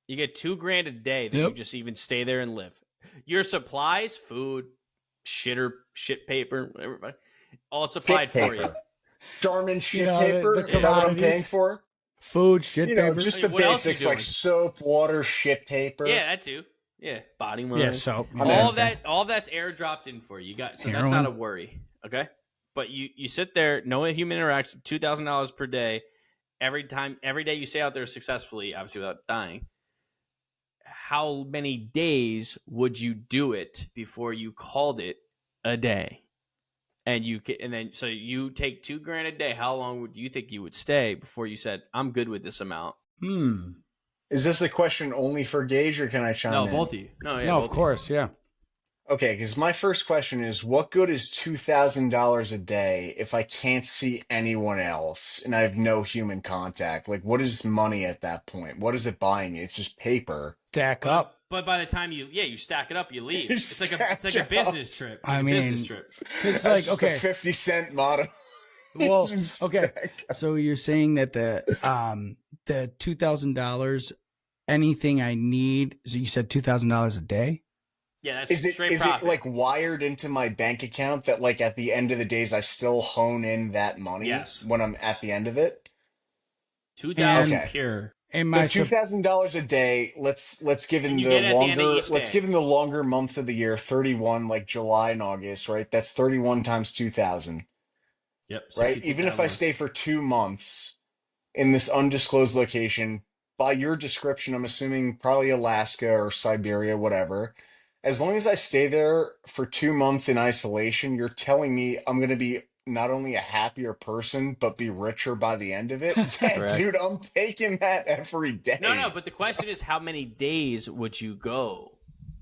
C: You get $2,000 a day that you
D: Yep.
C: just even stay there and live. Your supplies, food, shit paper, whatever, all supplied
E: Shit
C: for you.
E: paper. Charmin shit
D: You know,
E: paper.
D: the
E: Is that what I'm
D: commodities.
E: paying for?
D: Food, shit
E: You know,
D: paper.
E: just
C: I
E: the
C: mean, what else you
E: basics like
C: doing?
E: soap, water, shit paper.
C: Yeah, that too. Yeah, body wash.
D: Yeah. So
E: I'm in.
C: all that's airdropped in for you. You got so that's
D: Heroin.
C: not a worry. Okay, but you sit there, no human interaction, $2,000 per day. Every day you stay out there successfully, obviously without dying. How many days would you do it before you called it a day? And so you take $2,000 a day. How long would you think you would stay before you said, I'm good with this amount?
E: Is this a question only for Gage or can I chime
C: No,
E: in?
C: both of you. No, yeah,
D: no,
C: both
D: of
C: you.
D: course. Yeah.
E: Okay, because my first question is, what good is $2,000 a day if I can't see anyone else and I have no human contact? Like, what is money at that point? What is it buying me? It's just paper.
D: Stack up.
C: But by the time you stack it up, you leave.
E: You
C: It's like a business trip. It's like a business trip.
D: Because
E: That's
D: like,
E: just
D: okay,
E: a 50-cent motto.
D: well,
E: Just
D: okay.
E: stack.
D: So you're saying that the $2,000, anything I need. So you said $2,000 a day.
C: Yeah, that's
E: Is
C: straight
E: it
C: profit.
E: like wired into my bank account that like at the end of the days I still hone in that money
C: Yes.
E: when I'm at the end of it?
C: 2,000
E: Okay.
C: pure.
D: And
E: So
D: my
E: $2,000 a day. Let's give
C: And
E: him
C: you
E: the
C: get it at the end of
E: longer.
C: each
E: Let's
C: day.
E: give him the longer months of the year. 31, like July and August, right? That's 31 times 2,000,
C: Yep.
E: right? Even if I
C: 62,000.
E: stay for 2 months in this undisclosed location, by your description, I'm assuming probably Alaska or Siberia, whatever. As long as I stay there for 2 months in isolation, you're telling me I'm going to be not only a happier person, but be richer by the end of it? Yeah,
C: Correct.
E: dude, I'm taking that every day.
C: No, but the question is, how many days would you go?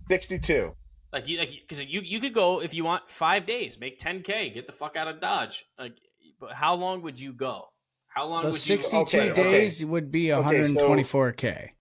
E: 62.
C: Because you could go if you want 5 days, make 10K, get the fuck out of Dodge. Like, but how long would you go? How long
D: so
C: would you?
D: 62
E: Okay.
D: days would be
E: Okay, so
D: 124K.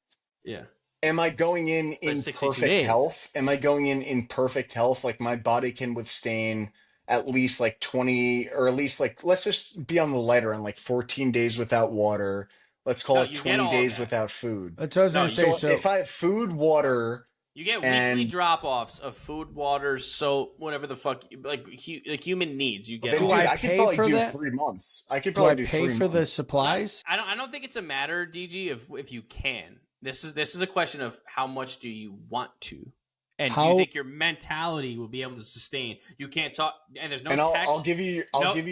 C: Yeah.
E: am I going in
C: But 62
E: perfect
C: days.
E: health? Am I going in perfect health? Like my body can withstand at least like 20, or at least like, let's just be on the lighter end, like 14 days without water. Let's call
C: No,
E: it
C: you get
E: 20
C: all of
E: days
C: that.
E: without food.
D: That's what I was
C: No,
D: gonna say.
E: So
D: So
E: if I have food, water,
C: You get
E: and
C: weekly drop-offs of food, water, soap, whatever the fuck, like human needs. You get.
E: then,
C: all
D: Do
E: dude,
D: I
E: I could
D: pay
E: probably
D: for
E: do
D: that?
E: 3 months. I could
D: do I
E: probably do
D: pay
E: 3
D: for the
E: months.
D: supplies?
C: I don't think it's a matter, DG, if you can. This is a question of how much do you want to, and do you think your mentality will be able to sustain? You can't talk, and there's no
E: And
C: text.
E: I'll give you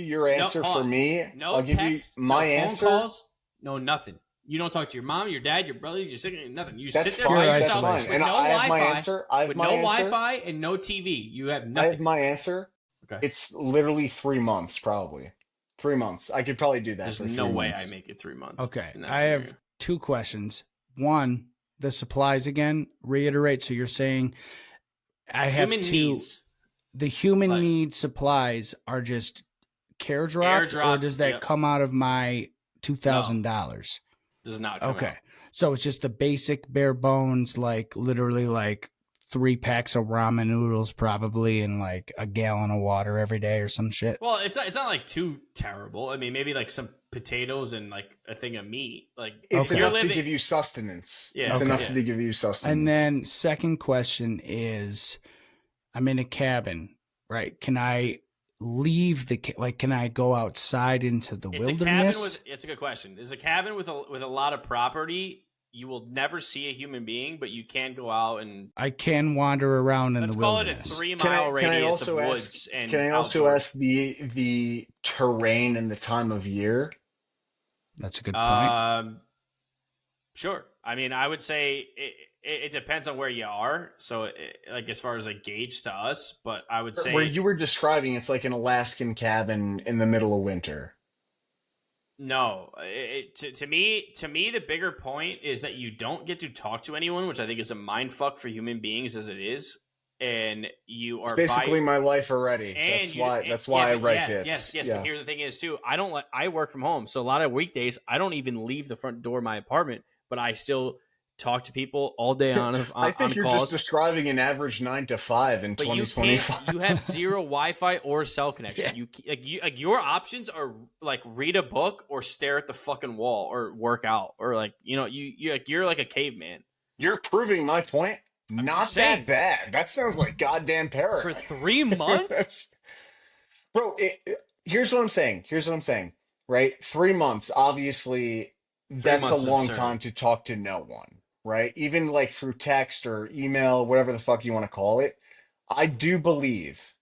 E: your answer
C: hold
E: for
C: on.
E: me.
C: No
E: I'll give
C: text,
E: you my
C: no phone
E: answer.
C: calls, no nothing. You don't talk to your mom, your dad, your brother, your sister, nothing. You
E: That's
C: sit there
E: fine.
C: by
D: Pure
E: That's
C: yourself
E: fine.
C: with
E: And
C: no
E: I have
C: Wi-Fi,
E: my answer. I have
C: with
E: my
C: no
E: answer.
C: Wi-Fi and no TV. You have
E: I
C: nothing.
E: have my answer.
C: Okay.
E: It's literally 3 months, probably. 3 months. I could probably do that
C: There's
E: for
C: no
E: 3
C: way
E: months.
C: I make it 3 months.
D: Okay,
C: in that
D: I
C: scenario.
D: have two questions. One, the supplies again. Reiterate. So you're saying I have
C: human
D: to.
C: needs.
D: The human
C: Like-
D: needs supplies are just care dropped, or
C: Airdropped,
D: does that
C: yep.
D: come out of my $2,000?
C: Does not come
D: Okay,
C: out.
D: so it's just the basic bare bones, like literally like 3 packs of ramen noodles, probably, and like a gallon of water every day or some shit.
C: Well, it's not like too terrible. I mean, maybe like some potatoes and like a thing of meat. Like
E: It's
D: Okay.
E: enough
C: You're
E: to
C: living-
E: give you sustenance.
C: Yeah.
E: It's
D: Okay.
E: enough
C: Yeah.
E: to give you sustenance.
D: And then second question is, I'm in a cabin, right? Can I leave like? Can I go outside into the
C: it's a cabin
D: wilderness?
C: with. It's a good question. It's a cabin with a lot of property. You will never see a human being, but you can go out and
D: I can wander around in
C: let's
D: the
C: call it a
D: wilderness.
C: 3-mile radius
E: also
C: of
E: ask?
C: woods and
E: Can I also
C: outdoors.
E: ask the terrain and the time of year?
D: That's a good point.
C: Sure. I mean, I would say it depends on where you are. So, like as far as like gauge to us, but I would say
E: Where you were describing, it's like an Alaskan cabin in the middle of winter.
C: no. To me, the bigger point is that you don't get to talk to anyone, which I think is a mind fuck for human beings as it is, and you
E: It's
C: are
E: basically my life already.
C: And
E: That's
C: you-
E: why.
C: and-
E: That's why
C: yeah,
E: I
C: but
E: write
C: yes,
E: bits.
C: Yes.
E: Yeah.
C: But here's the thing is too. I work from home, so a lot of weekdays I don't even leave the front door of my apartment, but I still talk to people all day on
E: I think
C: on
E: you're
C: calls.
E: just describing an average 9 to 5 in
C: But you
E: 2025.
C: can't. You have zero Wi-Fi or cell connection.
D: Yeah.
C: You like your options are like read a book or stare at the fucking wall or work out or like you're like a caveman
E: You're proving my point.
C: I'm
E: Not
C: just saying.
E: that bad. That sounds like goddamn
C: for
E: paradise.
C: 3 months.
E: That's- Bro, here's what I'm saying. Right? 3 months, obviously, that's
C: months
E: a
C: is
E: long
C: absurd.
E: time to talk to no one, right? Even like through text or email, whatever the fuck you want to call it. I do believe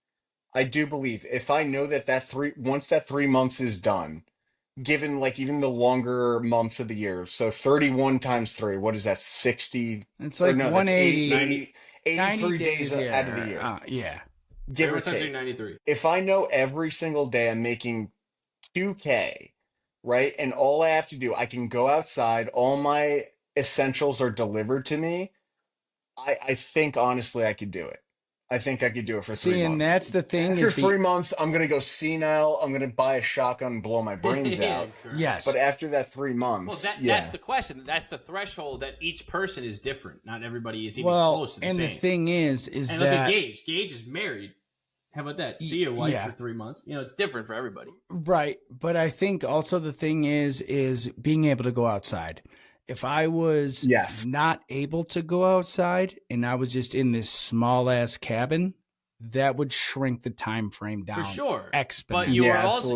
E: if I know once that 3 months is done, given like even the longer months of the year, so 31 times 3, what is that? 60?
D: It's
E: Or
D: like
E: no, that's
D: 180,
E: 83
D: 90
E: days
D: yeah,
E: out of the year,
D: yeah.
E: give or take.
C: 93.
E: If I know every single day I'm making 2K, right? And all I have to do, I can go outside, all my essentials are delivered to me. I think honestly I could do it. I think I could do it for 3
D: See, and
E: months.
D: that's the thing
E: After
D: is
E: 3 months, I'm gonna go senile. I'm gonna buy a shotgun and blow my brains
C: Yeah,
E: out.
C: correct.
D: yes.
E: But after that 3
C: Well,
E: months,
C: that's
E: yeah,
C: the question. That's the threshold that each person is different. Not everybody is even
D: Well,
C: close to the
D: and
C: same.
D: the thing is
C: and look at
D: that
C: Gage. Gage is married. How about that? See your wife
D: yeah.
C: for 3 months. You know, it's different for everybody.
D: right, but I think also the thing is being able to go outside. If I was
E: yes,
D: not able to go outside and I was just in this small ass cabin, that would shrink the time frame down
C: For sure.
D: exponentially.
C: But
E: Yeah,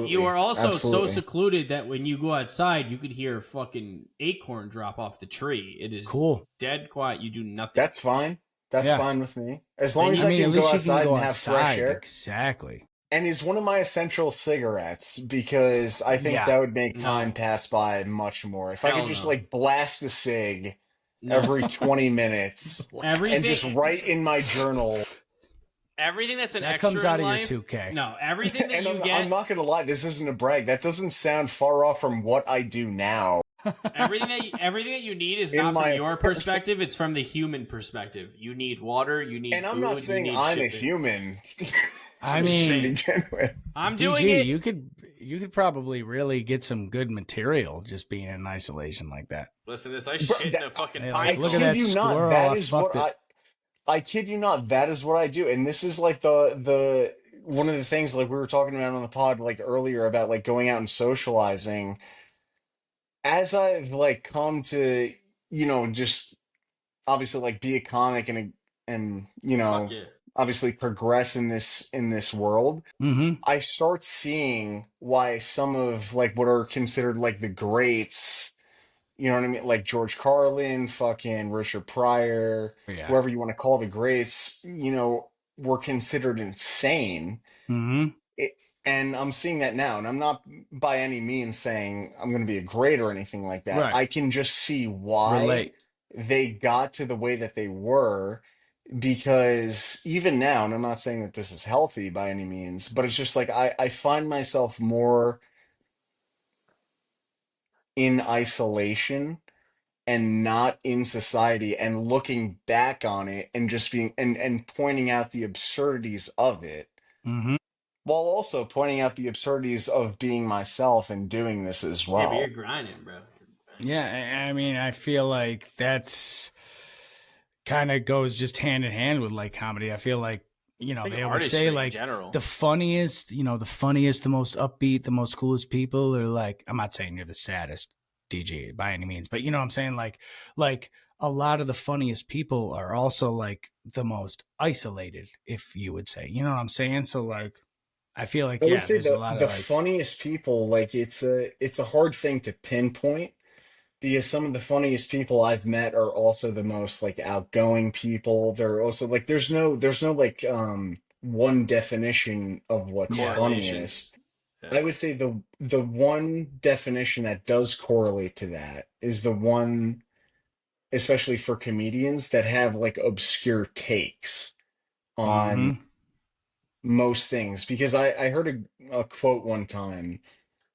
C: you are also
E: absolutely.
C: so secluded that when you go outside, you could hear a fucking acorn drop off the tree. It is
D: cool.
C: dead quiet. You do nothing.
E: That's fine. That's
D: Yeah.
E: fine with me. As long as
D: I
E: I
D: mean, at
E: can go
D: least you can
E: outside
D: go
E: and have fresh
D: outside.
E: air.
D: Exactly.
E: And is one of my essential cigarettes because I think
D: Yeah.
E: that would make
C: No.
E: time pass by much more. If I
C: Hell
E: could just
C: no.
E: like blast a cig
C: No.
E: every 20 minutes and just write in my journal.
C: Everything that's an
D: That
C: extra
D: comes out
C: in
D: of
C: life,
D: your 2K.
C: No, everything that
E: And
C: you get,
E: I'm not going to lie, this isn't a brag. That doesn't sound far off from what I do now.
C: everything that you need is
E: In
C: not
E: my
C: from your
E: apartment.
C: perspective. It's from the human perspective. You need water. You need
E: And
C: food.
E: I'm not
C: you
E: saying
C: need
E: I'm a
C: shit.
E: human.
D: I
E: Just to
D: mean,
E: begin with.
C: I'm doing
D: DG,
C: it.
D: you could probably really get some good material just being in isolation like that.
C: Listen to this. I
E: Bro,
C: shit in
E: that-
C: a fucking
D: Hey,
C: pine
D: like, look at
C: cone.
D: that
E: kid you not,
D: squirrel,
E: that
D: I
E: is what
D: fucked it.
E: I kid you not, that is what I do. And this is like the one of the things like we were talking about on the pod like earlier about like going out and socializing. As I've like come to, just obviously like be a comic and
C: Fuck yeah.
E: obviously progress in this world,
D: Mm-hmm.
E: I start seeing why some of like what are considered like the greats, you know what I mean? Like George Carlin, fucking Richard Pryor,
D: Yeah.
E: whoever you want to call the greats, were considered insane.
D: Mm-hmm.
E: It, and I'm seeing that now. And I'm not by any means saying I'm going to be a great or anything like that.
D: Right.
E: I can just see why
D: Relate.
E: they got to the way that they were. Because even now, and I'm not saying that this is healthy by any means, but it's just like I find myself more in isolation and not in society and looking back on it and just being and pointing out the absurdities of it
D: Mm-hmm.
E: while also pointing out the absurdities of being myself and doing this as
C: Yeah, but you're
E: well.
C: grinding, bro.
D: Yeah, I mean, I feel like that's kind of goes just hand in hand with like comedy. I feel like,
C: I think
D: they always
C: artistry
D: say
C: in
D: like
C: general.
D: the funniest, the most upbeat, the most coolest people are like, I'm not saying you're the saddest DJ by any means, but you know what I'm saying? Like a lot of the funniest people are also like the most isolated, if you would say, you know what I'm saying? So like, I feel like,
E: I would
D: yeah,
E: say
D: there's a
E: the
D: lot
E: the
D: of like,
E: funniest people, like it's a hard thing to pinpoint because some of the funniest people I've met are also the most like outgoing people. They're also like there's no like one definition of what's
C: Correlation.
E: funniest.
C: Yeah.
E: I would say the one definition that does correlate to that is the one, especially for comedians that have like obscure takes on
D: mm-hmm,
E: most things. Because I heard a quote one time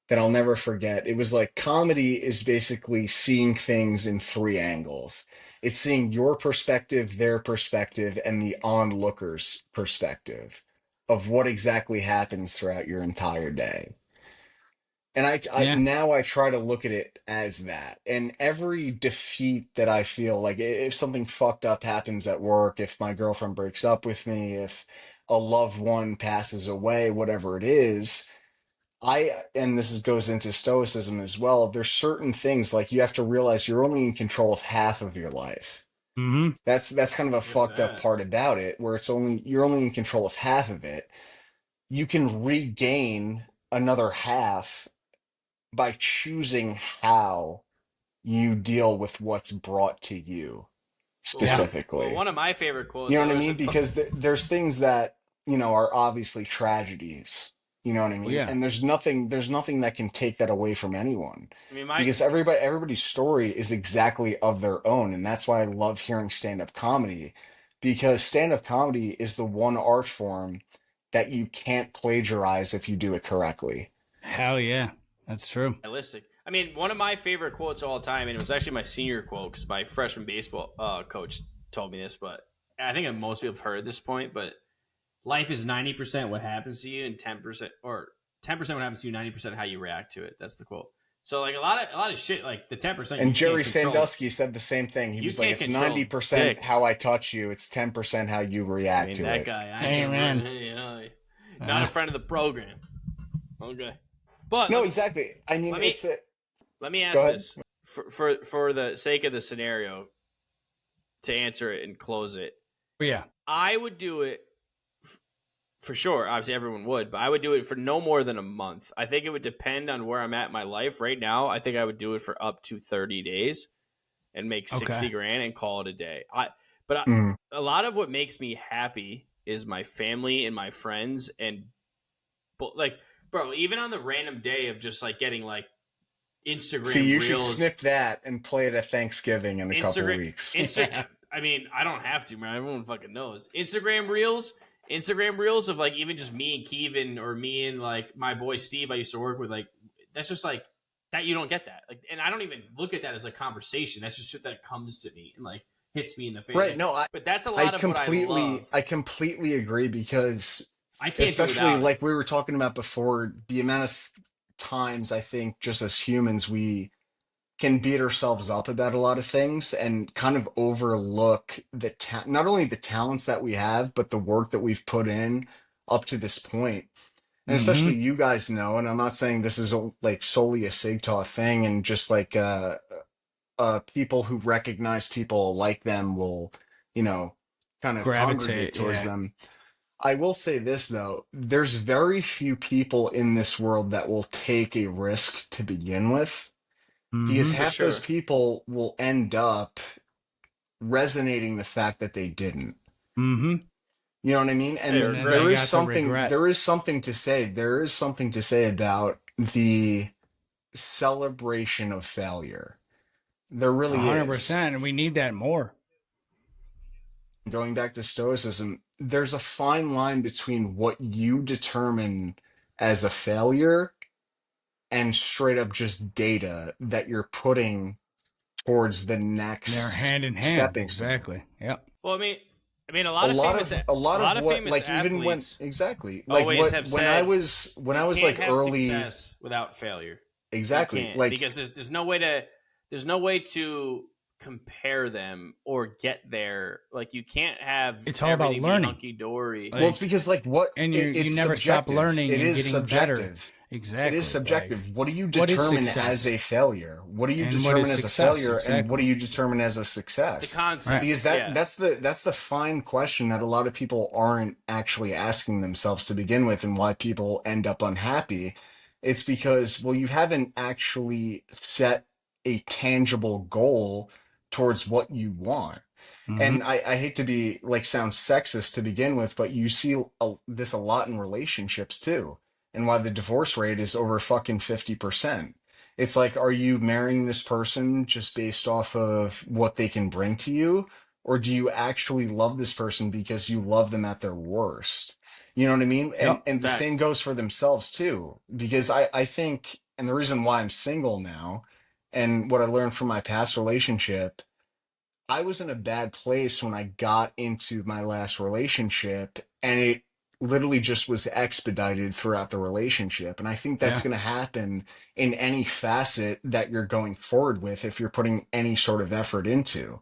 E: that I'll never forget. It was like comedy is basically seeing things in three angles. It's seeing your perspective, their perspective, and the onlooker's perspective of what exactly happens throughout your entire day. And I
D: yeah,
E: now I try to look at it as that. And every defeat that I feel like if something fucked up happens at work, if my girlfriend breaks up with me, if a loved one passes away, whatever it is, and goes into stoicism as well. There's certain things like you have to realize you're only in control of half of your life.
D: mm-hmm,
E: That's kind of a
C: If
E: fucked up
C: that.
E: part about it, where you're only in control of half of it. You can regain another half by choosing how you deal with what's brought to you
D: yeah,
C: Well,
E: specifically.
C: one of my favorite
E: You
C: quotes.
E: know what I mean? Because there's things that, are obviously tragedies. You know what I
D: well,
E: mean?
D: yeah,
E: And there's nothing that can take that away from anyone.
C: I mean,
E: Because everybody's story is exactly of their own. And that's why I love hearing stand-up comedy. Because stand-up comedy is the one art form that you can't plagiarize if you do it correctly.
D: hell yeah, that's true.
C: realistic. I mean, one of my favorite quotes of all time, and it was actually my senior quote because my freshman baseball coach told me this, but I think most people have heard this point. But life is 90% what happens to you and 10% what happens to you, 90% how you react to it. That's the quote. So like a lot of shit, like the 10%
E: And
C: you
E: Jerry
C: can't control.
E: Sandusky said the same thing. He
C: You
E: was like,
C: can't
E: it's
C: control
E: 90%
C: dick.
E: how I touch you. It's 10% how you react to
C: that
E: it.
C: guy,
D: Amen.
C: Not a friend of the program. Okay. But
E: No, exactly. I mean,
C: let me ask
E: Go ahead.
C: this for the sake of the scenario to answer it and close it.
D: Yeah.
C: I would do it for sure. Obviously, everyone would, but I would do it for no more than a month. I think it would depend on where I'm at in my life right now. I think I would do it for up to 30 days and make 60 grand and call it a day. A lot of what makes me happy is my family and my friends and like, bro, even on the random day of just like getting like Instagram
E: See, you
C: reels,
E: should snip that and play it at Thanksgiving in a couple weeks.
C: Instagram. I mean, I don't have to, man. Everyone fucking knows. Instagram reels of like even just me and Kevin or me and like my boy Steve I used to work with, like that's just like that you don't get that. Like, and I don't even look at that as a conversation. That's just shit that comes to me and like hits me in the face.
E: Right. No,
C: but that's a lot of what I love.
E: I completely agree because
C: I can't
E: especially like we were talking about before, the amount of times I think just as humans we can beat ourselves up about a lot of things and kind of overlook not only the talents that we have, but the work that we've put in up to this point. And especially you guys know, and I'm not saying this is like solely a SIGTAW thing and just like people who recognize people like them will, kind of congregate towards them. I will say this though, there's very few people in this world that will take a risk to begin with. Because half those people will end up resonating the fact that they didn't.
D: Mm-hmm.
E: You know what I mean? And there is something to say about the celebration of failure. There really 100%, is.
D: 100%, and we need that more.
E: Going back to Stoicism, there's a fine line between what you determine as a failure and straight up just data that you're putting towards the next.
D: They're hand in hand.
E: Stepping
D: exactly. Yep.
C: Well, I mean, a lot of famous athletes
E: exactly. Like when I was like early
C: success without failure.
E: Exactly. Like
C: because there's no way to compare them or get there. Like you can't have.
D: It's all about learning.
C: Hunky dory.
E: Well, it's because like what
D: and you never stop learning.
E: It
D: and
E: is
D: getting
E: subjective.
D: Better. Exactly.
E: It is subjective.
D: Like,
E: what do you determine as a failure? What do you determine as a failure? Exactly. And what do you determine as a success?
C: The concept.
E: Because that's the fine question that a lot of people aren't actually asking themselves to begin with, and why people end up unhappy. It's because, well, you haven't actually set a tangible goal towards what you want. And I hate to be like sound sexist to begin with, but you see this a lot in relationships too. And why the divorce rate is over fucking 50%. It's like, are you marrying this person just based off of what they can bring to you? Or do you actually love this person because you love them at their worst? You know what I mean? And the same goes for themselves too. Because I think, and the reason why I'm single now, and what I learned from my past relationship, I was in a bad place when I got into my last relationship, and it literally just was expedited throughout the relationship. And I think that's going to happen in any facet that you're going forward with if you're putting any sort of effort into.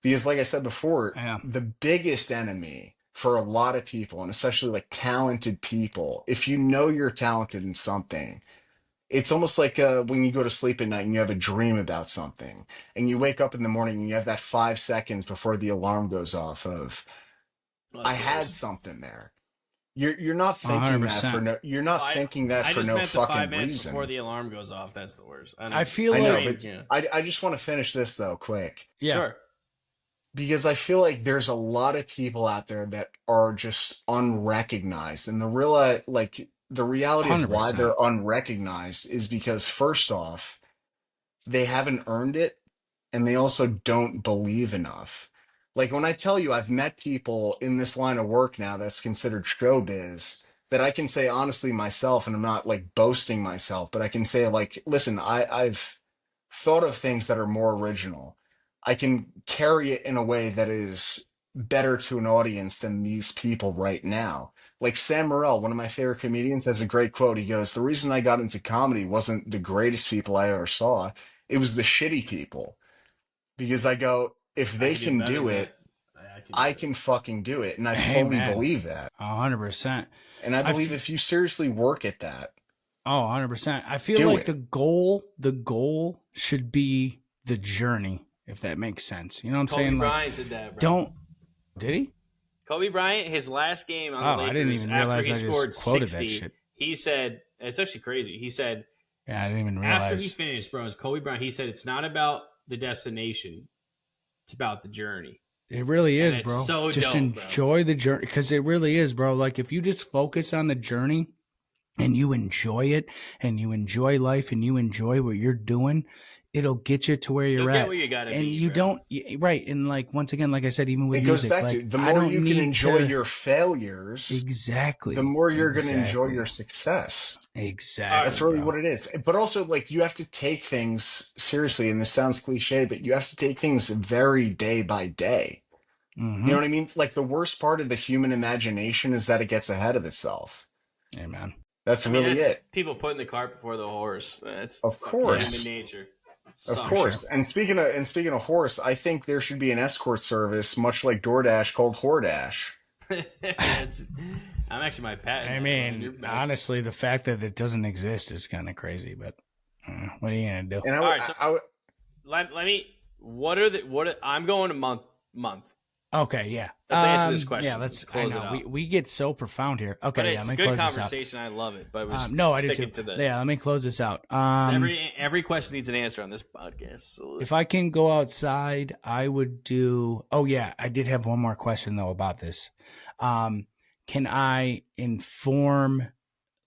E: Because like I said before, the biggest enemy for a lot of people, and especially like talented people, if you know you're talented in something, it's almost like when you go to sleep at night and you have a dream about something, and you wake up in the morning and you have that 5 seconds before the alarm goes off of, I had something there. You're not thinking 100%. That for no. You're not thinking that for no fucking reason. I just meant the 5 minutes
C: before the alarm goes off. That's the worst.
D: I feel like
E: I just want to finish this though, quick.
D: Yeah.
C: Sure.
E: Because I feel like there's a lot of people out there that are just unrecognized, and the reality 100%. Of why they're unrecognized is because first off, they haven't earned it, and they also don't believe enough. Like when I tell you I've met people in this line of work now that's considered showbiz, that I can say honestly myself, and I'm not like boasting myself, but I can say like, listen, I've thought of things that are more original. I can carry it in a way that is, better to an audience than these people right now. Like Sam Morril, one of my favorite comedians, has a great quote. He goes, "The reason I got into comedy wasn't the greatest people I ever saw. It was the shitty people." Because I go, if
C: I
E: they
C: could
E: can
C: better
E: do
C: than
E: it,
C: that.
E: I can fucking do it. And I
D: Hey,
E: fully
D: man.
E: believe that.
D: 100%.
E: And I believe if you seriously work at that,
D: Oh, 100%. I feel
E: Do
D: like
E: it.
D: the goal should be the journey, if that makes sense. You know what I'm
C: Kobe
D: saying?
C: Bryant said that, bro.
D: Don't. Did he?
C: Kobe Bryant, his last game on the
D: I
C: Lakers,
D: didn't even
C: after
D: realize
C: he
D: I just
C: scored
D: quoted
C: 60,
D: that shit.
C: he said, it's actually crazy. He said,
D: Yeah, I didn't even realize.
C: after he finished, bro, it's Kobe Bryant. He said, it's not about the destination, it's about the journey.
D: It really
C: And
D: is,
C: it's
D: bro.
C: so
D: just
C: dope,
D: enjoy the journey, because it really is, bro. Like, if you just focus on the journey and you enjoy it and you enjoy life and you enjoy what you're doing, it'll get you to where you're
C: You'll
D: at.
C: get where you gotta
D: and
C: be,
D: you
C: bro.
D: don't, right. And like, once again, like I said, even with
E: it
D: music,
E: goes back
D: like,
E: to the
D: I
E: more
D: don't
E: you can
D: need
E: enjoy
D: to-
E: your failures,
D: exactly,
E: the more you're going to enjoy
D: exactly.
E: your success.
D: Exactly.
E: That's really
D: bro.
E: what it is. But also, like, you have to take things seriously, and this sounds cliche, but you have to take things very day by day.
D: Mhm.
E: You know what I mean? Like, the worst part of the human imagination is that it gets ahead of itself.
D: Amen.
E: That's
C: I mean,
E: really
C: that's
E: it.
C: people putting the cart before the horse. That's
E: Of
C: fucking
E: course.
C: human nature.
E: Of course. And speaking of horse, I think there should be an escort service, much like DoorDash, called Hordash.
C: I'm actually my patent.
D: I mean, honestly, the fact that it doesn't exist is kind of crazy, but what are you gonna do?
E: And
C: All right, so let me. I'm going a month.
D: Okay, yeah.
C: Let's answer this question.
D: Yeah,
C: Let's close
D: I know,
C: it out.
D: We get so profound here. Okay,
C: But
D: yeah,
C: it's
D: let
C: a
D: me
C: good
D: close this out.
C: conversation. I love it. But we're
D: No, I do
C: sticking
D: too.
C: to the.
D: Yeah, let me close this out.
C: Every question needs an answer on this podcast. So
D: If I can go outside, I would do. Oh yeah, I did have one more question though about this. Can I inform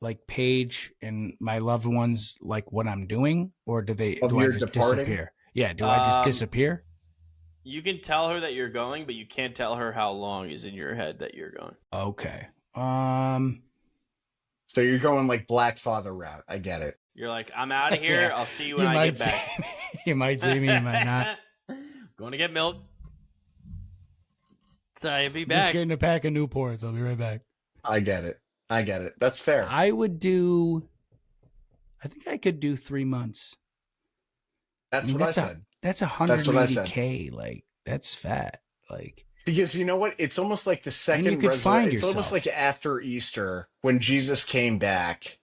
D: like Paige and my loved ones like what I'm doing, or do I
E: your
D: just
E: departing?
D: disappear? Yeah, do I just disappear?
C: you can tell her that you're going, but you can't tell her how long is in your head that you're going.
D: Okay.
E: So you're going like Black Father route. I get it.
C: You're like, I'm out of here.
D: Yeah.
C: I'll see you when I get back.
D: You might see me, you might not.
C: Going to get milk. So I'll be
D: Just
C: back.
D: getting a pack of Newports. I'll be right back.
E: I get it. That's fair.
D: I would do. I think I could do 3 months.
E: That's
D: mean,
E: what I said.
D: That's
E: That's what I said.
D: $180K. Like, that's fat. Like,
E: Because you know what? It's almost like the second
D: you could find
E: It's almost
D: yourself.
E: like after Easter when Jesus came back.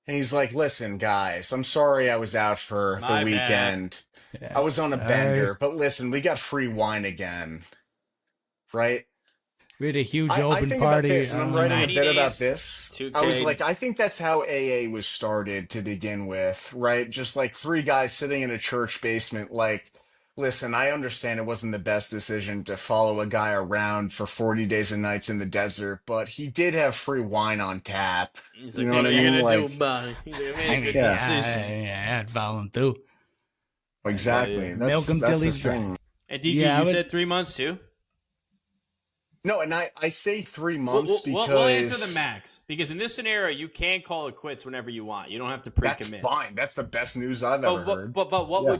E: And he's like, "Listen, guys, I'm sorry I was out for
C: My
E: the
C: bad.
E: weekend.
D: yeah.
E: I was on a bender, but listen, we got free wine again." Right?
D: We had a huge
E: I
D: open
E: think
D: party.
E: about this, and I'm writing a
C: 90
E: bit about
C: days,
E: this.
C: 2K.
E: I was like, I think that's how AA was started to begin with, right? Just like three guys sitting in a church basement, like, listen, I understand it wasn't the best decision to follow a guy around for 40 days and nights in the desert, but he did have free wine on tap.
C: He's
E: You
C: like,
E: know what I mean? Like,
C: do about it? He's like, I made a good
E: Yeah.
C: decision.
D: I'd follow him through.
E: exactly.
C: Yeah.
D: Milk him
E: That's
D: till
E: the
D: he's dry.
E: thing.
C: And DG,
D: Yeah, I
C: you
D: would-
C: said 3 months too?
E: No, and I say 3 months because
C: We'll answer the max. Because in this scenario, you can call it quits whenever you want. You don't have to
E: that's
C: pre-commit.
E: fine. That's the best news I've ever heard.
C: But what
E: Yeah.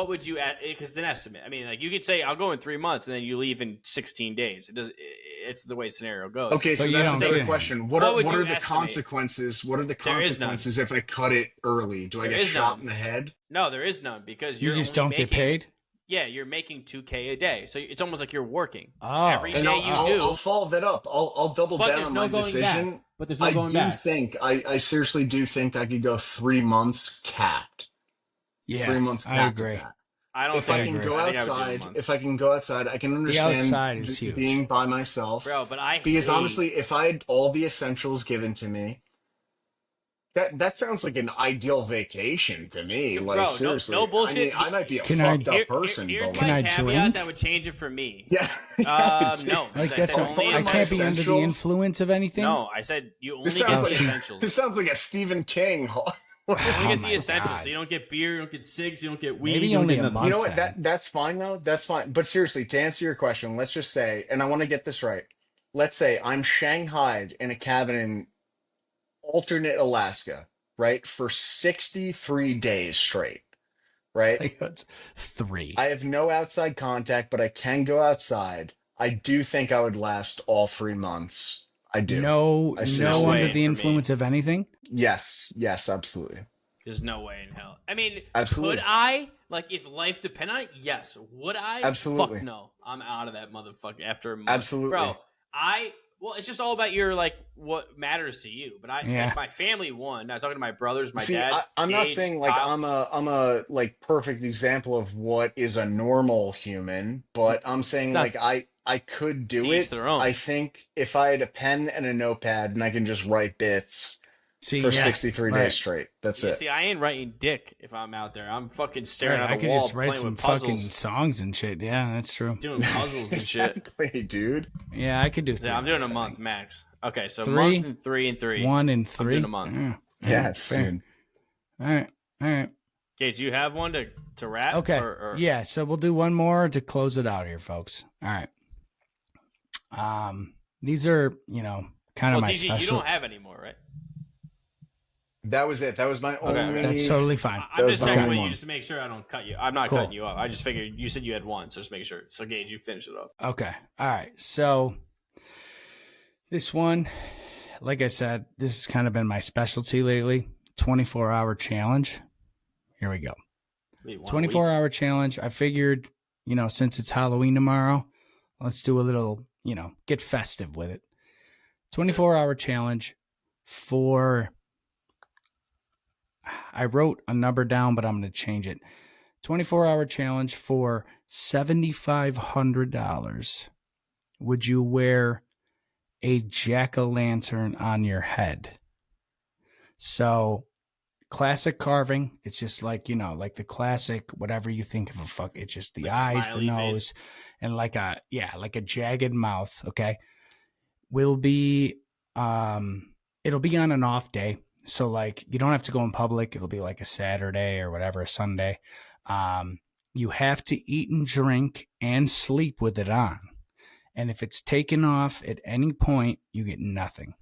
C: would you add? Because it's an estimate. I mean, like you could say I'll go in 3 months and then you leave in 16 days. It's the way scenario goes.
E: Okay, so
D: But you
E: that's
D: don't
E: another
D: get it.
E: question. What
C: What would
E: are
C: you
E: the
C: estimate?
E: consequences? What are the
C: There is none.
E: consequences if I cut it early? Do I
C: There
E: get
C: is
E: shot
C: none.
E: in the head?
C: No, there is none because
D: You
C: you're
D: just
C: only
D: don't get
C: making-
D: paid?
C: Yeah, you're making 2K a day, so it's almost like you're working.
D: Oh.
C: Every
E: And
C: day
E: I'll,
C: you do.
E: I'll follow that up. I'll double
C: But
E: down
C: there's
E: on
C: no
E: my
C: going
E: decision.
C: back. But there's no
E: I
C: going
E: do
C: back.
E: think I seriously do think I could go 3 months capped.
D: Yeah,
E: 3 months
D: I
E: capped.
D: agree.
E: At that.
C: I don't
E: If
C: think
E: I can
D: agree.
E: go
C: I think I would do a
E: outside,
C: month.
E: if I can go outside, I can understand
D: outside is huge.
E: being by myself.
C: Bro, but I
E: Because
C: hate-
E: honestly, if I had all the essentials given to me, that sounds like an ideal vacation to me. Like
C: Bro, no-
E: seriously,
C: no bullshit.
E: I mean, I might be a
D: Can I-
E: fucked up person,
C: here's
E: but
C: my
D: Can I
C: caveat
D: drink?
C: that would change it for me.
E: yeah, yeah, dude.
C: No, because
D: Like
C: I
D: that's
C: said
D: what,
C: only
D: I can't be
C: essentials.
D: under the
E: essentials?
D: influence of anything.
C: No, I said you only
E: This
C: get
E: sounds
C: the
E: like
C: essentials.
E: this sounds like a Stephen King.
C: You only
D: Oh
C: get
D: my
C: the essentials.
D: God.
C: So you don't get beer, you don't get cigs, you don't get weed.
D: Maybe
C: you don't
D: only
C: get
D: a
C: nothing.
D: month.
E: You know what?
D: then.
E: That's fine though. That's fine. But seriously, to answer your question, let's just say, and I want to get this right. Let's say I'm shanghaied in a cabin in alternate Alaska, right, for 63 days straight, right?
D: Like, that's 3.
E: I have no outside contact, but I can go outside. I do think I would last all 3 months. I do.
D: No,
E: I
D: no
E: seriously
C: way
D: under
E: do.
D: the
C: for me.
D: influence of anything.
E: Yes, absolutely.
C: There's no way in hell. I mean,
E: Absolutely.
C: could I? Like, if life depended on it, yes. Would I?
E: Absolutely.
C: Fuck no. I'm out of that motherfucker after a month.
E: Absolutely.
C: Bro, well, it's just all about your, like, what matters to you. But
D: Yeah.
C: like, my family won. I'm talking to my brothers, my
E: See,
C: dad.
E: I'm not
C: Gage,
E: saying like
C: Kyle.
E: I'm a like perfect example of what is a normal human, but I'm saying
C: Not-
E: like I could do
C: To each
E: it.
C: their own.
E: I think if I had a pen and a notepad and I can just write bits
D: See,
E: for
D: yeah,
E: 63
D: right.
E: days straight. That's
C: Yeah,
E: it.
C: see, I ain't writing dick if I'm out there. I'm fucking staring
D: Right,
C: at
D: I
C: a
D: could
C: wall
D: just write
C: playing
D: some
C: with
D: fucking
C: puzzles,
D: songs and shit. Yeah, that's true.
C: doing puzzles and shit.
E: Exactly, dude.
D: Yeah, I could do.
C: Yeah, I'm doing a
D: 3 months, I
C: month
D: think.
C: max. Okay, so
D: 3,
C: month and 3 and 3.
D: 1 and 3.
C: I'm doing a month.
D: Yeah,
E: Yes,
D: fair.
E: dude.
D: All right, all right.
C: Okay, do you have one to wrap?
D: Okay.
C: Or...
D: Yeah, so we'll do one more to close it out here, folks. All right. These are, kind of
C: Well,
D: my
C: DG,
D: special.
C: you don't have any more, right?
E: That was it. That was my only.
D: That's totally fine.
C: I'm just
E: was my
C: checking
E: only
C: with you
E: one.
C: just to make sure I don't cut you. I'm not
D: Cool.
C: cutting you off. I just figured you said you had one, so just make sure. So, Gage, you finish it off.
D: Okay. All right. So this one, like I said, this has kind of been my specialty lately. 24-hour challenge. Here we go.
C: Wait,
D: 24-hour challenge. I figured, since it's Halloween tomorrow, let's do a little, get festive with it. 24-hour challenge for, I wrote a number down, but I'm going to change it. 24-hour challenge for $7,500. Would you wear a jack-o'-lantern on your head? So, classic carving. It's just like, like the classic, whatever you think of a fuck. It's just the
C: Like
D: eyes, the
C: smiley
D: nose,
C: face.
D: and like a jagged mouth. Okay. Will be, it'll be on an off day. So like, you don't have to go in public. It'll be like a Saturday or whatever, a Sunday. You have to eat and drink and sleep with it on. And if it's taken off at any point, you get nothing.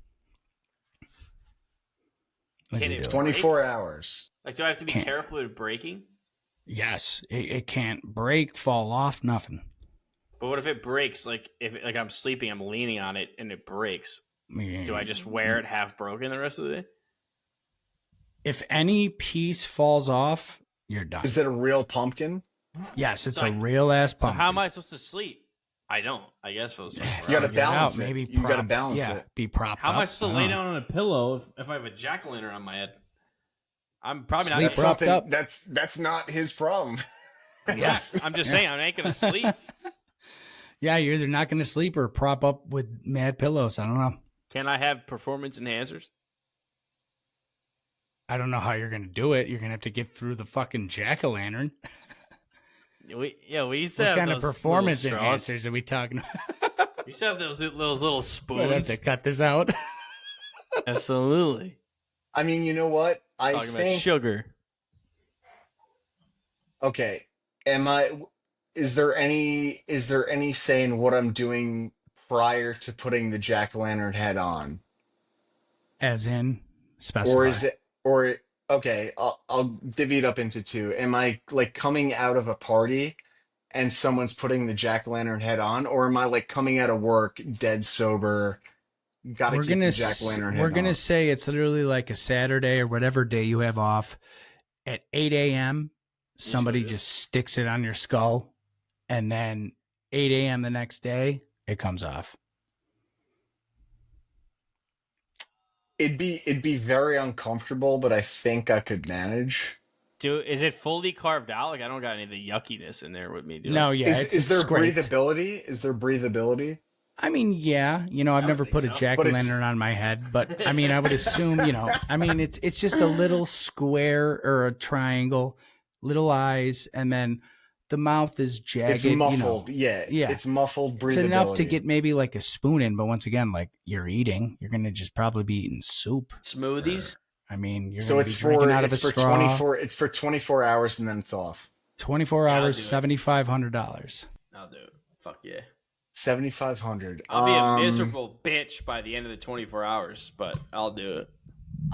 D: What
C: Can
D: do you
C: it
D: do?
E: 24 hours.
C: Like, do I have to be
D: Can't.
C: careful with breaking?
D: Yes, it can't break, fall off, nothing.
C: But what if it breaks? Like, if I'm sleeping, I'm leaning on it, and it breaks. Do I just wear it half broken the rest of the day?
D: If any piece falls off, you're done.
E: Is it a real pumpkin?
D: Yes, it's
C: So
D: a real ass
C: So
D: pumpkin.
C: how am I supposed to sleep? I don't. I guess for those 24
E: You gotta
C: hours.
E: balance it.
D: Maybe
E: You gotta
D: prop-
E: balance
D: yeah,
E: it.
D: Be propped
C: How
D: up.
C: am I supposed to
D: I
C: lay
D: don't
C: down on a pillow if I have a jack-o'-lantern on my head? I'm probably not.
D: Sleep
E: That's
D: propped
E: something.
D: up.
E: That's not his problem.
D: know. Yeah,
C: I'm just saying, I ain't gonna sleep.
D: yeah. You're either not going to sleep or prop up with mad pillows. I don't know.
C: Can I have performance enhancers?
D: I don't know how you're going to do it. You're going to have to get through the fucking jack-o'-lantern.
C: We used to
D: What
C: have
D: kind of
C: those
D: performance
C: little straws.
D: enhancers are we talking about?
C: We used to have those little
D: We'd have
C: spoons.
D: to cut this out.
C: Absolutely.
E: I mean, you know what? I
C: Talking about
E: think.
C: sugar.
E: Okay. Is there any say in what I'm doing prior to putting the jack-o'-lantern head on?
D: As in, specify.
E: Or is it okay, I'll divvy it up into two. Am I like coming out of a party and someone's putting the jack-o'-lantern head on, or am I like coming out of work dead sober, gotta keep the jack-o'-lantern head
D: We're
E: on?
D: gonna say it's literally like a Saturday or whatever day you have off. At 8 a.m., somebody
C: Usually it is.
D: just sticks it on your skull, and then 8 a.m. the next day, it comes off.
E: It'd be very uncomfortable, but I think I could manage.
C: Is it fully carved out? Like, I don't got any of the yuckiness in there with me.
D: No, yeah,
E: Is there
D: scraped.
E: breathability? Is there breathability?
D: I mean, yeah, I've
C: would
D: never
C: think
D: put a
C: so.
D: jack-o'-lantern on my head, but I mean, I would assume, I mean, it's just a little square or a triangle, little eyes, and then the mouth is jagged.
E: It's muffled. Yeah.
D: Yeah.
E: It's muffled breathability.
D: It's enough to get maybe like a spoon in, but once again, like you're gonna just probably be eating soup.
C: Smoothies?
D: I mean, you're
E: So
D: gonna
E: it's
D: be drinking out of a
E: for
D: straw.
E: 24 hours and then it's off.
D: 24
C: Yeah, I'll
D: hours,
C: do it.
D: $7,500.
C: I'll do it. Fuck yeah.
E: 7,500.
C: I'll be a miserable bitch by the end of the 24 hours, but I'll do it.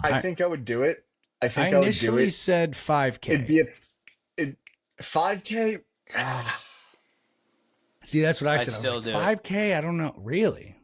E: I think I would do it. I
D: I
E: think I would do
D: initially
E: it.
D: said 5K.
E: It'd be 5K.
D: See, that's what I
C: I'd
D: said.
C: still
D: I was
C: do
D: like,
C: it.
D: 5K? I don't know. Really?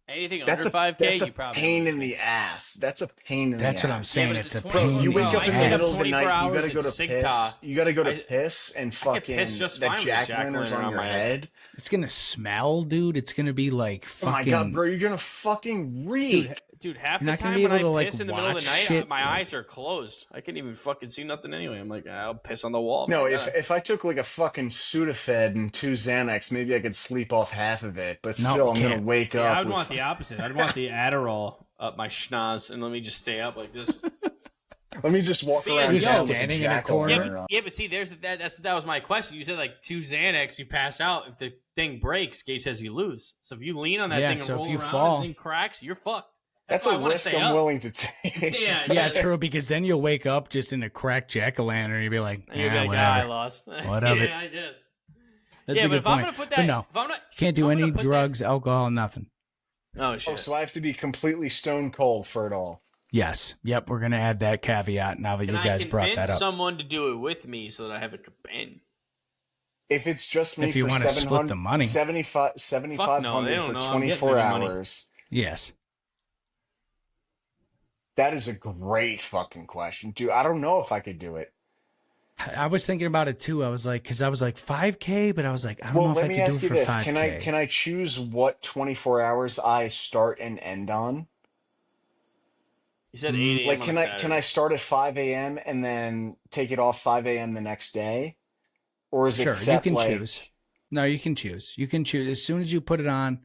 C: Anything
E: That's
C: under 5K,
E: that's
C: you
E: a
C: probably
E: pain
C: lose
E: in
C: it.
E: the ass. That's a pain in
D: That's
E: the
D: what I'm
E: ass.
D: saying.
C: but
D: It's a
C: 24
D: pain.
E: You
D: in
E: wake
D: the
E: up in the
C: I stay up
E: middle of the
C: 24
E: night. You
C: hours
E: gotta
C: at
E: go to
C: Sigta.
E: piss. You gotta go to
C: I-
E: piss, and
C: I get
E: fucking
C: pissed just
E: that
C: fine with a
E: jack-o'-lanterns on your head.
D: It's gonna smell, dude. It's gonna be like
E: Oh my
D: fucking.
E: god, bro! You're gonna fucking reek.
C: Dude, half
D: You're
C: the
D: not gonna
C: time
D: be
C: when
D: able
C: I
D: to, like,
C: piss in the middle of the
D: watch
C: night,
D: shit,
C: my
D: like-
C: eyes are closed. I can't even fucking see nothing anyway. I'm like, I'll piss on the wall.
E: No,
C: I
E: if
C: gotta-
E: if I took like a fucking Sudafed and 2 Xanax, maybe I could sleep off half of it. But
D: No,
E: still,
D: you
E: I'm gonna
D: can't.
E: wake
C: See, I
E: up
C: would
E: with.
C: want the opposite. I'd want the Adderall up my schnoz and let me just stay up like this.
E: Let me just walk
C: Because,
E: around
C: yo,
E: town with
D: standing
E: a
D: in a corner.
E: jack-o'-lantern on.
C: Yeah, but see, that was my question. You said like 2 Xanax, you pass out. If the thing breaks, Gage says you lose. So if you lean on that
D: Yeah,
C: thing and
D: so if
C: roll
D: you
C: around
D: fall-
C: and the thing cracks, you're fucked.
E: That's
C: why I
E: a
C: wanna
E: risk
C: stay
E: I'm
C: up.
E: willing to take.
C: Yeah,
D: Yeah, true. Because then you'll wake up just in a cracked jack-o'-lantern. And you'll be like,
C: And you'll be like,
D: whatever.
C: I lost.
D: What of it?
C: Yeah, I did.
D: That's
C: Yeah,
D: a
C: but
D: good
C: if I'm
D: point.
C: gonna put
D: But
C: that,
D: no,
C: if I'm not,
D: you can't do
C: I'm gonna
D: any
C: put that-
D: drugs, alcohol, nothing.
C: Oh shit.
E: Oh, so I have to be completely stone cold for it all.
D: Yes. Yep. We're gonna add that caveat now that
C: Can
D: you
C: I
D: guys brought
C: convince
D: that up.
C: someone to do it with me so that I have a companion?
E: If it's just me
D: If you
E: for
D: wanna split
E: 700
D: the money.
E: 7,500
C: don't
E: for
C: know. I'm getting
E: 24
C: any money.
E: hours,
D: Yes.
E: that is a great fucking question. Dude, I don't know if I could do it.
D: I was thinking about it too. I was like, because I was like 5K, but I was like, I don't
E: Well,
D: know if
E: let
D: I
E: me
D: could
E: ask
D: do
E: you
D: it for
E: this.
D: 5K.
E: Can I choose what 24 hours I start and end on?
C: You said 8 a.m.
E: Like,
C: on
E: can
C: a
E: I
C: Saturday.
E: start at 5 a.m. and then take it off 5 a.m. the next day? Or is it
D: Sure,
E: set
D: you can
E: like...
D: choose. No, you can choose. You can choose. As soon as you put it on,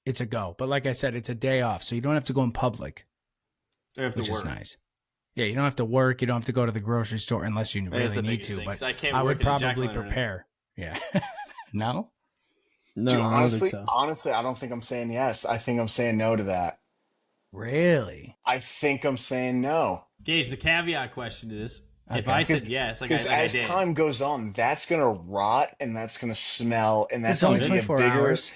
D: it's a go. But like I said, it's a day off, so you don't have to go in public,
C: I have to
D: which
C: work.
D: is nice. Yeah, you don't have to work. You don't have to go to the grocery store unless you
C: That is
D: really
C: the
D: need
C: biggest
D: to.
C: thing,
D: But
C: 'cause I can't
D: I
C: work
D: would
C: in a
D: probably
C: jack-o'-lantern.
D: prepare. Yeah. No?
C: No,
E: Dude,
C: I don't
E: honestly,
C: think so.
E: honestly, I don't think I'm saying yes. I think I'm saying no to that.
D: Really?
E: I think I'm saying no.
C: Gage, the caveat question to this: if
D: Okay.
C: I said yes,
E: Because
C: I
E: as
C: did,
E: time goes on, that's gonna rot and that's gonna smell and that's
D: It's only
E: gonna be a
D: 24
E: bigger,
D: hours.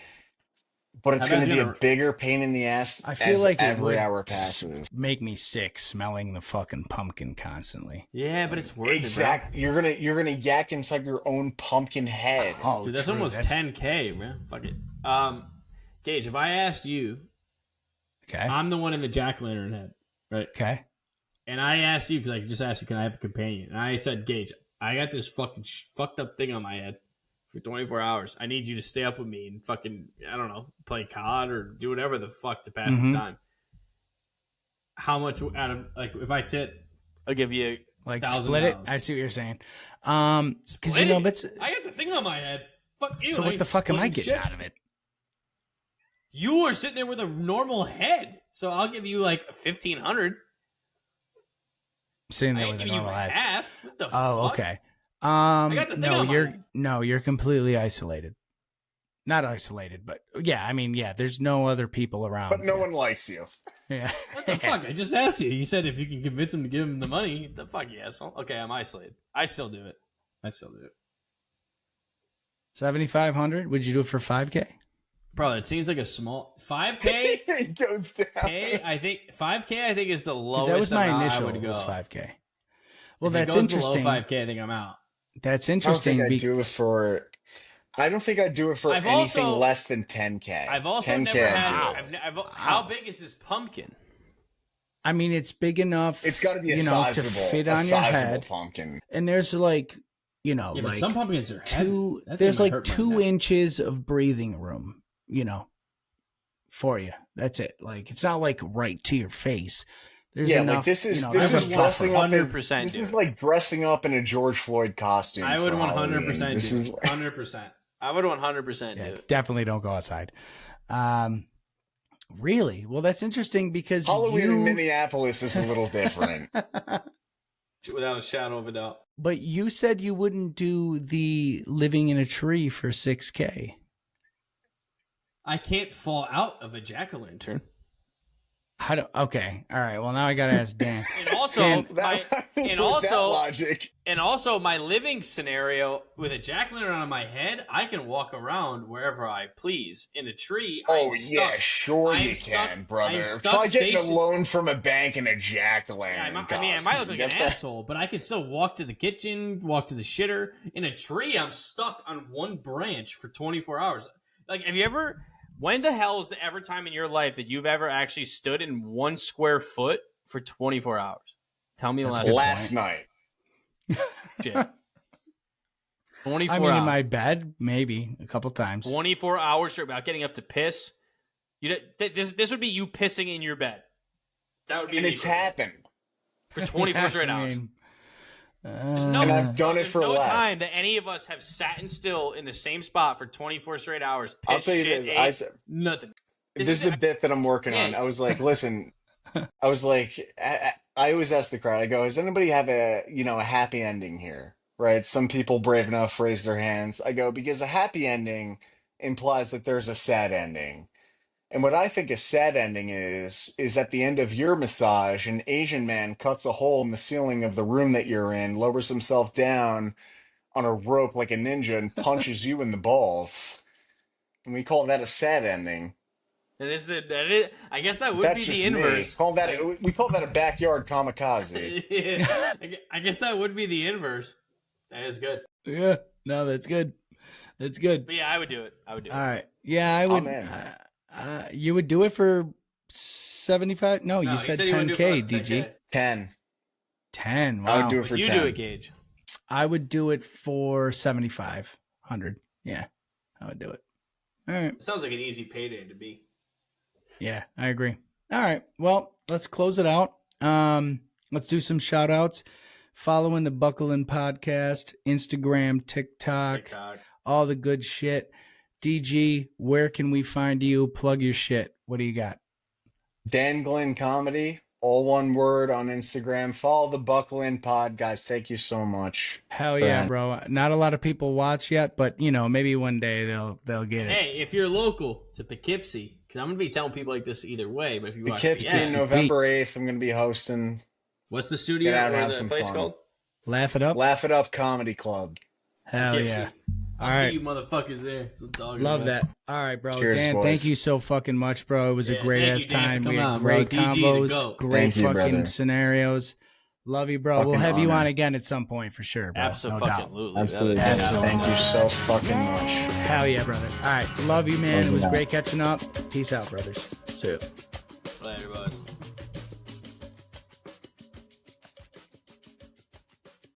E: but it's
C: I bet
E: gonna
C: it's
E: be a
C: gonna-
E: bigger pain in the ass
D: I feel
E: as
D: like it
E: every
D: would
E: hour passes.
D: make me sick smelling the fucking pumpkin constantly.
C: yeah, but it's worth
E: Exactly. You're gonna yak inside your own pumpkin head.
D: Oh,
C: it, bro. Dude, that's
D: true.
C: almost
D: That's-
C: 10K, man. Fuck it. Gage, if I asked you,
D: Okay.
C: I'm the one in the jack-o'-lantern head, right?
D: Okay.
C: And I asked you because I just asked you, can I have a companion? And I said, Gage, I got this fucking fucked up thing on my head for 24 hours. I need you to stay up with me and fucking, I don't know, play COD or do whatever the fuck to pass
D: Mhm.
C: the time. How much out of, like, if I tit, I'll give you
D: Like
C: $1,000.
D: split it. I see what you're saying. Because
C: Split
D: you know,
C: it?
D: but
C: I got the thing on my head. Fuck you.
D: so
C: I
D: what
C: ain't
D: the fuck am I
C: splitting
D: getting
C: shit.
D: out of it?
C: You are sitting there with a normal head, so I'll give you like 1,500.
D: Sitting
C: I
D: there
C: ain't
D: with a
C: giving you
D: normal head.
C: half. What the
D: Oh,
C: fuck?
D: okay.
C: got the thing
D: No,
C: on my head.
D: you're completely isolated. Not isolated, but yeah, I mean, yeah, there's no other people around.
E: But no
D: yeah.
E: one likes you.
D: Yeah.
C: What the fuck? I just asked you. You said if you can convince him to give him the money. The fuck, you asshole. Okay, I'm isolated. I still do it.
D: 7,500. Would you do it for 5K?
C: Bro, it seems like a small 5K.
E: It goes down.
C: I think 5K. I think is the
D: Because
C: lowest.
D: that was my
C: amount
D: initial.
C: I would go.
D: Was 5K. Well,
C: If
D: that's
C: it goes
D: interesting.
C: Below 5K, I think I'm out.
D: That's
E: I don't
D: interesting.
E: think I'd do it for. I don't think I'd do it for
C: I've
E: anything
C: also-
E: less than 10K.
C: I've also
E: 10K
C: never
E: I'd
C: had.
E: do.
C: How big is this pumpkin?
D: I mean, it's big enough.
E: It's got to be a
D: to
E: sizable,
D: fit
E: a
D: on your
E: sizable
D: head.
E: pumpkin.
D: And there's like,
C: Yeah,
D: like
C: but some pumpkins are heavy.
D: two.
C: That thing
D: There's
C: might
D: like
C: hurt my
D: 2
C: neck.
D: inches of breathing room. For you. That's it. Like it's not like right to your face. There's
E: Yeah,
D: enough.
E: like this is
D: there's
E: this is
D: a
E: dressing
D: buffer.
E: up. As,
C: 100%
E: this
C: do
E: is
C: it.
E: like dressing up in a George Floyd costume.
C: I would
E: for
C: 100%
E: Halloween. This
C: do
E: is
C: it. 100%. I would 100% do
D: Yeah,
C: it.
D: definitely don't go outside. Really? Well, that's interesting because
E: Halloween
D: you.
E: in Minneapolis is a little different.
C: Without a shadow of a doubt.
D: But you said you wouldn't do the living in a tree for 6K.
C: I can't fall out of a jack-o'-lantern.
D: Okay. All right. Well, now I got to ask Dan.
C: And also, also,
D: Dan,
C: and
E: with that
C: also,
E: logic.
C: and also, my living scenario with a jack-o'-lantern on my head, I can walk around wherever I please. In a tree,
E: Oh,
C: I'm
E: yeah,
C: stuck.
E: sure
C: I'm
E: you
C: stuck-
E: can, brother.
C: I'm stuck
E: Try getting a
C: station-
E: loan from a bank and a
C: Yeah,
E: jack-o'-lantern.
C: I mean, I might look like an asshole, but I can still walk to the kitchen, walk to the shitter. In a tree, I'm stuck on one branch for 24 hours. Like, have you ever? When the hell is the ever time in your life that you've ever actually stood in 1 square foot for 24 hours? Tell me
D: That's
C: last
D: a good
E: Last
D: point.
E: night.
C: shit. 24
D: I mean,
C: hours.
D: in my bed, maybe a couple times.
C: 24 hours straight without getting up to piss. This would be you pissing in your bed. That would be
E: And
C: me
E: it's
C: for a day.
E: happened.
C: For 24 straight
D: I
C: hours.
D: mean,
C: There's no,
E: And I've done it
C: there's
E: for
C: no
E: less.
C: time that any of us have sat and still in the same spot for 24 straight hours. Piss,
E: I'll tell you
C: shit,
E: this.
C: ate, nothing.
E: This is a bit that I'm working on.
C: Yeah.
E: I was like, listen, I was like, I always ask the crowd, I go, does anybody have a happy ending here? Right? Some people brave enough raise their hands. I go, because a happy ending implies that there's a sad ending. And what I think a sad ending is at the end of your massage, an Asian man cuts a hole in the ceiling of the room that you're in, lowers himself down on a rope like a ninja, and punches you in the balls. And we call that a sad ending.
C: That is, I guess that would
E: That's
C: be
E: just
C: the inverse.
E: We call that a backyard kamikaze.
C: Yeah. I guess that would be the inverse. That is good.
D: yeah, no, that's good. That's good.
C: But yeah, I would do it. I would do it.
D: All right. Yeah, I would.
E: in.
D: You would do it for 75? No,
C: No,
D: you
C: he
D: said
C: he would do it for
D: 10K,
C: us,
D: DG.
C: 10K.
E: 10.
D: 10. Wow.
E: I would do it
C: But
E: for
C: you
E: 10.
C: do it, Gage.
D: I would do it for 7,500. Yeah, I would do it. All right.
C: It sounds like an easy payday to be.
D: Yeah, I agree. All right. Well, let's close it out. Let's do some shout outs. Following the Buckle In Podcast, Instagram, TikTok, all the good shit. DG, where can we find you? Plug your shit. What do you got?
E: Dan Glynn Comedy, all one word on Instagram. Follow the Buckle In Pod, guys. Thank you so much.
D: Hell yeah, bro. Not a lot of people watch yet, but maybe one day they'll get it.
C: Hey, if you're local to Poughkeepsie, because I'm going to be telling people like this either way, but if you watch
E: Poughkeepsie, November 8th, I'm going to be hosting
C: what's the studio
E: Get out and
C: or
E: have
C: the
E: some
C: place
E: fun.
C: called?
D: Laugh it up.
E: Laugh It Up Comedy Club.
D: Hell
C: Poughkeepsie.
D: yeah.
C: I'll
D: All
C: see
D: right.
C: you motherfuckers there. That's what I'm talking
D: Love
C: about.
D: that. All right, bro.
E: Cheers,
D: Dan,
E: boys.
D: thank you so fucking much, bro. It was a
C: Yeah,
D: great
C: thank
D: ass
C: you, Dan, for
D: time. We
C: coming
D: had
C: on, bro.
D: great
C: DG to
D: combos,
C: go.
D: great
E: Thank you,
D: fucking
E: brother.
D: scenarios. Love you, bro. We'll
E: Fucking
D: have you
E: honor.
D: on again at some point for sure, bro.
C: Absolutely.
D: No doubt.
E: Absolutely. Thank you so fucking much.
D: Hell yeah, brother. All right. Love you, man. It
E: Closing
D: was
E: out.
D: great catching up. Peace out, brothers. See you.
C: Later, bud.